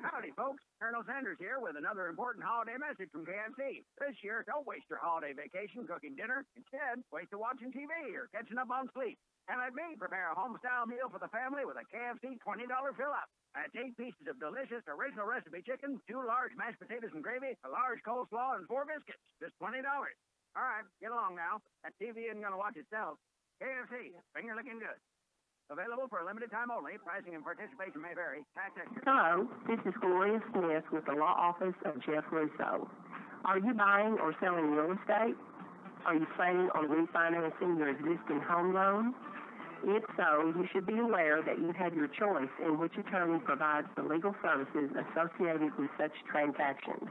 Howdy, folks. Colonel Sanders here with another important holiday message from KFC. This year, don't waste your holiday vacation cooking dinner. Instead, waste it watching TV or catching up on sleep. And let me prepare a home-style meal for the family with a KFC $20 fill-up. That's 8 pieces of delicious original recipe chicken, 2 large mashed potatoes and gravy, a large coleslaw, and 4 biscuits. Just $20. All right, get along now. That TV isn't going to watch itself. KFC, finger looking good. Available for a limited time only. Pricing and participation may vary. Tax extra.
Hello, this is Gloria Smith with the law office of Jeff Russo. Are you buying or selling real estate? Are you planning on refinancing your existing home loan? If so, you should be aware that you have your choice in which attorney provides the legal services associated with such transactions.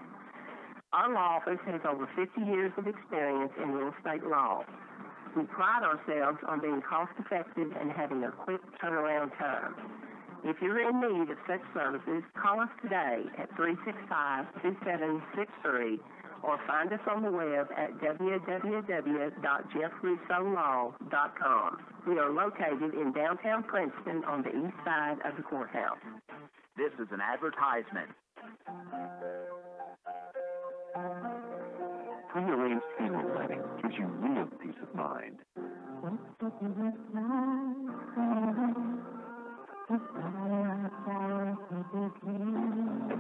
Our law office has over 50 years of experience in real estate law. We pride ourselves on being cost-effective and having a quick turnaround time. If you're in need of such services, call us today at 365-2763 or find us on the web at www.jeffrussolaw.com. We are located in downtown Princeton on the east side of the courthouse.
This is an advertisement.
Prearranged funeral planning gives you real peace of mind. At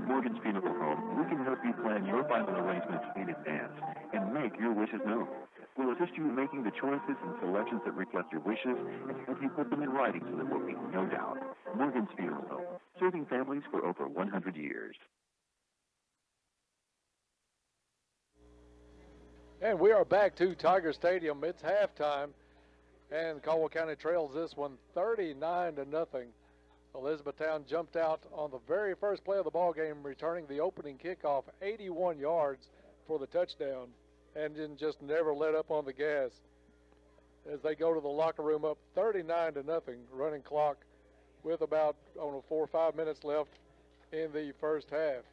Morgan's Funeral Home, we can help you plan your final arrangements in advance and make your wishes known. We'll assist you in making the choices and selections that reflect your wishes and help you put them in writing so there will be no doubt. Morgan's Funeral Home, serving families for over 100 years.
And we are back to Tiger Stadium. It's halftime, and Caldwell County trails this one 39-0. Elizabethtown jumped out on the very first play of the ball game, returning the opening kickoff 81 yards for the touchdown, and then just never let up on the gas as they go to the locker room up 39-0, running clock with about 4 or 5 minutes left in the first half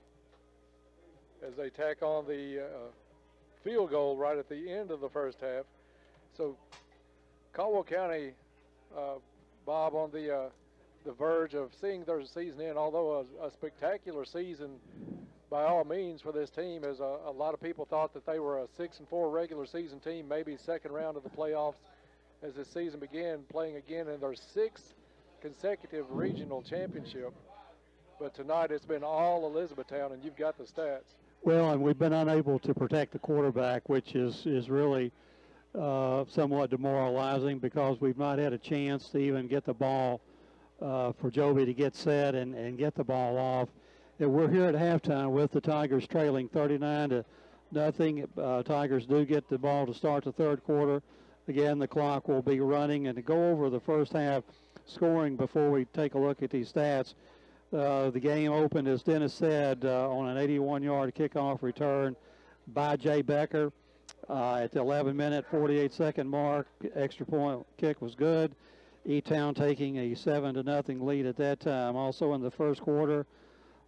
as they tack on the field goal right at the end of the first half. So Caldwell County, Bob, on the verge of seeing their season end, although a spectacular season by all means for this team, as a lot of people thought that they were a 6-4 regular season team, maybe second round of the playoffs as this season began, playing again in their 6th consecutive regional championship. But tonight it's been all Elizabethtown, and you've got the stats.
Well, and we've been unable to protect the quarterback, which is really somewhat demoralizing because we've not had a chance to even get the ball for Joby to get set and get the ball off. And we're here at halftime with the Tigers trailing 39-0. Tigers do get the ball to start the third quarter. Again, the clock will be running. And to go over the first half scoring before we take a look at these stats, the game opened, as Dennis said, on an 81-yard kickoff return by Jay Becker at the 11-minute, 48-second mark. Extra point kick was good. E-Town taking a 7-0 lead at that time. Also in the first quarter,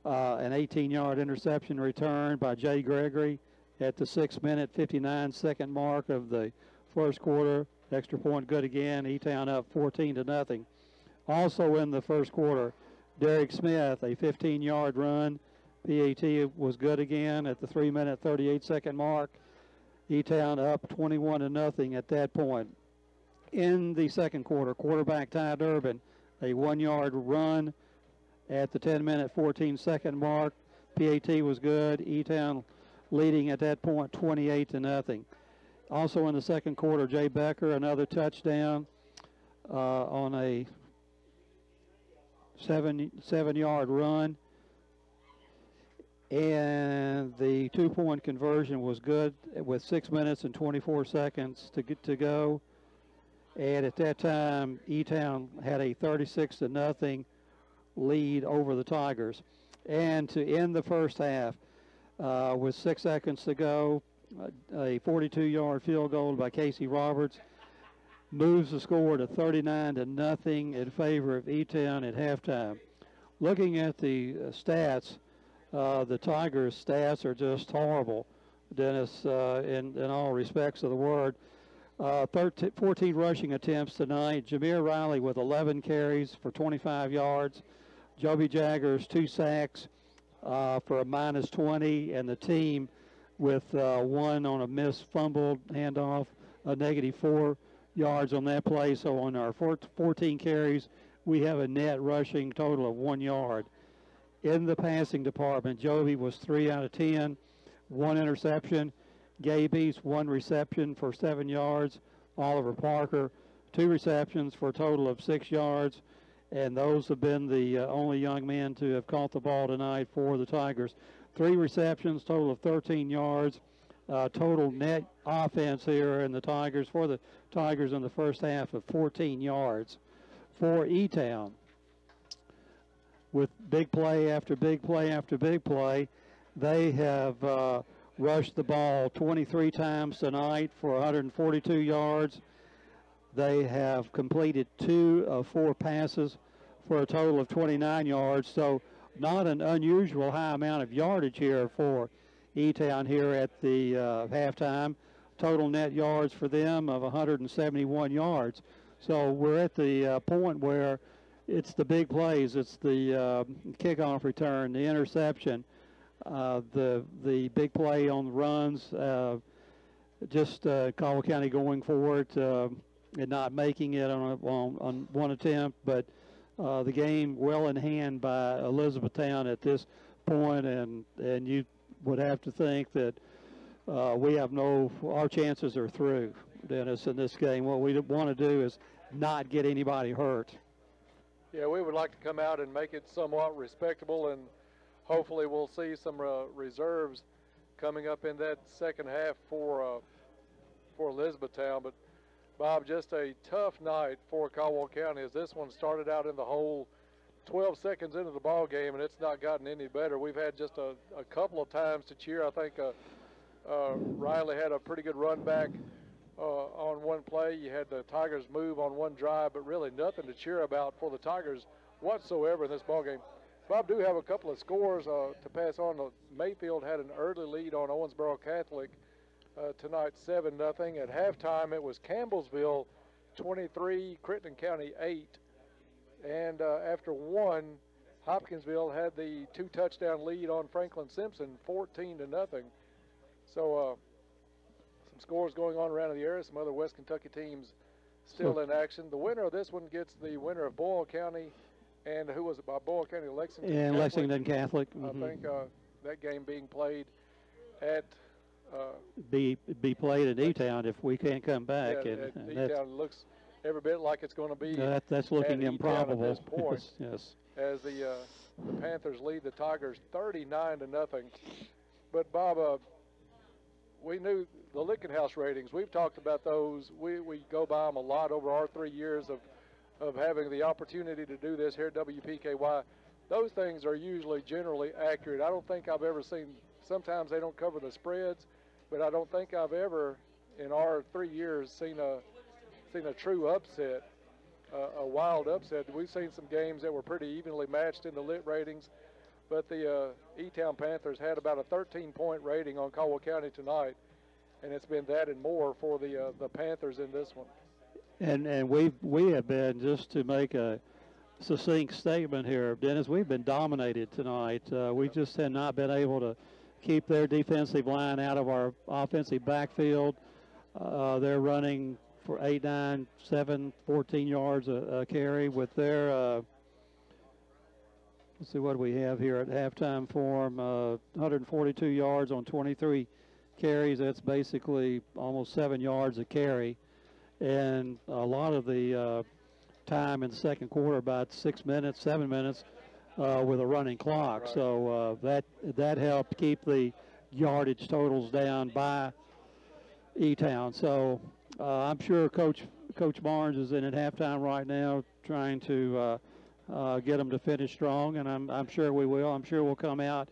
an 18-yard interception return by Jay Gregory at the 6-minute, 59-second mark of the first quarter. Extra point good again. E-Town up 14-0. Also in the first quarter, Derek Smith, a 15-yard run. PAT was good again at the 3-minute, 38-second mark. E-Town up 21-0 at that point. In the second quarter, quarterback Ty Durbin, a 1-yard run at the 10-minute, 14-second mark. PAT was good. E-Town leading at that point 28-0. Also in the second quarter, Jay Becker, another touchdown on a seven-yard run. And the two-point conversion was good with 6 minutes and 24 seconds to go. And at that time, E-Town had a 36-0 lead over the Tigers. And to end the first half, with 6 seconds to go, a 42-yard field goal by Casey Roberts moves the score to 39-0 in favor of E-Town at halftime. Looking at the stats, the Tigers' stats are just horrible, Dennis, in all respects of the word. 14 rushing attempts tonight. Jameer Riley with 11 carries for 25 yards. Joby Jaggers, 2 sacks for a -20, and the team with 1 on a missed fumbled handoff, a -4 yards on that play. So on our 14 carries, we have a net rushing total of 1 yard. In the passing department, Joby was 3 out of 10, 1 interception. Gabies, 1 reception for 7 yards. Oliver Parker, 2 receptions for a total of 6 yards. And those have been the only young men to have caught the ball tonight for the Tigers. 3 receptions, total of 13 yards. Total net offense here in the Tigers for the Tigers in the first half of 14 yards. For E-Town, with big play after big play after big play, they have rushed the ball 23 times tonight for 142 yards. They have completed 2 of 4 passes for a total of 29 yards. So not an unusual high amount of yardage here for E-Town here at the halftime. Total net yards for them of 171 yards. So we're at the point where it's the big plays. It's the kickoff return, the interception, the big play on the runs, just Caldwell County going for it and not making it on one attempt, but the game well in hand by Elizabethtown at this point, and you would have to think that we have our chances are through, Dennis, in this game. What we want to do is not get anybody hurt.
Yeah, we would like to come out and make it somewhat respectable, and hopefully we'll see some reserves coming up in that second half for Elizabethtown. But Bob, just a tough night for Caldwell County as this one started out in the hole 12 seconds into the ball game, and it's not gotten any better. We've had just a couple of times to cheer. I think Riley had a pretty good run back on one play. You had the Tigers move on one drive, but really nothing to cheer about for the Tigers whatsoever in this ball game. Bob, do have a couple of scores to pass on. Mayfield had an early lead on Owensboro Catholic tonight, 7-0. At halftime, it was Campbellsville 23, Crittenden County 8. And after one, Hopkinsville had the 2-touchdown lead on Franklin Simpson, 14-0. So some scores going on around the area. Some other West Kentucky teams still in action. The winner of this one gets the winner of Boyle County, and who was it, by Boyle County, Lexington
and
Catholic.
Lexington Catholic.
I think that game being played at
be played at E-Town if we can't come back.
Yeah,
and
E-Town looks every bit like it's going to be.
That's looking improbable
at this point.
Yes.
As the Panthers lead the Tigers 39-0. But Bob, we knew the Lickenhouse ratings. We've talked about those. We go by them a lot over our 3 years of having the opportunity to do this here at WPKY. Those things are usually generally accurate. I don't think I've ever seen. Sometimes they don't cover the spreads, but I don't think I've ever, in our 3 years, seen a true upset, a wild upset. We've seen some games that were pretty evenly matched in the lit ratings, but the E-Town Panthers had about a 13-point rating on Caldwell County tonight, and it's been that and more for the Panthers in this one.
And we have been, just to make a succinct statement here, Dennis, we've been dominated tonight. We just have not been able to keep their defensive line out of our offensive backfield. They're running for 8, 9, 7, 14 yards a carry with their, let's see what we have here at halftime for them, 142 yards on 23 carries. That's basically almost 7 yards a carry. And a lot of the time in the second quarter, about 6 minutes, 7 minutes, with a running clock.
Right.
So that helped keep the yardage totals down by E-Town. So I'm sure Coach Barnes is in at halftime right now trying to get them to finish strong, and I'm sure we will. I'm sure we'll come out,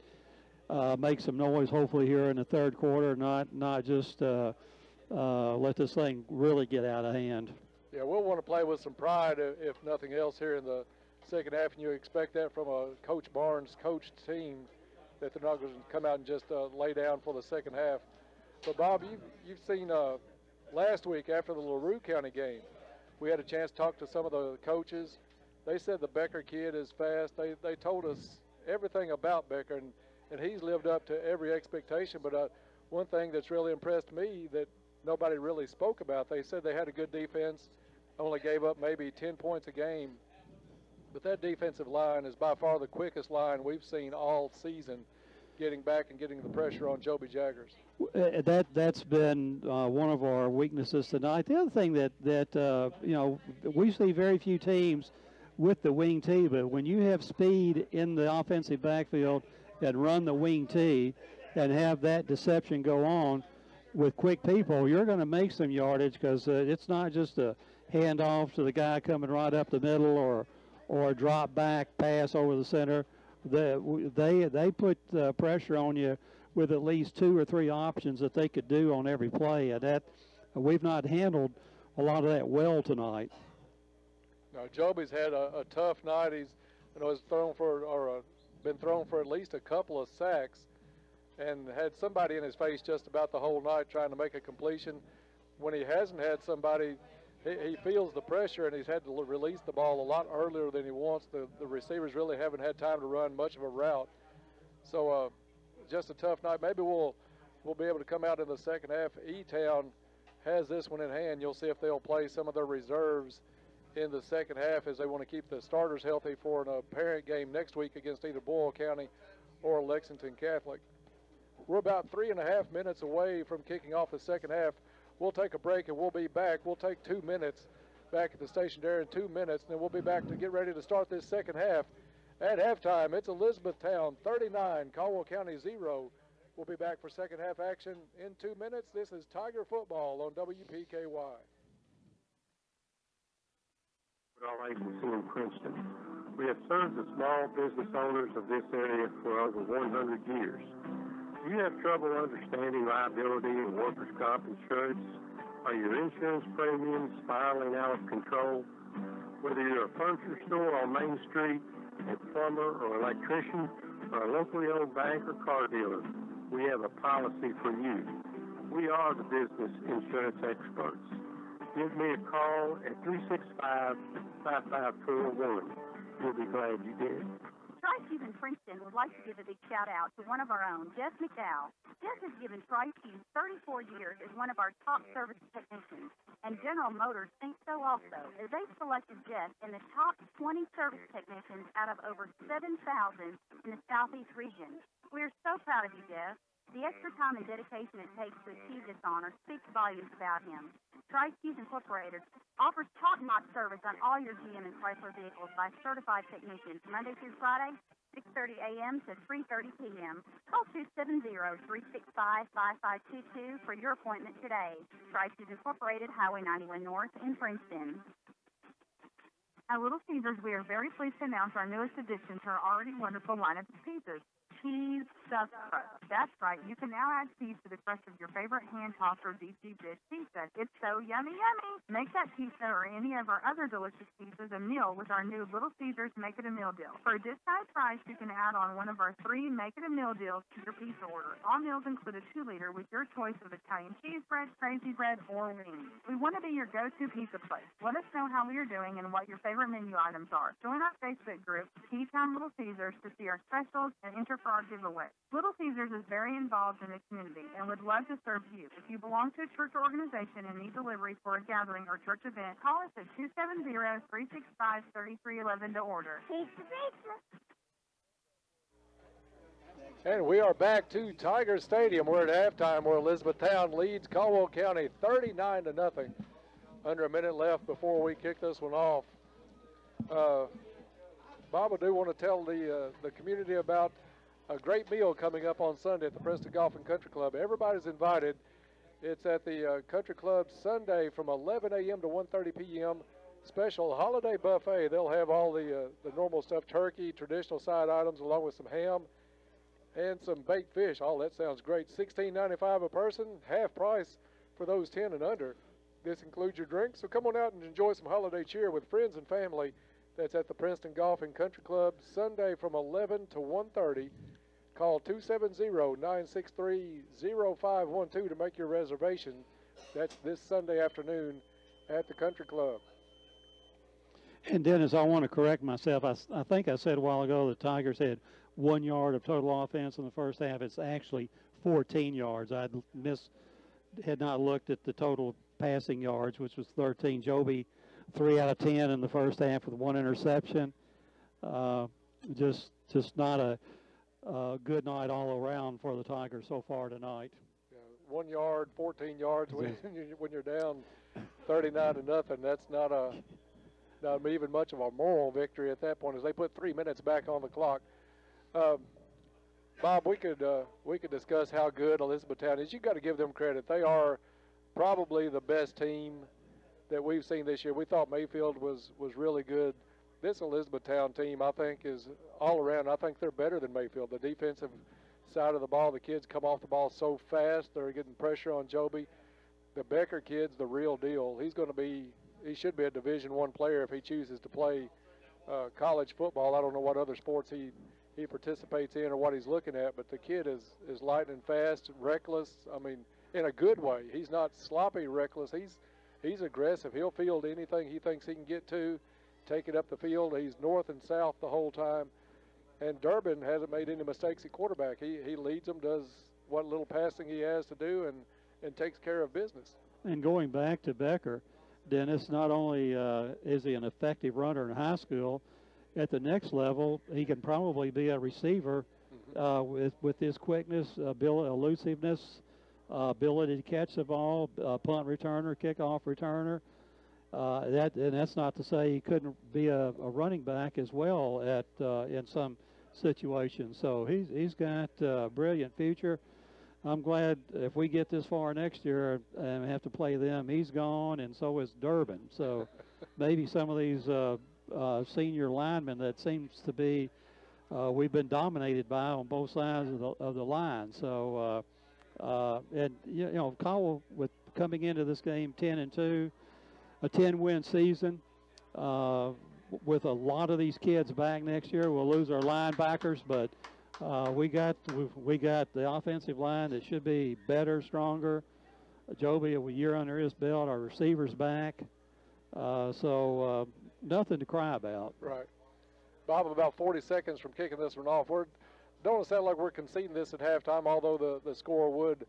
make some noise hopefully here in the third quarter, not just let this thing really get out of hand.
Yeah, we'll want to play with some pride, if nothing else, here in the second half, and you expect that from a Coach Barnes coached team, that they're not going to come out and just lay down for the second half. But, Bob, you've seen last week after the LaRue County game, we had a chance to talk to some of the coaches. They said the Becker kid is fast. They told us everything about Becker, and he's lived up to every expectation. But one thing that's really impressed me that nobody really spoke about, they said they had a good defense, only gave up maybe 10 points a game. But that defensive line is by far the quickest line we've seen all season, getting back and getting the pressure on Joby Jaggers.
That's been one of our weaknesses tonight. The other thing that you know, we see very few teams with the wing tee, but when you have speed in the offensive backfield and run the wing tee and have that deception go on with quick people, you're going to make some yardage, because it's not just a handoff to the guy coming right up the middle or a drop back pass over the center. They put pressure on you with at least 2 or 3 options that they could do on every play, and that we've not handled a lot of that well tonight.
No, Joby's had a tough night. He's, has been thrown for at least a couple of sacks, and had somebody in his face just about the whole night trying to make a completion. When he hasn't had somebody, he feels the pressure, and he's had to release the ball a lot earlier than he wants. The receivers really haven't had time to run much of a route. So just a tough night. Maybe we'll be able to come out in the second half. E-Town has this one in hand. You'll see if they'll play some of their reserves in the second half, as they want to keep the starters healthy for an apparent game next week against either Boyle County or Lexington Catholic. We're about 3.5 minutes away from kicking off the second half. We'll take a break and we'll be back. We'll take 2 minutes back at the station there in 2 minutes, and then we'll be back to get ready to start this second half. At halftime, it's Elizabethtown 39, Caldwell County 0. We'll be back for second half action in 2 minutes. This is Tiger Football on WPKY.
All agency in Princeton. We have served the small business owners of this area for over 100 years. Do you have trouble understanding liability and workers' comp insurance? Are your insurance premiums spiraling out of control? Whether you're a furniture store on Main Street, a plumber or electrician, or a locally owned bank or car dealer, we have a policy for you. We are the business insurance experts. Give me a call at 365-5541. You'll be glad you did.
Tri-Cube in Princeton would like to give a big shout-out to one of our own, Jeff McDowell. Jeff has given Tri-Cube 34 years as one of our top service technicians, and General Motors thinks so also, as they've selected Jeff in the top 20 service technicians out of over 7,000 in the Southeast region. We're so proud of you, Jeff. The extra time and dedication it takes to achieve this honor speaks volumes about him. Tri-Cube Incorporated offers top-notch service on all your GM and Chrysler vehicles by certified technicians Monday through Friday, 6:30 a.m. to 3:30 p.m. Call 270-365-5522 for your appointment today. Tri-Cube Incorporated, Highway 91 North in Princeton.
At Little Caesars, we are very pleased to announce our newest addition to our already wonderful lineup of pizzas. Cheese stuffed crust. That's right. You can now add cheese to the crust of your favorite hand-tossed or deep-deep dish pizza. It's so yummy, yummy. Make that pizza or any of our other delicious pizzas a meal with our new Little Caesars Make It a Meal deal. For a discounted price, you can add on one of our 3 Make It a Meal deals to your pizza order. All meals include a 2-liter with your choice of Italian cheese bread, crazy bread, or wings. We want to be your go-to pizza place. Let us know how we are doing and what your favorite menu items are. Join our Facebook group, T-Town Little Caesars, to see our specials and enter for our giveaway. Little Caesars is very involved in the community and would love to serve you. If you belong to a church organization and need delivery for a gathering or church event, call us at 270-365-3311 to order.
Pizza, pizza.
And we are back to Tiger Stadium. We're at halftime where Elizabethtown leads Caldwell County 39-0. Under a minute left before we kick this one off. Bob, I do want to tell the community about a great meal coming up on Sunday at the Preston Golf and Country Club. Everybody's invited. It's at the Country Club Sunday from 11 a.m. to 1:30 p.m. Special holiday buffet. They'll have all the normal stuff, turkey, traditional side items, along with some ham and some baked fish. Oh, that sounds great. $16.95 a person, half price for those 10 and under. This includes your drinks, so come on out and enjoy some holiday cheer with friends and family. That's at the Princeton Golf and Country Club Sunday from 11 to 1:30. Call 270-963-0512 to make your reservation. That's this Sunday afternoon at the Country Club.
And Dennis, I want to correct myself. I think I said a while ago the Tigers had 1 yard of total offense in the first half. It's actually 14 yards. I had not looked at the total passing yards, which was 13. Joby, 3 out of 10 in the first half with 1 interception. Just not a good night all around for the Tigers so far tonight.
Yeah, 1 yard, 14 yards when you're down 39-0. That's not even much of a moral victory at that point, as they put 3 minutes back on the clock. Bob, we could discuss how good Elizabethtown is. You got to give them credit. They are probably the best team that we've seen this year. We thought Mayfield was really good. This Elizabethtown team, I think, is all around. I think they're better than Mayfield. The defensive side of the ball, the kids come off the ball so fast. They're getting pressure on Joby. The Becker kid's the real deal. He should be a Division I player if he chooses to play college football. I don't know what other sports he participates in or what he's looking at, but the kid is lightning fast, reckless. I mean, in a good way. He's not sloppy reckless. He's aggressive. He'll field anything he thinks he can get to, take it up the field. He's north and south the whole time. And Durbin hasn't made any mistakes at quarterback. He leads them, does what little passing he has to do, and takes care of business.
And going back to Becker, Dennis, not only is he an effective runner in high school, at the next level, he can probably be a receiver with his quickness, elusiveness, ability to catch the ball, punt returner, kickoff returner. And that's not to say he couldn't be a running back as well in some situations. So he's got a brilliant future. I'm glad if we get this far next year and have to play them, he's gone, and so is Durbin. So maybe some of these senior linemen that seems to be we've been dominated by on both sides of the line. So and you know, Caldwell with coming into this game 10-2, a 10-win season. With a lot of these kids back next year, we'll lose our linebackers, but we got the offensive line that should be better, stronger. Joby, a year under his belt, our receivers back. So nothing to cry about.
Right. Bob, about 40 seconds from kicking this one off. Don't sound like we're conceding this at halftime, although the score would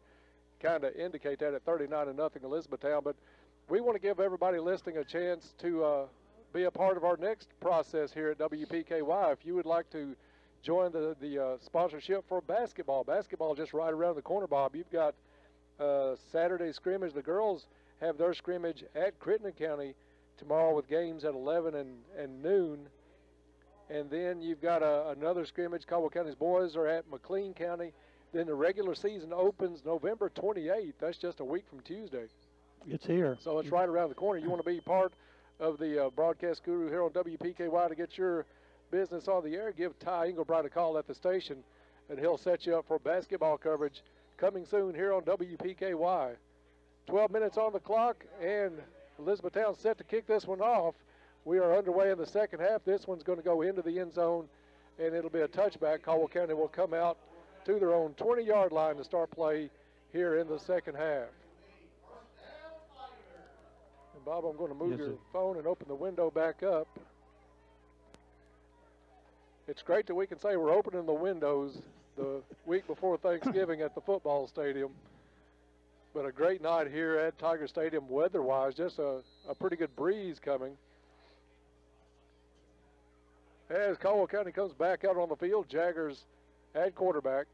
kind of indicate that at 39-0 Elizabethtown. But we want to give everybody listening a chance to be a part of our next process here at WPKY. If you would like to join the sponsorship for basketball just right around the corner, Bob. You've got Saturday scrimmage. The girls have their scrimmage at Crittenden County tomorrow with games at 11 and noon. And then you've got another scrimmage. Caldwell County's boys are at McLean County. Then the regular season opens November 28th. That's just a week from Tuesday.
It's here.
So it's right around the corner. You want to be part of the broadcast guru here on WPKY to get your business on the air, give Ty Engelbright a call at the station, and he'll set you up for basketball coverage coming soon here on WPKY. 12 minutes on the clock, and Elizabethtown set to kick this one off. We are underway in the second half. This one's going to go into the end zone, and it'll be a touchback. Caldwell County will come out to their own 20-yard line to start play here in the second half. And Bob, I'm going to move your phone and open the window back up. It's great that we can say we're opening the windows the week before Thanksgiving at the football stadium. But a great night here at Tiger Stadium weather-wise. Just a pretty good breeze coming. As Caldwell County comes back out on the field, Jaggers at quarterback.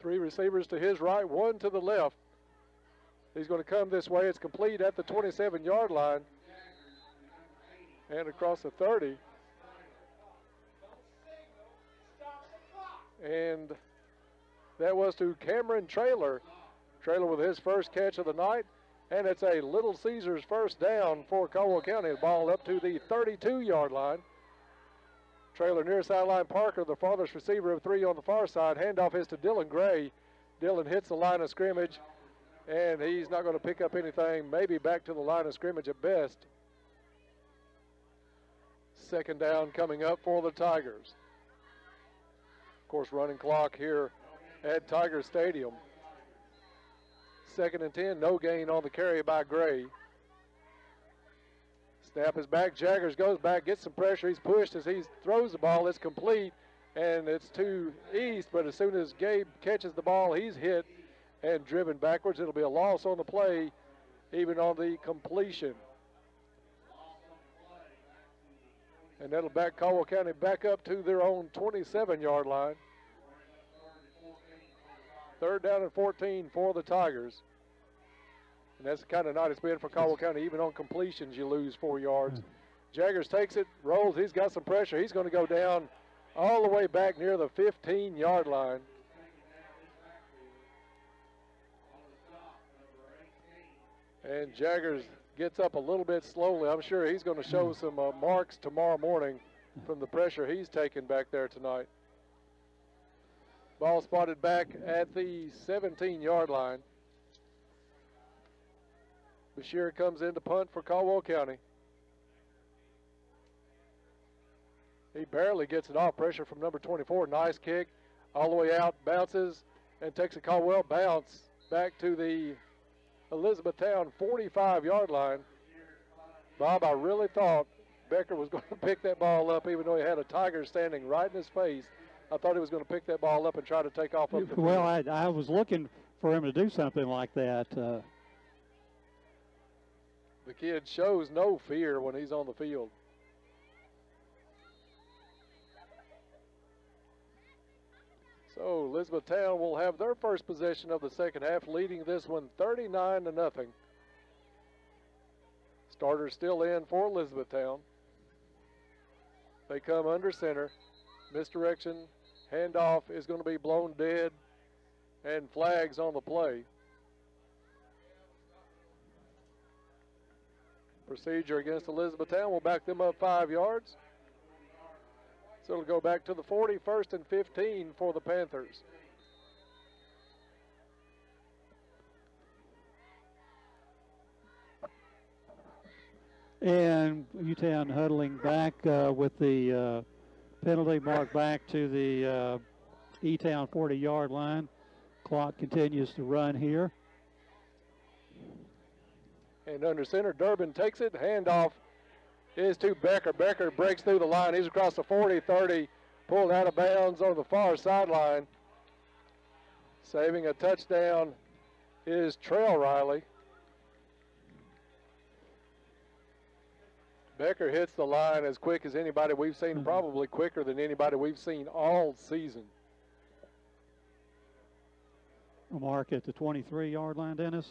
3 receivers to his right, 1 to the left. He's going to come this way. It's complete at the 27-yard line and across the 30. And that was to Cameron Traylor. Traylor with his first catch of the night. And it's a Little Caesars first down for Caldwell County. The ball up to the 32-yard line. Traylor near sideline. Parker, the farthest receiver of 3 on the far side. Handoff is to Dylan Gray. Dylan hits the line of scrimmage, and he's not going to pick up anything. Maybe back to the line of scrimmage at best. Second down coming up for the Tigers. Of course, running clock here at Tiger Stadium. 2nd and 10, no gain on the carry by Gray. Snap is back, Jaggers goes back, gets some pressure. He's pushed as he throws the ball. It's complete, and it's to East, but as soon as Gabe catches the ball, he's hit and driven backwards. It'll be a loss on the play, even on the completion. And that'll back Caldwell County back up to their own 27-yard line. 3rd down and 14 for the Tigers. And that's the kind of night it's been for Caldwell County. Even on completions, you lose 4 yards. Jaggers takes it, rolls. He's got some pressure. He's going to go down all the way back near the 15-yard line. And Jaggers gets up a little bit slowly. I'm sure he's going to show some marks tomorrow morning from the pressure he's taken back there tonight. Ball spotted back at the 17-yard line. Bashir comes in to punt for Caldwell County. He barely gets it off. Pressure from number 24. Nice kick. All the way out. Bounces and takes a Caldwell bounce back to the Elizabethtown 45-yard line. Bob, I really thought Becker was going to pick that ball up, even though he had a Tiger standing right in his face. I thought he was going to pick that ball up and try to take off up the
Well, I was looking for him to do something like that.
The kid shows no fear when he's on the field. So Elizabethtown will have their first possession of the second half, leading this one 39-0. Starters still in for Elizabethtown. They come under center. Misdirection. Handoff is going to be blown dead, and flags on the play. Procedure against Elizabethtown will back them up 5 yards. So it'll go back to the 40, 1st and 15 for the Panthers.
And Newtown huddling back with the penalty marked back to the E-Town 40-yard line. Clock continues to run here.
And under center, Durbin takes it. Handoff is to Becker. Becker breaks through the line. He's across the 40, 30, pulled out of bounds on the far sideline. Saving a touchdown is Trail Riley. Becker hits the line as quick as anybody we've seen, probably quicker than anybody we've seen all season.
A mark at the 23-yard line, Dennis.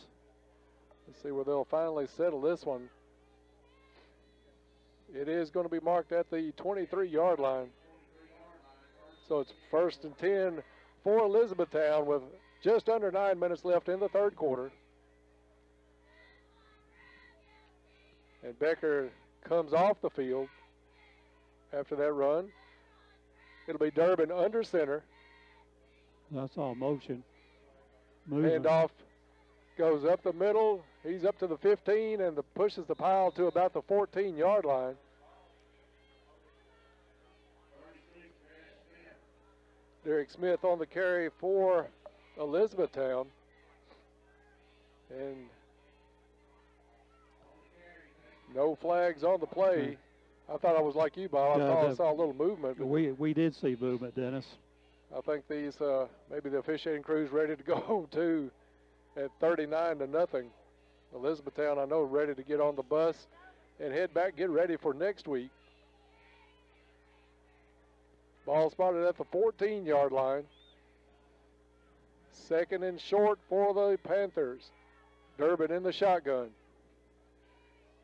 Let's see where they'll finally settle this one. It is going to be marked at the 23-yard line. So it's 1st and 10 for Elizabethtown with just under 9 minutes left in the third quarter. And Becker comes off the field after that run. It'll be Durbin under center.
That's all motion.
Handoff goes up the middle. He's up to the 15 and pushes the pile to about the 14-yard line. Derek Smith on the carry for Elizabethtown. And no flags on the play. I thought I was like you, Bob. I thought I saw a little movement.
We did see movement, Dennis.
I think these maybe the officiating crew's ready to go too at 39-0. Elizabethtown, I know, ready to get on the bus and head back, get ready for next week. Ball spotted at the 14-yard line. Second and short for the Panthers. Durbin in the shotgun.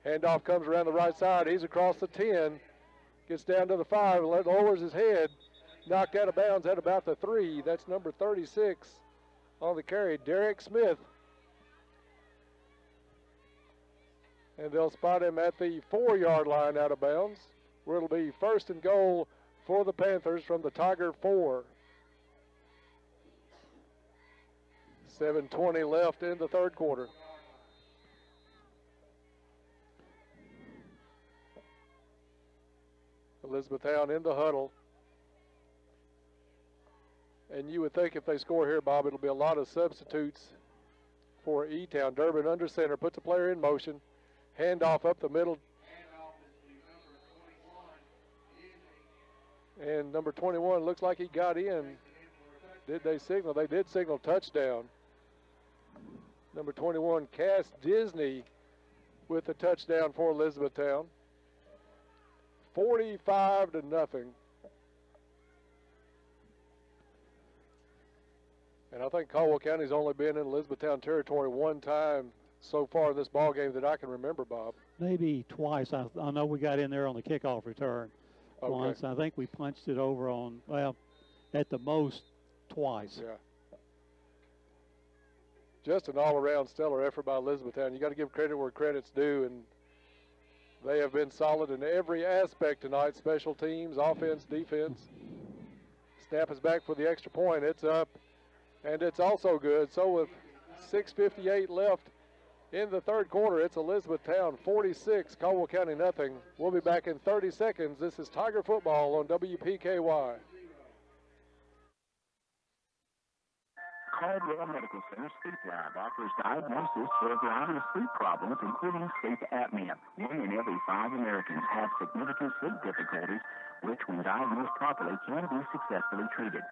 Handoff comes around the right side. He's across the 10. Gets down to the 5, lowers his head. Knocked out of bounds at about the 3. That's number 36 on the carry, Derek Smith. And they'll spot him at the 4-yard line out of bounds, where it'll be first and goal for the Panthers from the Tiger 4. 7:20 left in the third quarter. Elizabethtown in the huddle. And you would think if they score here, Bob, it'll be a lot of substitutes for E-Town. Durbin under center, puts a player in motion. Handoff up the middle. And number 21 looks like he got in. Did they signal? They did signal touchdown. Number 21, Cass Disney, with the touchdown for Elizabethtown. 45-0. And I think Caldwell County's only been in Elizabethtown territory one time so far in this ball game that I can remember, Bob.
Maybe twice. I know we got in there on the kickoff return once. I think we punched it over on, well, at the most twice.
Yeah. Just an all-around stellar effort by Elizabethtown. You got to give credit where credit's due, and they have been solid in every aspect tonight. Special teams, offense, defense. Snap is back for the extra point. It's up, and it's also good. So with 6:58 left in the third quarter, it's Elizabethtown 46, Caldwell County nothing. We'll be back in 30 seconds. This is Tiger Football on WPKY.
Caldwell Medical Center Sleep Lab offers diagnosis for a variety of sleep problems, including sleep apnea. 1 in every 5 Americans have significant sleep difficulties, which, when diagnosed properly, can be successfully treated.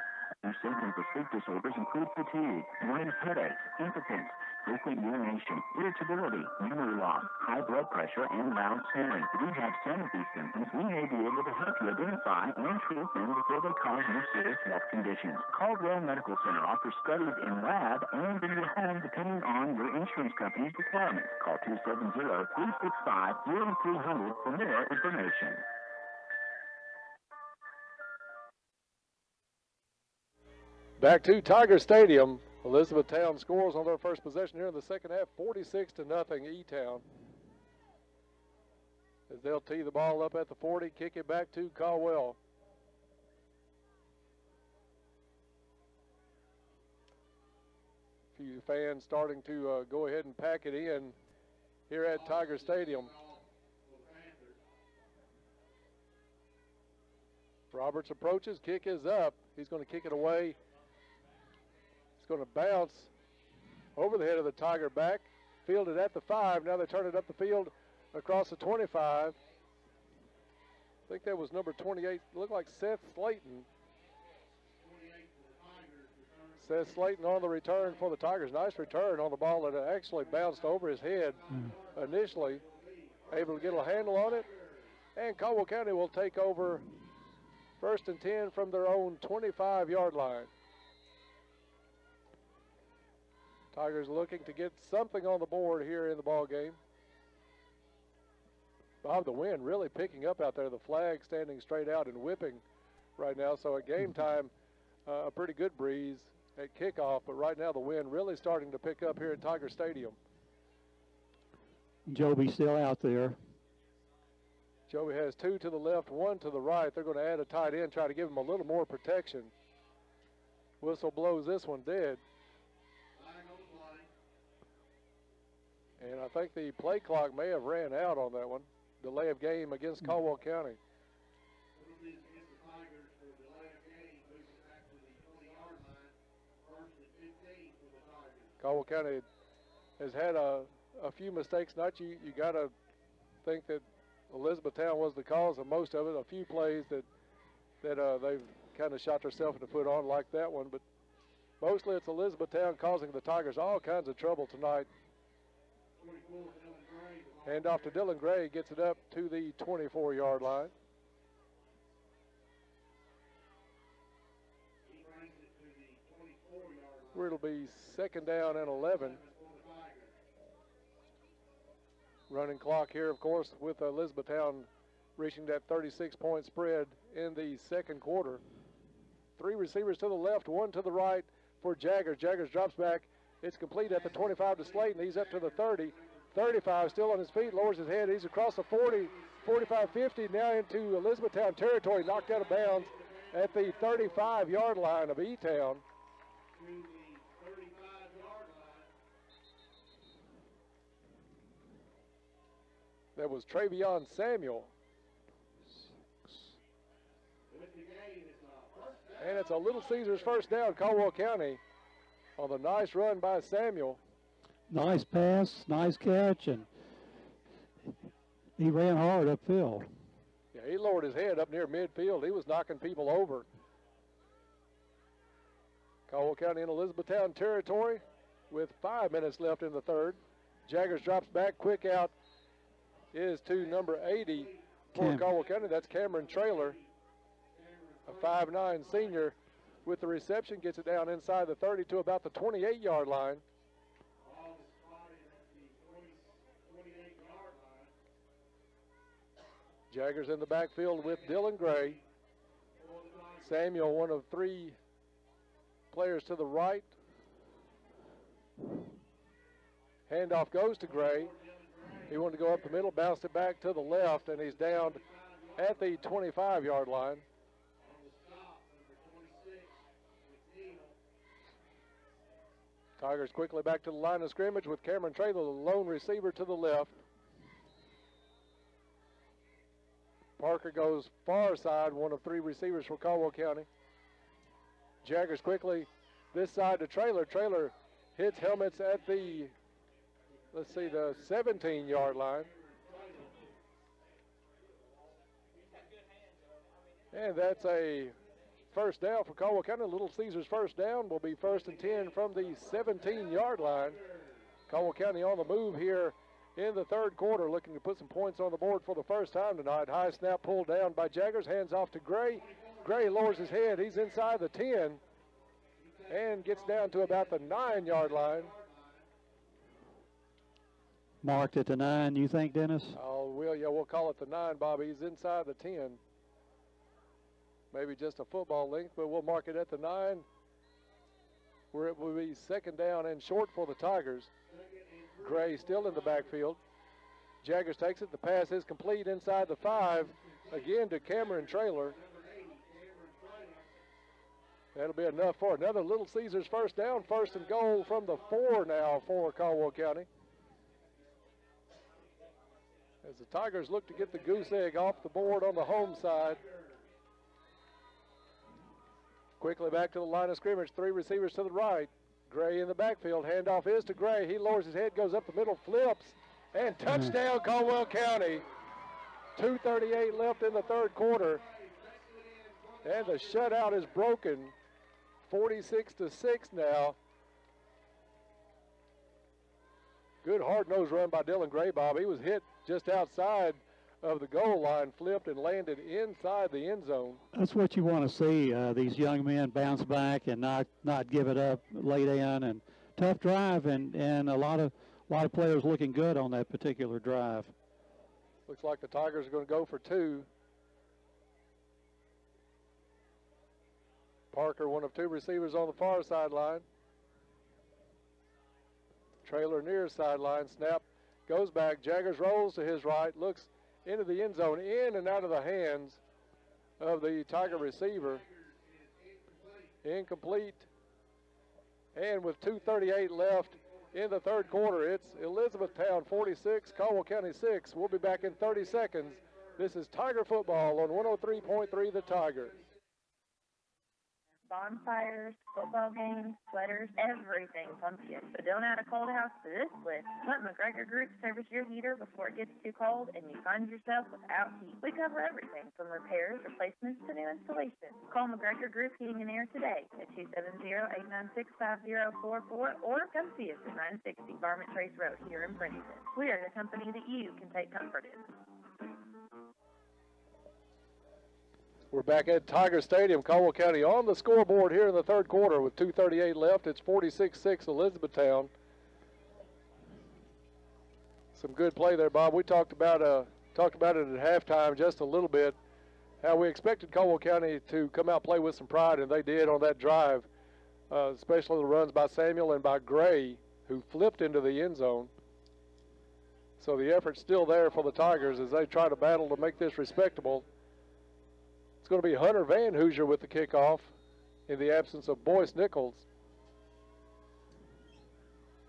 Other symptoms of sleep disorders include fatigue, morning headaches, impotence, frequent urination, irritability, memory loss, high blood pressure, and loud snoring. If you have some of these symptoms, we may be able to help you identify and treat them before they cause more serious health conditions. Caldwell Medical Center offers studies in lab and in your home depending on your insurance company's requirements. Call 270-365-0300 for more information.
Back to Tiger Stadium. Elizabethtown scores on their first possession here in the second half, 46-0 E-Town. As they'll tee the ball up at the 40, kick it back to Caldwell. A few fans starting to go ahead and pack it in here at Tiger Stadium. Roberts approaches, kick is up. He's going to kick it away. Going to bounce over the head of the Tiger back, fielded at the 5. Now they turn it up the field across the 25. I think that was number 28. Looked like Seth Slayton. Seth Slayton on the return for the Tigers. Nice return on the ball that actually bounced over his head initially. Able to get a handle on it. And Caldwell County will take over first and 10 from their own 25-yard line. Tigers looking to get something on the board here in the ball game. Bob, the wind really picking up out there. The flag standing straight out and whipping right now. So at game time, a pretty good breeze at kickoff. But right now the wind really starting to pick up here at Tiger Stadium.
Joby still out there.
Joby has 2 to the left, 1 to the right. They're going to add a tight end, try to give him a little more protection. Whistle blows this one dead. And I think the play clock may have ran out on that one. Delay of game against Caldwell County. Caldwell County has had a few mistakes tonight. You got to think that Elizabethtown was the cause of most of it. A few plays that they've kind of shot themselves in the foot on, like that one. But mostly it's Elizabethtown causing the Tigers all kinds of trouble tonight. Hand off to Dylan Gray, gets it up to the 24-yard line. where it'll be 2nd down and 11. Running clock here, of course, with Elizabethtown reaching that 36-point spread in the second quarter. 3 receivers to the left, 1 to the right for Jaggers. Jaggers drops back. It's complete at the 25 to Slayton. He's up to the 30. 35, still on his feet, lowers his head. He's across the 40, 45, 50, now into Elizabethtown territory, knocked out of bounds at the 35-yard line of E-Town. That was Travion Samuel. And it's a Little Caesars first down, Caldwell County, on the nice run by Samuel.
Nice pass, nice catch, and he ran hard upfield.
Yeah, he lowered his head up near midfield. He was knocking people over. Caldwell County in Elizabethtown territory with 5 minutes left in the third. Jaggers drops back, quick out is to number 80 for Caldwell County. That's Cameron Traylor, a 5'9" senior with the reception, gets it down inside the 30 to about the 28-yard line. Jaggers in the backfield with Dylan Gray. Samuel, one of 3 players to the right. Handoff goes to Gray. He wanted to go up the middle, bounced it back to the left, and he's down at the 25-yard line. Tigers quickly back to the line of scrimmage with Cameron Traylor, the lone receiver, to the left. Parker goes far side, one of 3 receivers for Caldwell County. Jaggers quickly this side to Traylor. Traylor hits helmets at the, let's see, the 17-yard line. And that's a first down for Caldwell County. Little Caesars first down will be 1st and 10 from the 17-yard line. Caldwell County on the move here in the third quarter, looking to put some points on the board for the first time tonight. High snap pulled down by Jaggers, hands off to Gray. Gray lowers his head, he's inside the 10 and gets down to about the 9-yard line.
Marked at the 9, you think, Dennis?
Oh, we'll call it the 9, Bobby. He's inside the 10. Maybe just a football length, but we'll mark it at the 9, where it will be 2nd down and short for the Tigers. Gray still in the backfield. Jaggers takes it. The pass is complete inside the 5. Again to Cameron Traylor. That'll be enough for another Little Caesars first down. 1st and goal from the 4 now for Caldwell County. As the Tigers look to get the goose egg off the board on the home side. Quickly back to the line of scrimmage. 3 receivers to the right. Gray in the backfield. Handoff is to Gray. He lowers his head, goes up the middle, flips, and touchdown Caldwell County. 2:38 left in the third quarter. And the shutout is broken. 46-6 now. Good hard-nosed run by Dylan Gray, Bob. He was hit just outside of the goal line, flipped and landed inside the end zone.
That's what you want to see, these young men bounce back and not give it up, lay down, and tough drive, and a lot of players looking good on that particular drive.
Looks like the Tigers are going to go for 2. Parker, one of 2 receivers on the far sideline. Traylor near sideline, snap, goes back. Jaggers rolls to his right, looks into the end zone, in and out of the hands of the Tiger receiver. Incomplete. And with 2:38 left in the third quarter, it's Elizabethtown 46, Caldwell County 6. We'll be back in 30 seconds. This is Tiger football on 103.3 The Tiger.
Bonfires, football games, sweaters, everything's on Fiat. But don't add a cold house to this list. Let McGregor Group service your heater before it gets too cold and you find yourself without heat. We cover everything from repairs, replacements, to new installations. Call McGregor Group Heating and Air today at 270-896-5044 or come see us at 960 Garment Trace Road here in Princeton. We are the company that you can take comfort in.
We're back at Tiger Stadium, Caldwell County on the scoreboard here in the third quarter with 2:38 left. It's 46-6 Elizabethtown. Some good play there, Bob. We talked about it at halftime just a little bit, how we expected Caldwell County to come out play with some pride, and they did on that drive, especially the runs by Samuel and by Gray, who flipped into the end zone. So the effort's still there for the Tigers as they try to battle to make this respectable. It's going to be Hunter Van Hoosier with the kickoff in the absence of Boyce Nichols.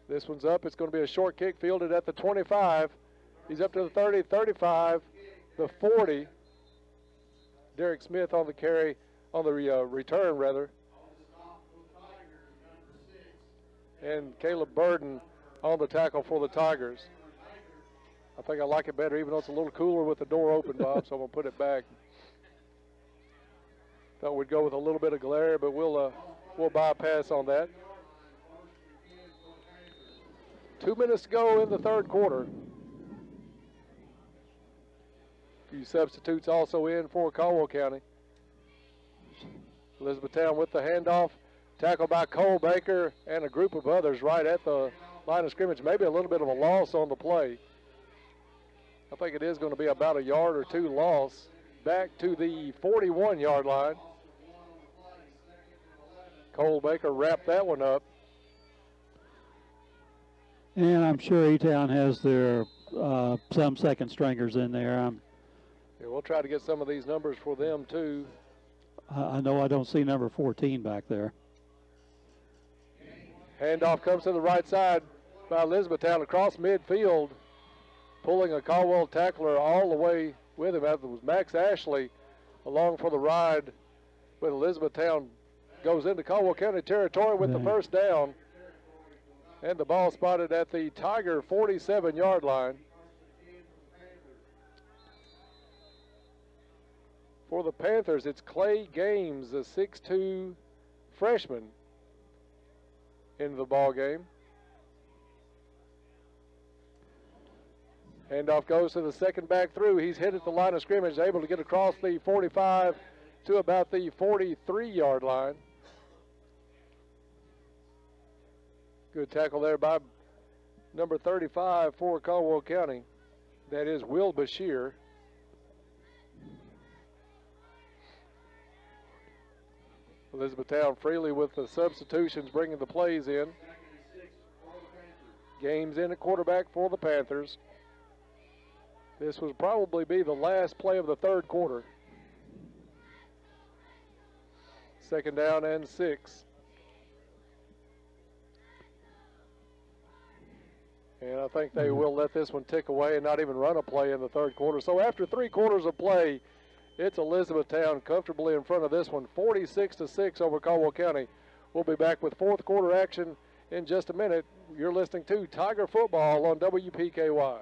This one's up. It's going to be a short kick fielded at the 25. He's up to the 30, 35, the 40. Derek Smith on the carry, on the return rather. And Caleb Burden on the tackle for the Tigers. I think I like it better, even though it's a little cooler with the door open, Bob, so I'm going to put it back. Thought we'd go with a little bit of glare, but we'll bypass on that. 2 minutes to go in the third quarter. A few substitutes also in for Caldwell County. Elizabethtown with the handoff. Tackled by Cole Baker and a group of others right at the line of scrimmage. Maybe a little bit of a loss on the play. I think it is going to be about a yard or two loss back to the 41-yard line. Cole Baker wrapped that one up.
And I'm sure E-Town has their some second stringers in there.
Yeah, we'll try to get some of these numbers for them too.
I know I don't see number 14 back there.
Handoff comes to the right side by Elizabethtown across midfield, pulling a Caldwell tackler all the way with him. That was Max Ashley along for the ride with Elizabethtown. Goes into Caldwell County territory with the first down. And the ball spotted at the Tiger 47-yard line. For the Panthers, it's Clay Games, a 6'2" freshman, into the ball game. Handoff goes to the second back through. He's hit at the line of scrimmage, able to get across the 45 to about the 43-yard line. Good tackle there by number 35 for Caldwell County. That is Will Bashir. Elizabethtown freely with the substitutions, bringing the plays in. Games in at quarterback for the Panthers. This will probably be the last play of the third quarter. Second down and 6. And I think they will let this one tick away and not even run a play in the third quarter. So after 3 quarters of play, it's Elizabethtown comfortably in front of this one, 46-6 over Caldwell County. We'll be back with fourth quarter action in just a minute. You're listening to Tiger Football on WPKY.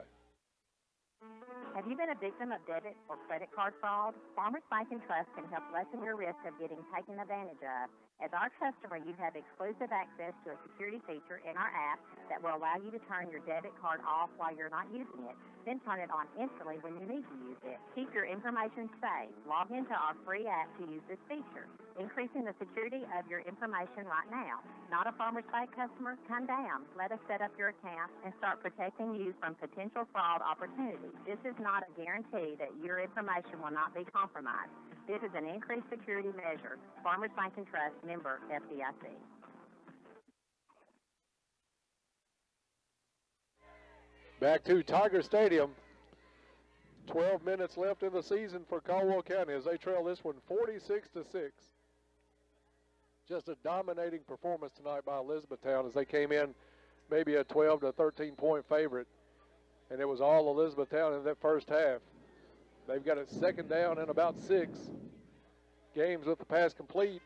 Have you been a victim of debit or credit card fraud? Farmers Bank and Trust can help lessen your risk of getting taken advantage of. As our customer, you have exclusive access to a security feature in our app that will allow you to turn your debit card off while you're not using it, then turn it on instantly when you need to use it. Keep your information safe. Log into our free app to use this feature, increasing the security of your information right now. Not a Farmers Bank customer? Come down. Let us set up your account and start protecting you from potential fraud opportunities. This is not a guarantee that your information will not be compromised. This is an increased security measure. Farmers Bank and Trust, member FDIC.
Back to Tiger Stadium. 12 minutes left in the season for Caldwell County as they trail this one 46-6. Just a dominating performance tonight by Elizabethtown as they came in maybe a 12 to 13-point favorite. And it was all Elizabethtown in that first half. They've got it second down and about 6. Games with the pass complete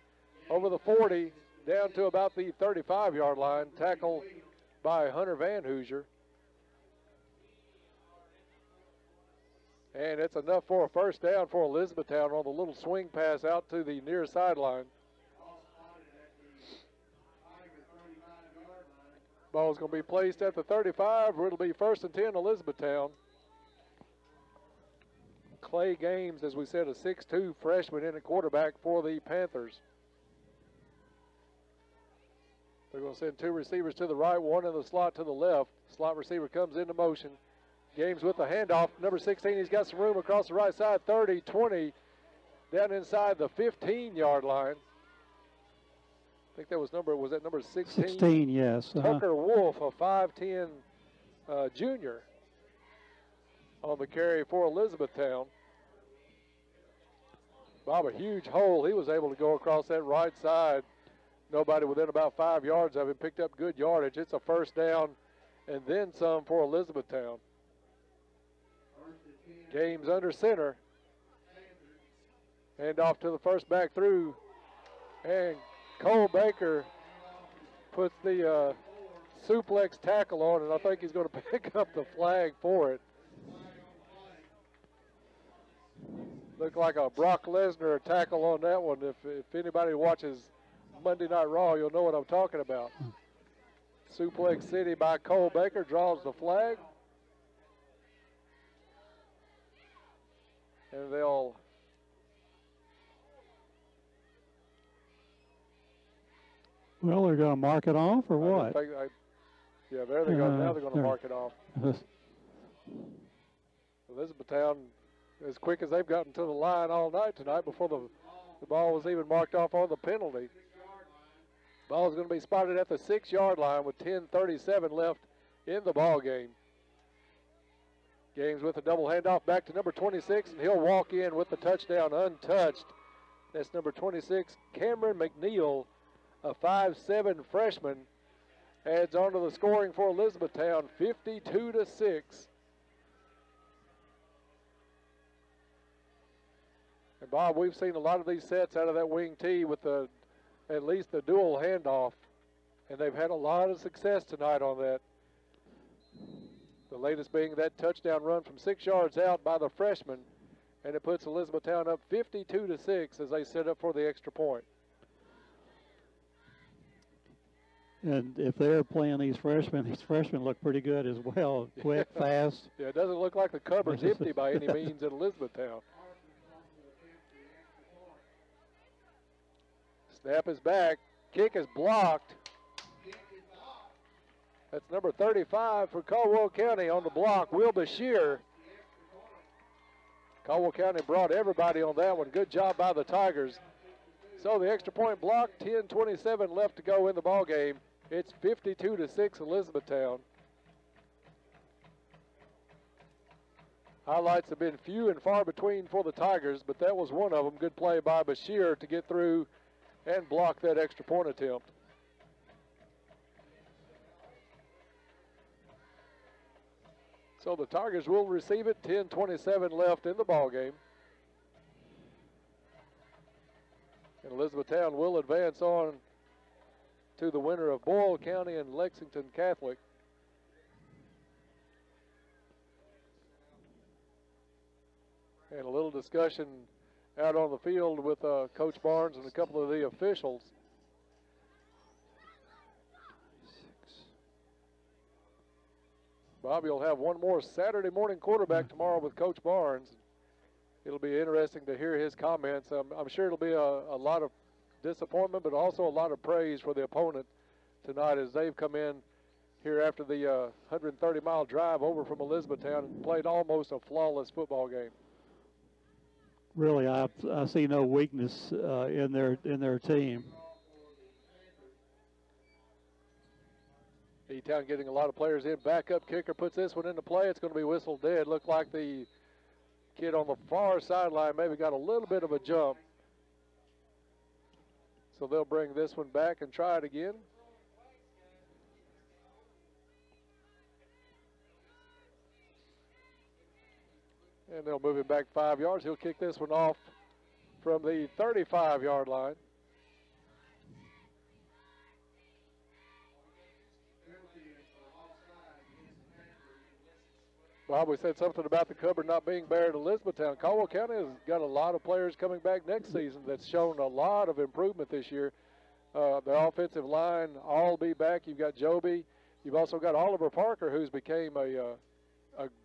over the 40 down to about the 35-yard line. Tackle by Hunter Van Hoosier. And it's enough for a first down for Elizabethtown on the little swing pass out to the near sideline. Ball's going to be placed at the 35, where it'll be 1st and 10 Elizabethtown. Clay Games, as we said, a 6'2 freshman in at quarterback for the Panthers. They're going to send 2 receivers to the right, 1 in the slot to the left. Slot receiver comes into motion. Games with the handoff. Number 16, he's got some room across the right side, 30, 20, down inside the 15-yard line. I think that was number 16?
16, yes.
Tucker Wolf, a 5'10 junior, on the carry for Elizabethtown. Bob, a huge hole. He was able to go across that right side. Nobody within about 5 yards of him, picked up good yardage. It's a first down and then some for Elizabethtown. Games under center. Hand off to the first back through. And Cole Baker puts the suplex tackle on, and I think he's going to pick up the flag for it. Looked like a Brock Lesnar tackle on that one. If anybody watches Monday Night Raw, you'll know what I'm talking about. Suplex City by Cole Baker draws the flag. And they'll
well, they're going to mark it off or what?
Yeah, there they go. Now they're going to mark it off. Elizabethtown, as quick as they've gotten to the line all night tonight before the ball was even marked off on the penalty. Ball is going to be spotted at the 6-yard line with 10:37 left in the ball game. Games with a double handoff back to number 26, and he'll walk in with the touchdown untouched. That's number 26, Cameron McNeil, a 5'7 freshman, adds on to the scoring for Elizabethtown, 52-6. And Bob, we've seen a lot of these sets out of that wing tee with at least the dual handoff, and they've had a lot of success tonight on that. The latest being that touchdown run from 6 yards out by the freshman, and it puts Elizabethtown up 52-6 as they set up for the extra point.
And if they're playing these freshmen look pretty good as well, quick, fast.
Yeah, it doesn't look like the cupboard's empty by any means at Elizabethtown. Snap is back. Kick is blocked. That's number 35 for Caldwell County on the block, Will Bashir. Caldwell County brought everybody on that one. Good job by the Tigers. So the extra point blocked, 10:27 left to go in the ball game. It's 52-6 Elizabethtown. Highlights have been few and far between for the Tigers, but that was one of them. Good play by Bashir to get through and block that extra point attempt. So the Tigers will receive it, 10:27 left in the ball game. And Elizabethtown will advance on to the winner of Boyle County and Lexington Catholic. And a little discussion out on the field with Coach Barnes and a couple of the officials. Bob, you'll have one more Saturday morning quarterback tomorrow with Coach Barnes. It'll be interesting to hear his comments. I'm sure it'll be a lot of disappointment, but also a lot of praise for the opponent tonight as they've come in here after the 130-mile drive over from Elizabethtown and played almost a flawless football game.
Really, I see no weakness in their team.
E-Town getting a lot of players in. Backup kicker puts this one into play. It's going to be whistled dead. Looked like the kid on the far sideline maybe got a little bit of a jump. So they'll bring this one back and try it again. And they'll move him back 5 yards. He'll kick this one off from the 35-yard line. Bob, we said something about the cupboard not being bare at Elizabethtown. Caldwell County has got a lot of players coming back next season that's shown a lot of improvement this year. The offensive line all be back. You've got Joby. You've also got Oliver Parker, who's became a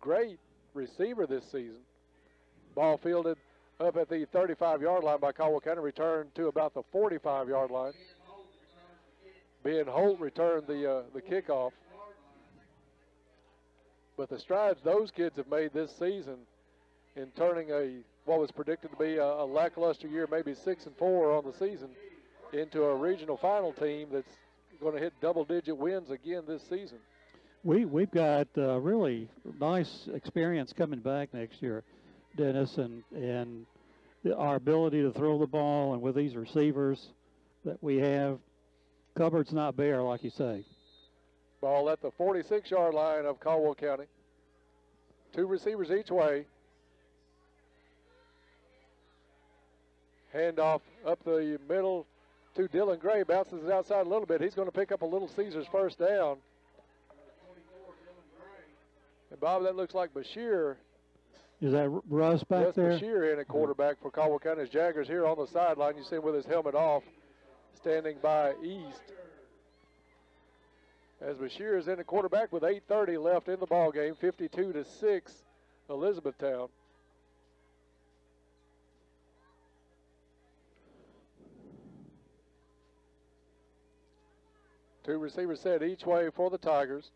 great receiver this season. Ball fielded up at the 35-yard line by Caldwell County, returned to about the 45-yard line. Ben Holt returned the kickoff. But the strides those kids have made this season in turning what was predicted to be a lackluster year, maybe 6-4 on the season, into a regional final team that's going to hit double-digit wins again this season.
We've got really nice experience coming back next year, Dennis, and our ability to throw the ball, and with these receivers that we have, cupboard's not bare, like you say.
Ball at the 46-yard line of Caldwell County. 2 receivers each way. Handoff up the middle to Dylan Gray. Bounces it outside a little bit. He's going to pick up a Little Caesars first down. And Bob, that looks like Bashir.
Is that Russ back there?
That's Bashir in at quarterback for Caldwell County's Jaggers here on the sideline. You see him with his helmet off, standing by East. As Bashir is in at quarterback with 8:30 left in the ball game, 52-6, Elizabethtown. Two receivers set each way for the Tigers.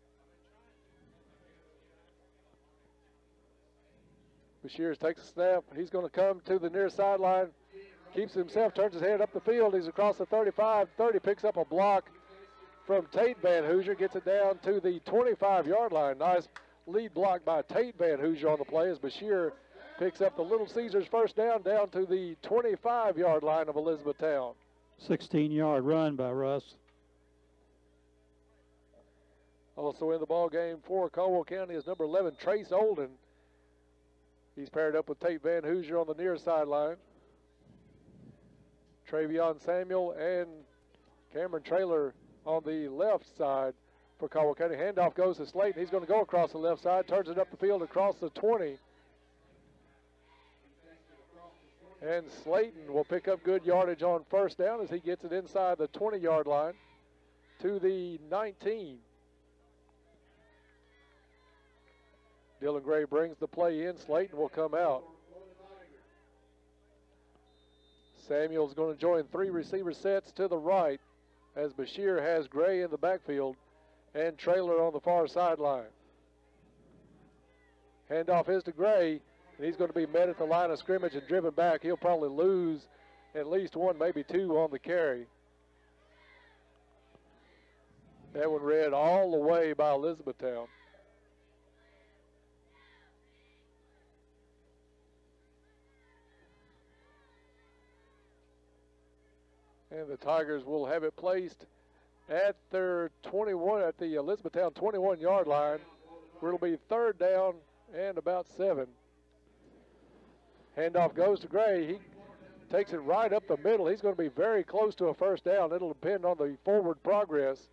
Bashir takes a snap. He's going to come to the near sideline. Keeps himself, turns his head up the field. He's across the 35, 30, picks up a block from Tate Van Hoosier, gets it down to the 25-yard line. Nice lead block by Tate Van Hoosier on the play as Bashir picks up the Little Caesars first down to the 25-yard line of Elizabethtown.
16-yard run by Russ.
Also in the ball game for Caldwell County is number 11, Trace Olden. He's paired up with Tate Van Hoosier on the near sideline. Travion Samuel and Cameron Traylor on the left side for Caldwell County. Handoff goes to Slayton. He's going to go across the left side, turns it up the field across the 20. And Slayton will pick up good yardage on first down as he gets it inside the 20-yard line to the 19. Dylan Gray brings the play in. Slayton will come out. Samuel's going to join 3 receiver sets to the right as Bashir has Gray in the backfield and Traylor on the far sideline. Handoff is to Gray, and he's going to be met at the line of scrimmage and driven back. He'll probably lose at least 1, maybe 2 on the carry. That one read all the way by Elizabethtown. And the Tigers will have it placed at their 21, at the Elizabethtown 21-yard line, where it'll be 3rd down and about 7. Handoff goes to Gray. He takes it right up the middle. He's going to be very close to a first down. It'll depend on the forward progress.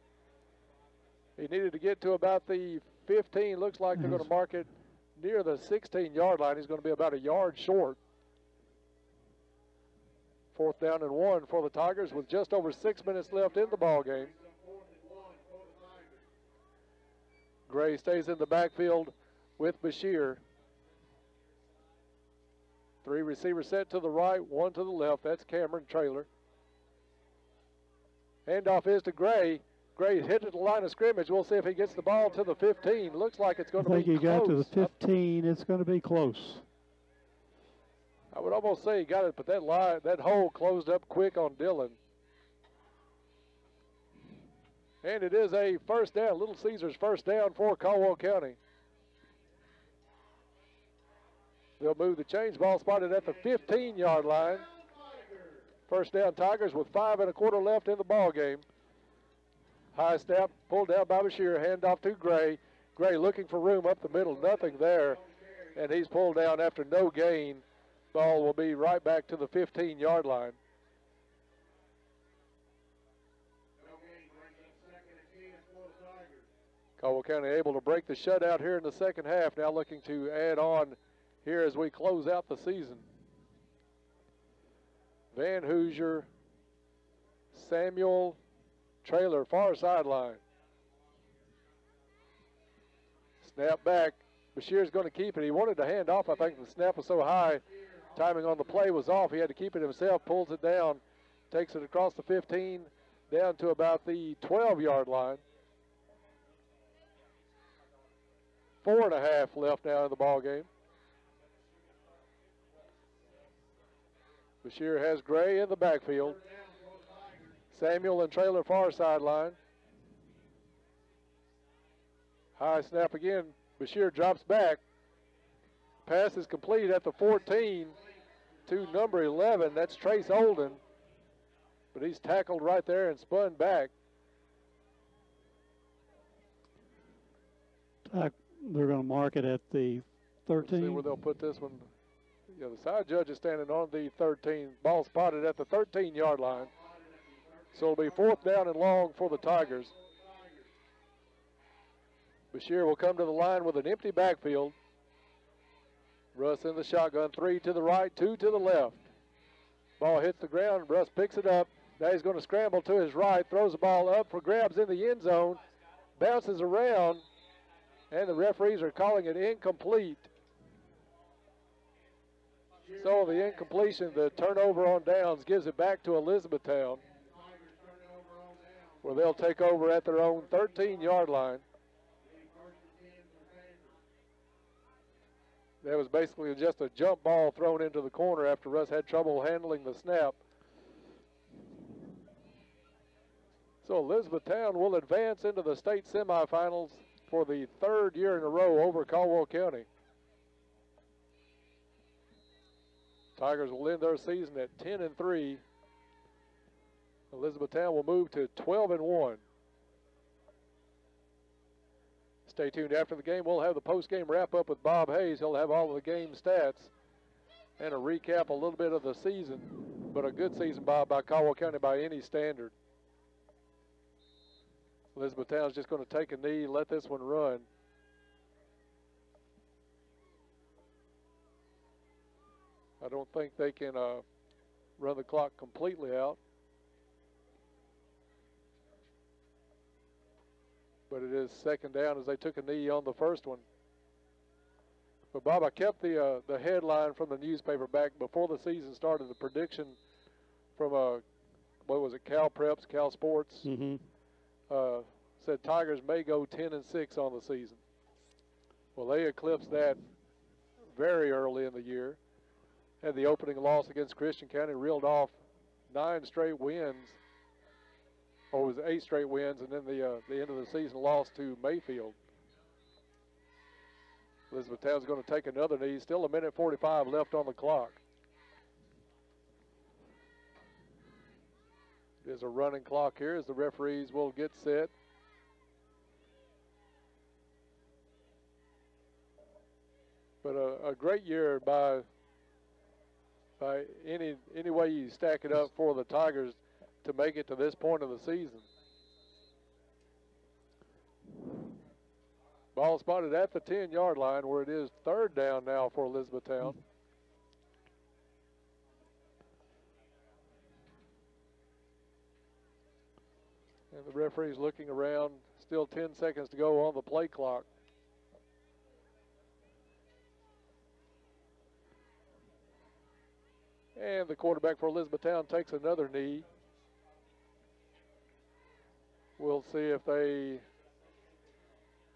He needed to get to about the 15. Looks like they're going to mark it near the 16-yard line. He's going to be about a yard short. 4th down and 1 for the Tigers with just over 6 minutes left in the ball game. Gray stays in the backfield with Bashir. 3 receivers set to the right, 1 to the left. That's Cameron Traylor. Handoff is to Gray. Gray hit at the line of scrimmage. We'll see if he gets the ball to the 15. Looks like it's going to be close.
I think he got to the 15. It's going to be close.
I would almost say he got it, but that hole closed up quick on Dylan. And it is a first down, Little Caesars first down for Caldwell County. They'll move the chains. Ball spotted at the 15-yard line. First down Tigers with 5 1/4 left in the ball game. High snap pulled down by Bashir. Handoff to Gray. Gray looking for room up the middle. Nothing there. And he's pulled down after no gain. Ball will be right back to the 15-yard line. Caldwell County able to break the shutout here in the second half. Now looking to add on here as we close out the season. Van Hoosier, Samuel, Traylor, far sideline. Snap back. Bashir's going to keep it. He wanted to hand off. I think the snap was so high. Timing on the play was off. He had to keep it himself, pulls it down, takes it across the 15, down to about the 12-yard line. 4.5 left now in the ball game. Bashir has Gray in the backfield. Samuel and Trailer far sideline. High snap again. Bashir drops back. Pass is complete at the 14 to number 11. That's Trace Olden. But he's tackled right there and spun back.
They're going to mark it at the 13.
Let's see where they'll put this one. Yeah, the side judge is standing on the 13. Ball spotted at the 13-yard line. So it'll be 4th down and long for the Tigers. Bashir will come to the line with an empty backfield. Russ in the shotgun, 3 to the right, 2 to the left. Ball hits the ground, Russ picks it up. Now he's going to scramble to his right, throws the ball up for grabs in the end zone, bounces around, and the referees are calling it incomplete. So the incompletion, the turnover on downs, gives it back to Elizabethtown, where they'll take over at their own 13-yard line. That was basically just a jump ball thrown into the corner after Russ had trouble handling the snap. So Elizabethtown will advance into the state semifinals for the 3rd year in a row over Caldwell County. Tigers will end their season at 10-3. Elizabethtown will move to 12-1. Stay tuned after the game. We'll have the post-game wrap-up with Bob Hayes. He'll have all of the game stats and a recap a little bit of the season, but a good season, Bob, by Caldwell County by any standard. Elizabethtown's just going to take a knee, let this one run. I don't think they can run the clock completely out. But it is 2nd down as they took a knee on the first one. But Bob, I kept the headline from the newspaper back before the season started. The prediction from what was it, Cal Preps, Cal Sports, said Tigers may go 10-6 on the season. Well, they eclipsed that very early in the year. Had the opening loss against Christian County, reeled off 9 straight wins. Or it was 8 straight wins, and then the end of the season lost to Mayfield. Elizabethtown's going to take another knee. Still 1:45 left on the clock. There's a running clock here as the referees will get set. But a great year by any way you stack it up for the Tigers to make it to this point of the season. Ball spotted at the 10-yard line, where it is 3rd down now for Elizabethtown. And the referee's looking around. Still 10 seconds to go on the play clock. And the quarterback for Elizabethtown takes another knee. We'll see if they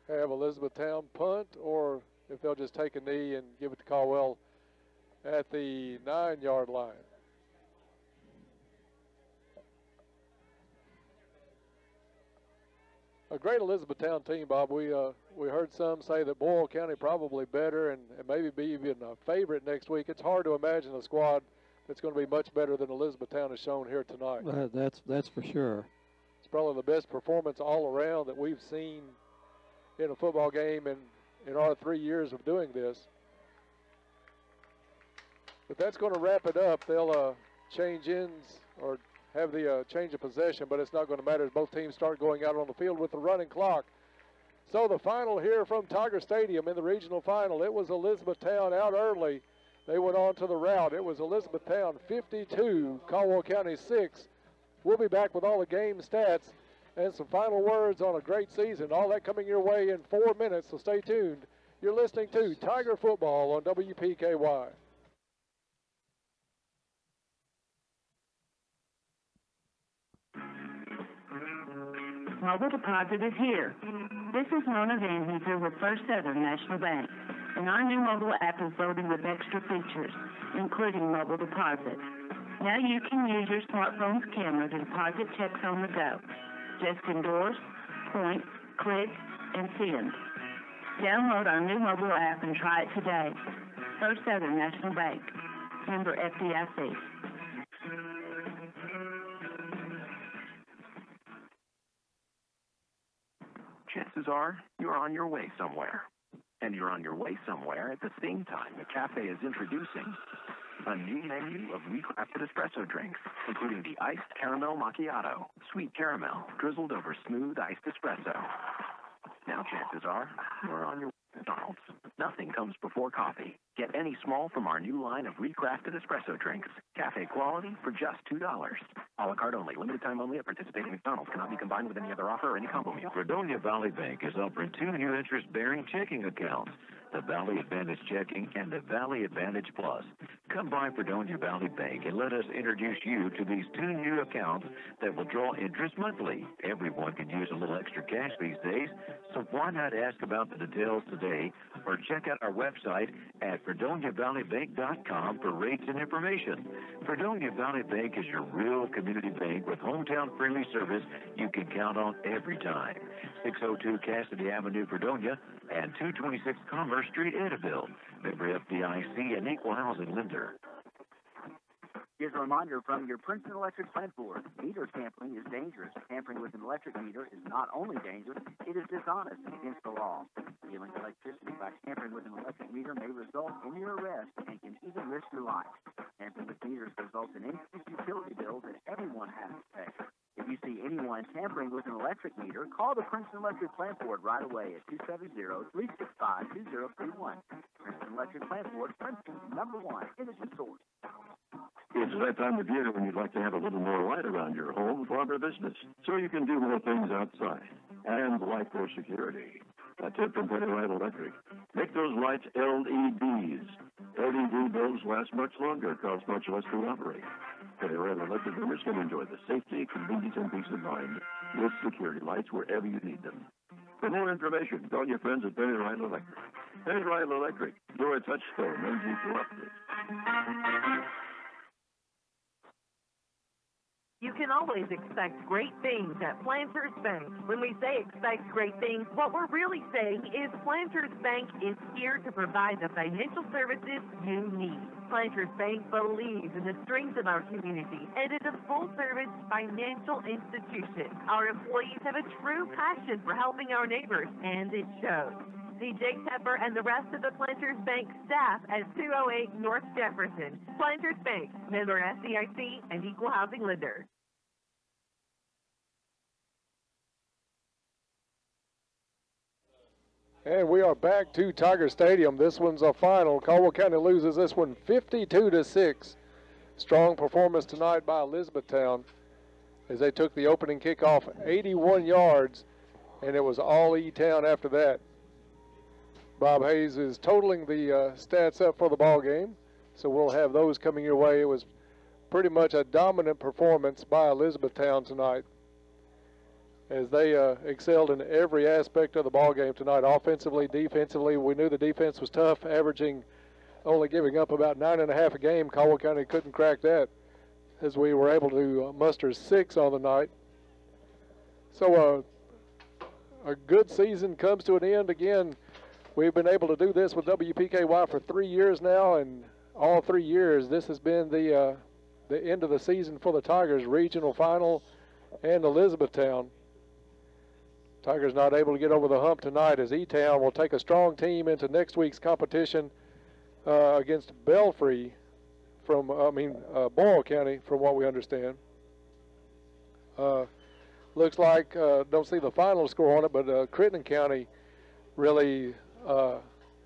have Elizabethtown punt or if they'll just take a knee and give it to Caldwell at the 9-yard line. A great Elizabethtown team, Bob. We heard some say that Boyle County probably better and maybe be even a favorite next week. It's hard to imagine a squad that's going to be much better than Elizabethtown has shown here tonight.
That's for sure.
It's probably the best performance all around that we've seen in a football game in our 3 years of doing this. But that's going to wrap it up. They'll change ends or have the change of possession, but it's not going to matter as both teams start going out on the field with the running clock. So the final here from Tiger Stadium in the regional final, it was Elizabethtown out early. They went on to the route. It was Elizabethtown 52, Caldwell County 6. We'll be back with all the game stats and some final words on a great season. All that coming your way in 4 minutes, so stay tuned. You're listening to Tiger Football on WPKY.
Mobile deposit is here. This is Mona Van with First Southern National Bank, and our new mobile app is loaded with extra features, including mobile deposit. Now you can use your smartphone's camera to deposit checks on the go. Just endorse, point, click, and send. Download our new mobile app and try it today. First Southern National Bank. Member FDIC.
Chances are you're on your way somewhere. And you're on your way somewhere at the same time the cafe is introducing a new menu of recrafted espresso drinks, including the iced caramel macchiato, sweet caramel, drizzled over smooth iced espresso. Now chances are you're on your way to McDonald's. Nothing comes before coffee. Get any small from our new line of recrafted espresso drinks. Cafe quality for just $2. A la carte only. Limited time only at participating McDonald's. Cannot be combined with any other offer or any combo meal. Fredonia Valley Bank is offering 2 new interest-bearing checking accounts, the Valley Advantage Checking and the Valley Advantage Plus. Come by Fredonia Valley Bank and let us introduce you to these 2 new accounts that will draw interest monthly. Everyone can use a little extra cash these days, so why not ask about the details today or check out our website at FredoniaValleyBank.com for rates and information. Fredonia Valley Bank is your real community bank with hometown friendly service you can count on every time. 602 Cassidy Avenue, Fredonia, and 226 Commerce Street, Edaville. Member FDIC and equal housing lender.
Here's a reminder from your Princeton Electric plant board. Meter tampering is dangerous. Tampering with an electric meter is not only dangerous, it is dishonest and against the law. Stealing electricity by tampering with an electric meter may result in your arrest and can even risk your life. Tampering with meters results in increased utility bills that everyone has to pay. If you see anyone tampering with an electric meter, call the Princeton Electric Plant Board right away at 270-365-2031. Princeton Electric Plant Board, Princeton's #1 energy source.
It's that time of year when you'd like to have a little more light around your home, farm, or business, so you can do more things outside. And light for security. A tip from Penny Light Electric. Make those lights LEDs. LED bulbs last much longer, cost much less to operate. Penny Light Electric members can enjoy the safety, convenience, and peace of mind with security lights wherever you need them. For more information, call your friends at Penny Light Electric. Penny Light Electric, you're a touchstone energy cooperative.
You can always expect great things at Planters Bank. When we say expect great things, what we're really saying is Planters Bank is here to provide the financial services you need. Planters Bank believes in the strength of our community and is a full-service financial institution. Our employees have a true passion for helping our neighbors, and it shows. See Jake Tepper and the rest of the Planters Bank staff at 208 North Jefferson. Planters Bank, member FDIC and equal housing lender.
And we are back to Tiger Stadium. This one's a final. Caldwell County loses this one 52-6. Strong performance tonight by Elizabethtown as they took the opening kickoff 81 yards, and it was all E-Town after that. Bob Hayes is totaling the stats up for the ball game, so we'll have those coming your way. It was pretty much a dominant performance by Elizabethtown tonight, as they excelled in every aspect of the ball game tonight, offensively, defensively. We knew the defense was tough, averaging only giving up about 9.5 a game. Caldwell County couldn't crack that, as we were able to muster 6 on the night. So a good season comes to an end. Again, we've been able to do this with WPKY for 3 years now, and all 3 years this has been the end of the season for the Tigers, regional final and Elizabethtown. Tigers not able to get over the hump tonight, as E-Town will take a strong team into next week's competition against Belfry from, Boyle County, from what we understand. Looks like, don't see the final score on it, but Crittenden County really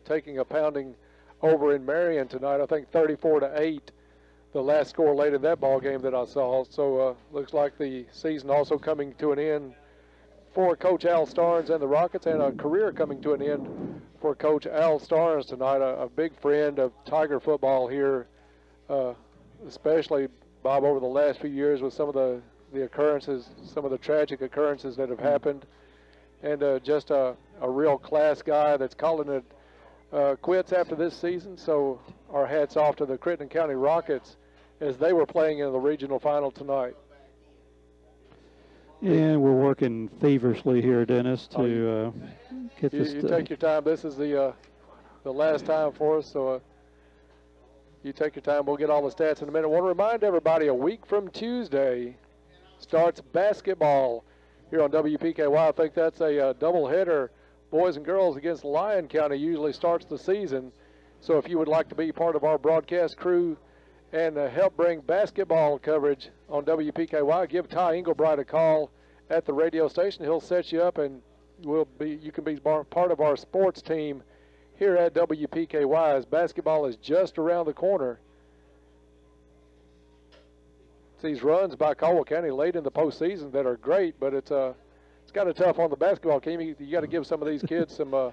taking a pounding over in Marion tonight. I think 34-8, the last score late in that ball game that I saw. So looks like the season also coming to an end for Coach Al Starnes and the Rockets, and a career coming to an end for for Coach Al Starnes tonight, a big friend of Tiger football here, especially, Bob, over the last few years with some of the occurrences, some of the tragic occurrences that have happened, and just a real class guy that's calling it quits after this season. So our hats off to the Crittenden County Rockets as they were playing in the regional final tonight.
And we're working feverishly here, Dennis, to get this.
You take your time. This is the last time for us, so you take your time. We'll get all the stats in a minute. I want to remind everybody, a week from Tuesday starts basketball here on WPKY. I think that's a doubleheader, boys and girls against Lyon County usually starts the season. So if you would like to be part of our broadcast crew and help bring basketball coverage on WPKY, give Ty Englebright a call at the radio station. He'll set you up, and you can be part of our sports team here at WPKY, as basketball is just around the corner. It's these runs by Caldwell County late in the postseason that are great, but it's kind of tough on the basketball team. You got to give some of these kids some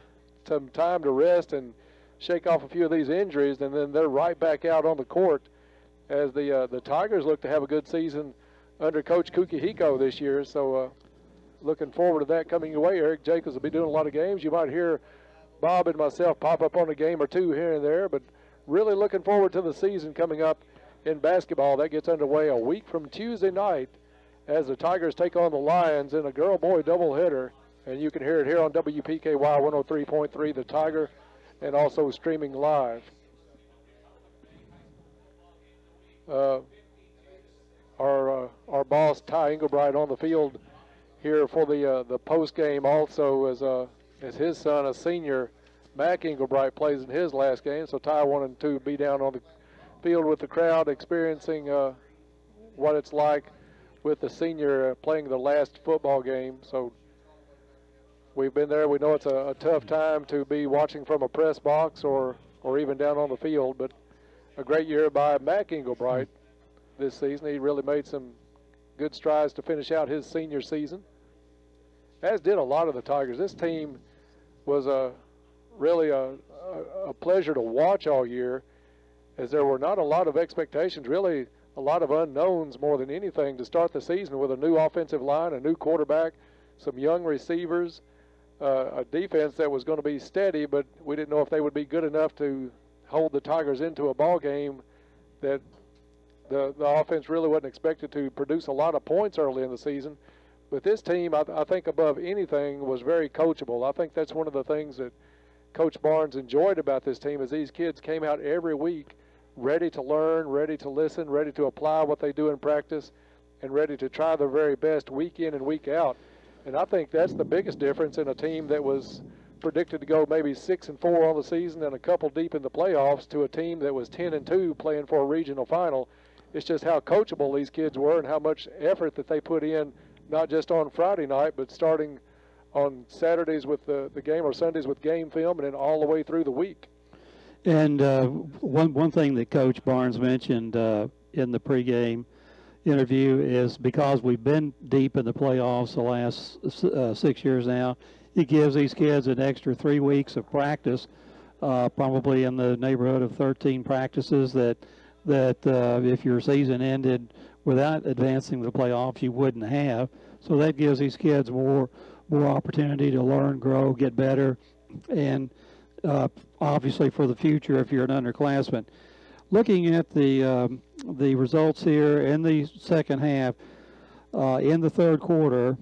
time to rest and shake off a few of these injuries, and then they're right back out on the court as the Tigers look to have a good season under Coach Kukihiko this year. So looking forward to that coming your way. Eric Jacobs will be doing a lot of games. You might hear Bob and myself pop up on a game or two here and there, but really looking forward to the season coming up in basketball. That gets underway a week from Tuesday night as the Tigers take on the Lions in a girl-boy doubleheader, and you can hear it here on WPKY 103.3 The Tiger, and also streaming live. Our boss Ty Englebright on the field here for the post game also as his son, a senior, Mac Englebright, plays in his last game. So Ty wanted to be down on the field with the crowd, experiencing what it's like with the senior playing the last football game. So we've been there. We know it's a tough time to be watching from a press box or even down on the field, but a great year by Mac Englebright this season. He really made some good strides to finish out his senior season, as did a lot of the Tigers. This team was really a pleasure to watch all year, as there were not a lot of expectations, really a lot of unknowns more than anything to start the season, with a new offensive line, a new quarterback, some young receivers, a defense that was going to be steady, but we didn't know if they would be good enough to hold the Tigers into a ball game that the offense really wasn't expected to produce a lot of points early in the season. But this team, I think above anything, was very coachable. I think that's one of the things that Coach Barnes enjoyed about this team, is these kids came out every week ready to learn, ready to listen, ready to apply what they do in practice, and ready to try their very best week in and week out. And I think that's the biggest difference in a team that was predicted to go maybe 6-4 on the season and a couple deep in the playoffs to a team that was 10-2 playing for a regional final. It's just how coachable these kids were and how much effort that they put in, not just on Friday night, but starting on Saturdays with the game, or Sundays with game film, and then all the way through the week.
And one thing that Coach Barnes mentioned in the pregame interview is, because we've been deep in the playoffs the last 6 years now, he gives these kids an extra 3 weeks of practice, probably in the neighborhood of 13 practices that if your season ended without advancing to the playoffs, you wouldn't have. So that gives these kids more opportunity to learn, grow, get better, and obviously for the future if you're an underclassman. Looking at the results here in the second half, in the third quarter,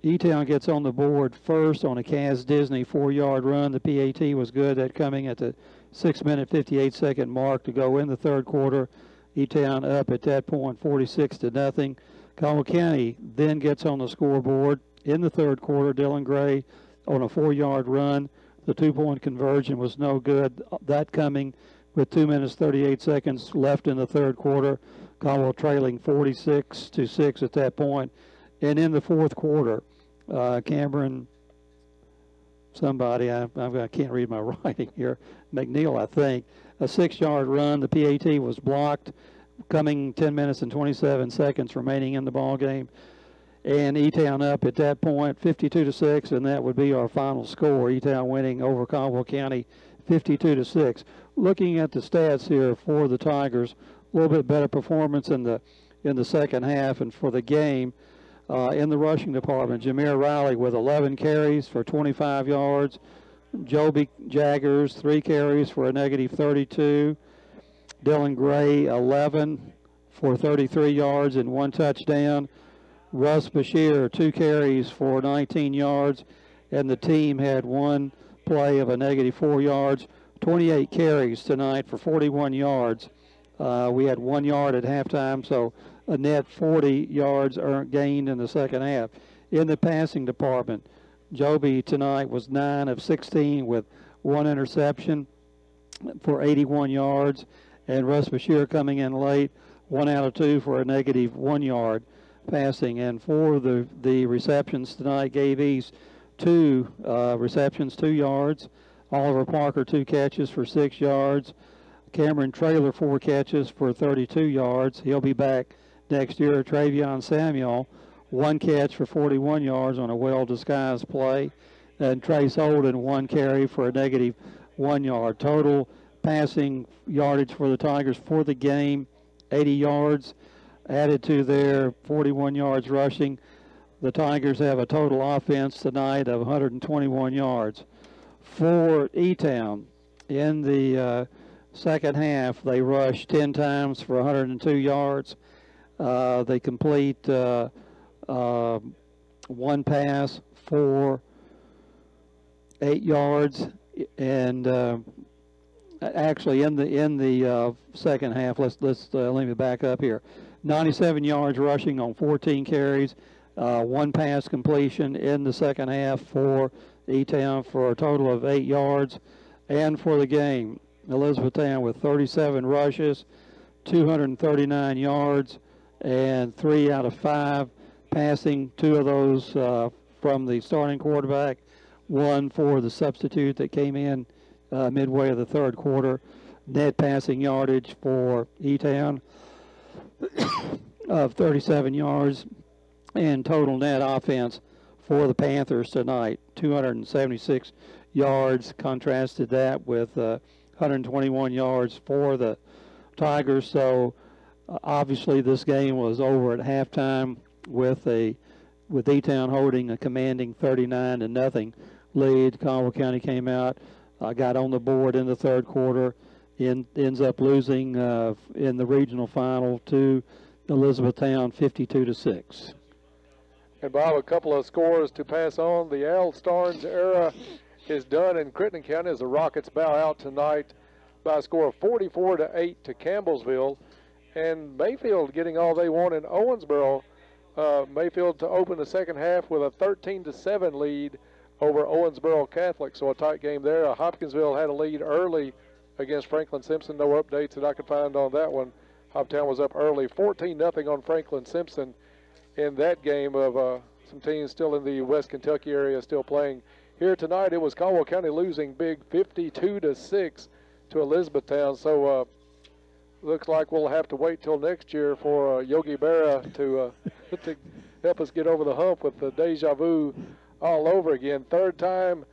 E-Town gets on the board first on a Kaz Disney 4-yard run. The PAT was good, that coming at the 6-minute 58-second mark to go in the third quarter. E-Town up at that point 46-0. Caldwell County then gets on the scoreboard in the third quarter. Dylan Gray on a 4-yard run. The 2-point conversion was no good. That coming with 2 minutes 38 seconds left in the third quarter. Caldwell trailing 46-6 at that point. And in the fourth quarter, Cameron, somebody, I can't read my writing here, McNeil, I think, a 6-yard run. The PAT was blocked, coming 10 minutes and 27 seconds remaining in the ball game. and E-Town up at that point 52-6, and that would be our final score. E-Town winning over Caldwell County 52-6. Looking at the stats here for the Tigers, a little bit better performance in the second half, and for the game in the rushing department, Jameer Riley with 11 carries for 25 yards. Joby Jaggers 3 carries for a -32. Dylan Gray 11 for 33 yards and 1 touchdown. Russ Bashir 2 carries for 19 yards, and the team had 1 play of a -4 yards. 28 carries tonight for 41 yards. We had 1 yard at halftime, so a net 40 yards gained in the second half. In the passing department, Joby tonight was 9 of 16 with 1 interception for 81 yards, and Russ Bashir coming in late, 1 out of 2 for a -1 yard passing. And for the receptions tonight, Gabe East 2 receptions, 2 yards. Oliver Parker 2 catches for 6 yards. Cameron Traylor 4 catches for 32 yards. He'll be back next year. Travion Samuel 1 catch for 41 yards on a well-disguised play. And Trace Holden 1 carry for a -1 yard. Total passing yardage for the Tigers for the game, 80 yards. Added to their 41 yards rushing, the Tigers have a total offense tonight of 121 yards. For E-Town, in the second half, they rushed 10 times for 102 yards. They complete 1 pass for 8 yards, and actually in the second half, let me back up here. 97 yards rushing on 14 carries, 1 pass completion in the second half for E-Town for a total of 8 yards. And for the game, Elizabethtown with 37 rushes, 239 yards, and 3 out of 5 passing, 2 of those from the starting quarterback, 1 for the substitute that came in midway of the third quarter. Net passing yardage for E-Town of 37 yards, and total net offense for the Panthers tonight, 276 yards. Contrasted that with 121 yards for the Tigers. So obviously this game was over at halftime with E-Town holding a commanding 39-0 lead. Caldwell County came out, got on the board in the third quarter, ends up losing in the regional final to Elizabethtown 52-6.
And Bob, a couple of scores to pass on. The Al Starnes era is done in Crittenden County as the Rockets bow out tonight by a score of 44-8 to Campbellsville. And Mayfield getting all they want in Owensboro. Mayfield to open the second half with a 13-7 lead over Owensboro Catholic. So a tight game there. Hopkinsville had a lead early against Franklin Simpson. No updates that I could find on that one. Hoptown was up early, 14-0 on Franklin Simpson in that game of some teams still in the West Kentucky area still playing. Here tonight, it was Caldwell County losing big 52-6 to Elizabethtown. So looks like we'll have to wait till next year for Yogi Berra to help us get over the hump with the deja vu all over again. Third time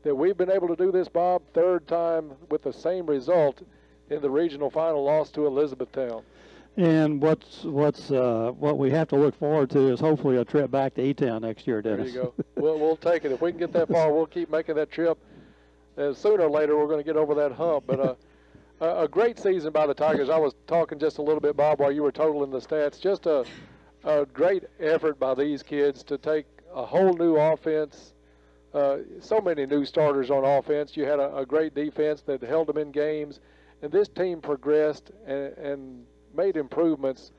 that we've been able to do this, Bob. Third time with the same result in the regional final loss to Elizabethtown.
And what we have to look forward to is hopefully a trip back to E-Town next year, Dennis.
There you go. We'll take it. If we can get that far, we'll keep making that trip. Sooner or later, we're going to get over that hump. But a great season by the Tigers. I was talking just a little bit, Bob, while you were totaling the stats. Just a great effort by these kids to take a whole new offense. So many new starters on offense. You had a great defense that held them in games. And this team progressed and made improvements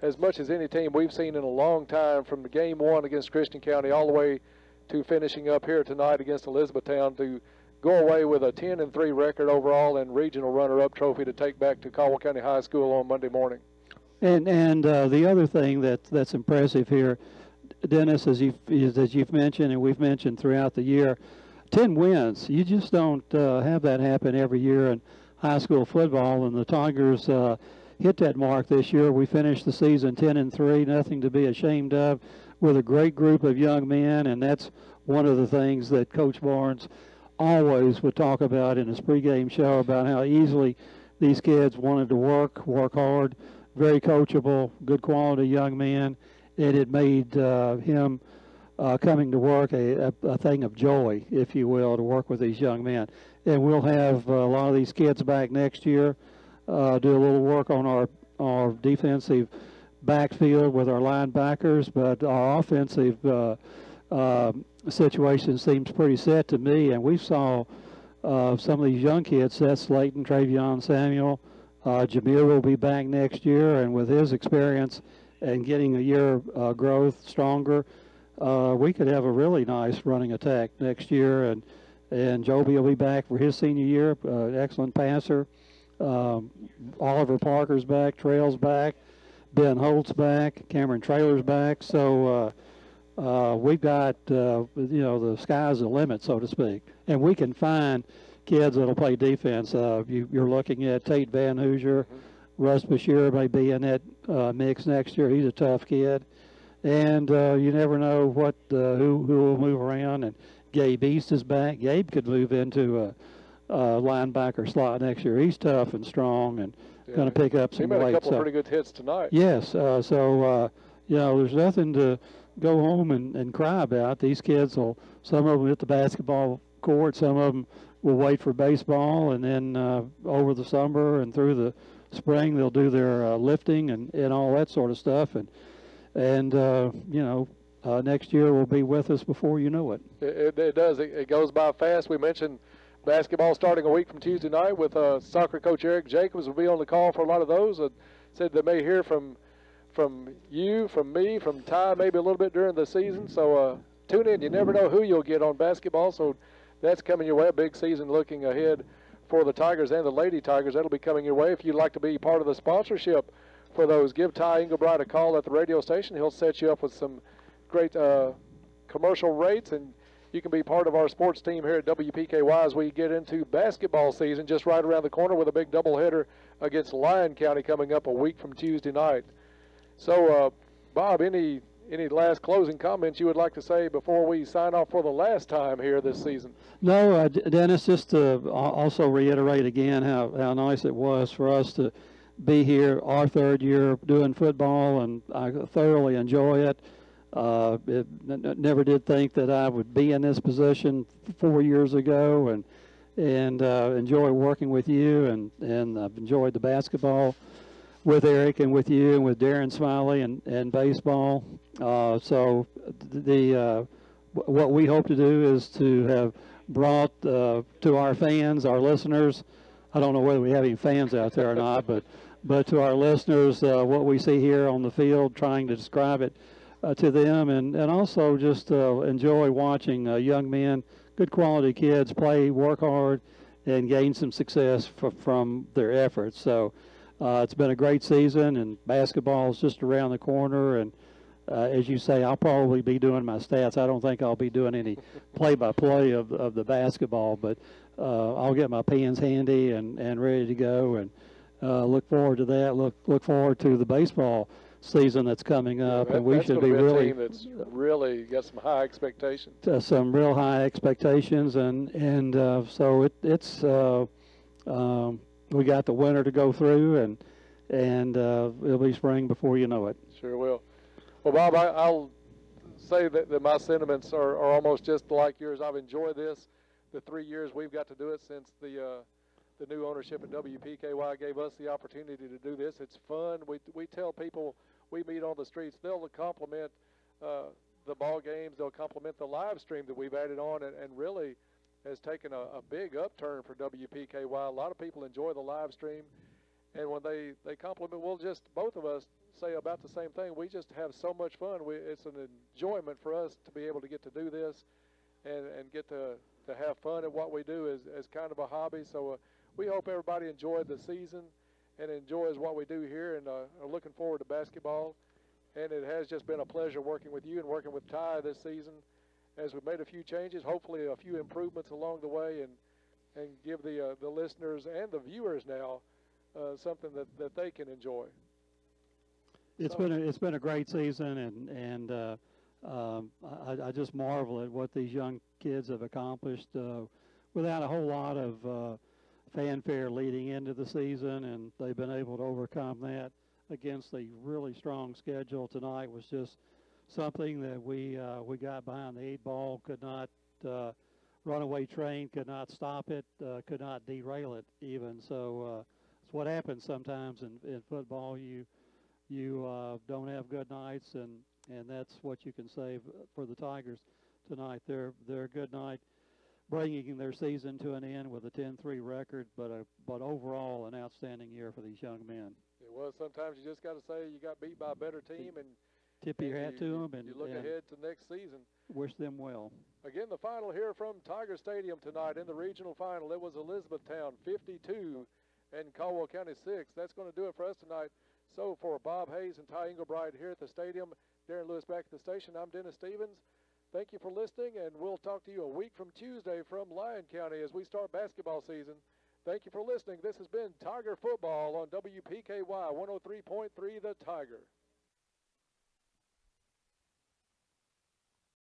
as much as any team we've seen in a long time, from the game one against Christian County all the way to finishing up here tonight against Elizabethtown, to go away with a 10-3 record overall and regional runner-up trophy to take back to Caldwell County High School on Monday morning.
And the other thing that's impressive here, Dennis, as you've mentioned and we've mentioned throughout the year, 10 wins. You just don't have that happen every year in high school football, and the Tigers hit that mark this year. We finished the season 10-3, nothing to be ashamed of. with a great group of young men, and that's one of the things that Coach Barnes always would talk about in his pregame show, about how easily these kids wanted to work hard, very coachable, good quality young men, and it made him coming to work a thing of joy, if you will, to work with these young men. And we'll have a lot of these kids back next year, do a little work on our defensive backfield with our linebackers, but our offensive situation seems pretty set to me, and we saw some of these young kids, Seth Slayton, Travion Samuel, Jameer will be back next year, and with his experience and getting a year growth stronger, we could have a really nice running attack next year, and Joby will be back for his senior year, excellent passer. Oliver Parker's back, Trail's back, Ben Holt's back, Cameron Traylor's back, so we've got, the sky's the limit, so to speak. And we can find kids that'll play defense. You're looking at Tate Van Hoosier. Russ Bashir may be in that mix next year. He's a tough kid. And you never know who will move around. And Gabe East is back. Gabe could move into a linebacker slot next year. He's tough and strong and going to pick up some weight.
He made a couple of pretty good hits tonight.
Yes. There's nothing to go home and cry about. These kids some of them hit the basketball court, some of them will wait for baseball, and then over the summer and through the spring they'll do their lifting and all that sort of stuff, and next year will be with us before you know it.
It does. It goes by fast. We mentioned basketball starting a week from Tuesday night with soccer coach Eric Jacobs will be on the call for a lot of those. Said they may hear from you, from me, from Ty, maybe a little bit during the season. So tune in. You never know who you'll get on basketball. So that's coming your way. A big season looking ahead for the Tigers and the Lady Tigers. That'll be coming your way. If you'd like to be part of the sponsorship for those, give Ty Engelbright a call at the radio station. He'll set you up with some great commercial rates, and you can be part of our sports team here at WPKY as we get into basketball season just right around the corner with a big doubleheader against Lyon County coming up a week from Tuesday night. So, Bob, any last closing comments you would like to say before we sign off for the last time here this season?
No, Dennis, just to also reiterate again how nice it was for us to be here our third year doing football, and I thoroughly enjoy it. Never did think that I would be in this position 4 years ago, and enjoy working with you, and I've enjoyed the basketball with Eric and with you and with Darren Smiley and baseball. So what we hope to do is to have brought to our fans, our listeners, I don't know whether we have any fans out there or not, but to our listeners, what we see here on the field, trying to describe it to them, and also just enjoy watching young men, good quality kids play, work hard, and gain some success from their efforts. So it's been a great season, and basketball is just around the corner, and as you say, I'll probably be doing my stats. I don't think I'll be doing any play-by-play of the basketball, but I'll get my pens handy and ready to go, and look forward to that. Look forward to the baseball season that's coming up, and we should be really.
A team that's really got some high expectations.
Some real high expectations, and so it's we got the winter to go through, and it'll be spring before you know it.
Sure will. Well, Bob, I'll say that my sentiments are almost just like yours. I've enjoyed this. The 3 years we've got to do it since the new ownership at WPKY gave us the opportunity to do this. It's fun. We tell people we meet on the streets, they'll compliment the ball games. They'll compliment the live stream that we've added on, and really has taken a big upturn for WPKY. A lot of people enjoy the live stream, and when they compliment, we'll just, both of us, say about the same thing. We just have so much fun. It's an enjoyment for us to be able to get to do this and get to have fun at what we do as kind of a hobby. So we hope everybody enjoyed the season and enjoys what we do here, and are looking forward to basketball. And it has just been a pleasure working with you and working with Ty this season as we've made a few changes, hopefully a few improvements along the way, and give the listeners and the viewers now something that they can enjoy.
It's been a great season, and I just marvel at what these young kids have accomplished without a whole lot of fanfare leading into the season, and they've been able to overcome that against a really strong schedule. Tonight was just something that we got behind the 8 ball, could not runaway train, could not stop it, could not derail it even. So it's what happens sometimes in football. You don't have good nights, and that's what you can say for the Tigers tonight. They're a good night, bringing their season to an end with a 10-3 record, but overall an outstanding year for these young men.
It was. Sometimes you just got to say you got beat by a better team, and
tip your hat to them, and
you look ahead to next season.
Wish them well.
Again, the final here from Tiger Stadium tonight in the regional final. It was Elizabethtown 52 and Caldwell County 6. That's going to do it for us tonight. So for Bob Hayes and Ty Engelbright here at the stadium, Darren Lewis back at the station, I'm Dennis Stevens. Thank you for listening, and we'll talk to you a week from Tuesday from Lyon County as we start basketball season. Thank you for listening. This has been Tiger Football on WPKY 103.3 The Tiger.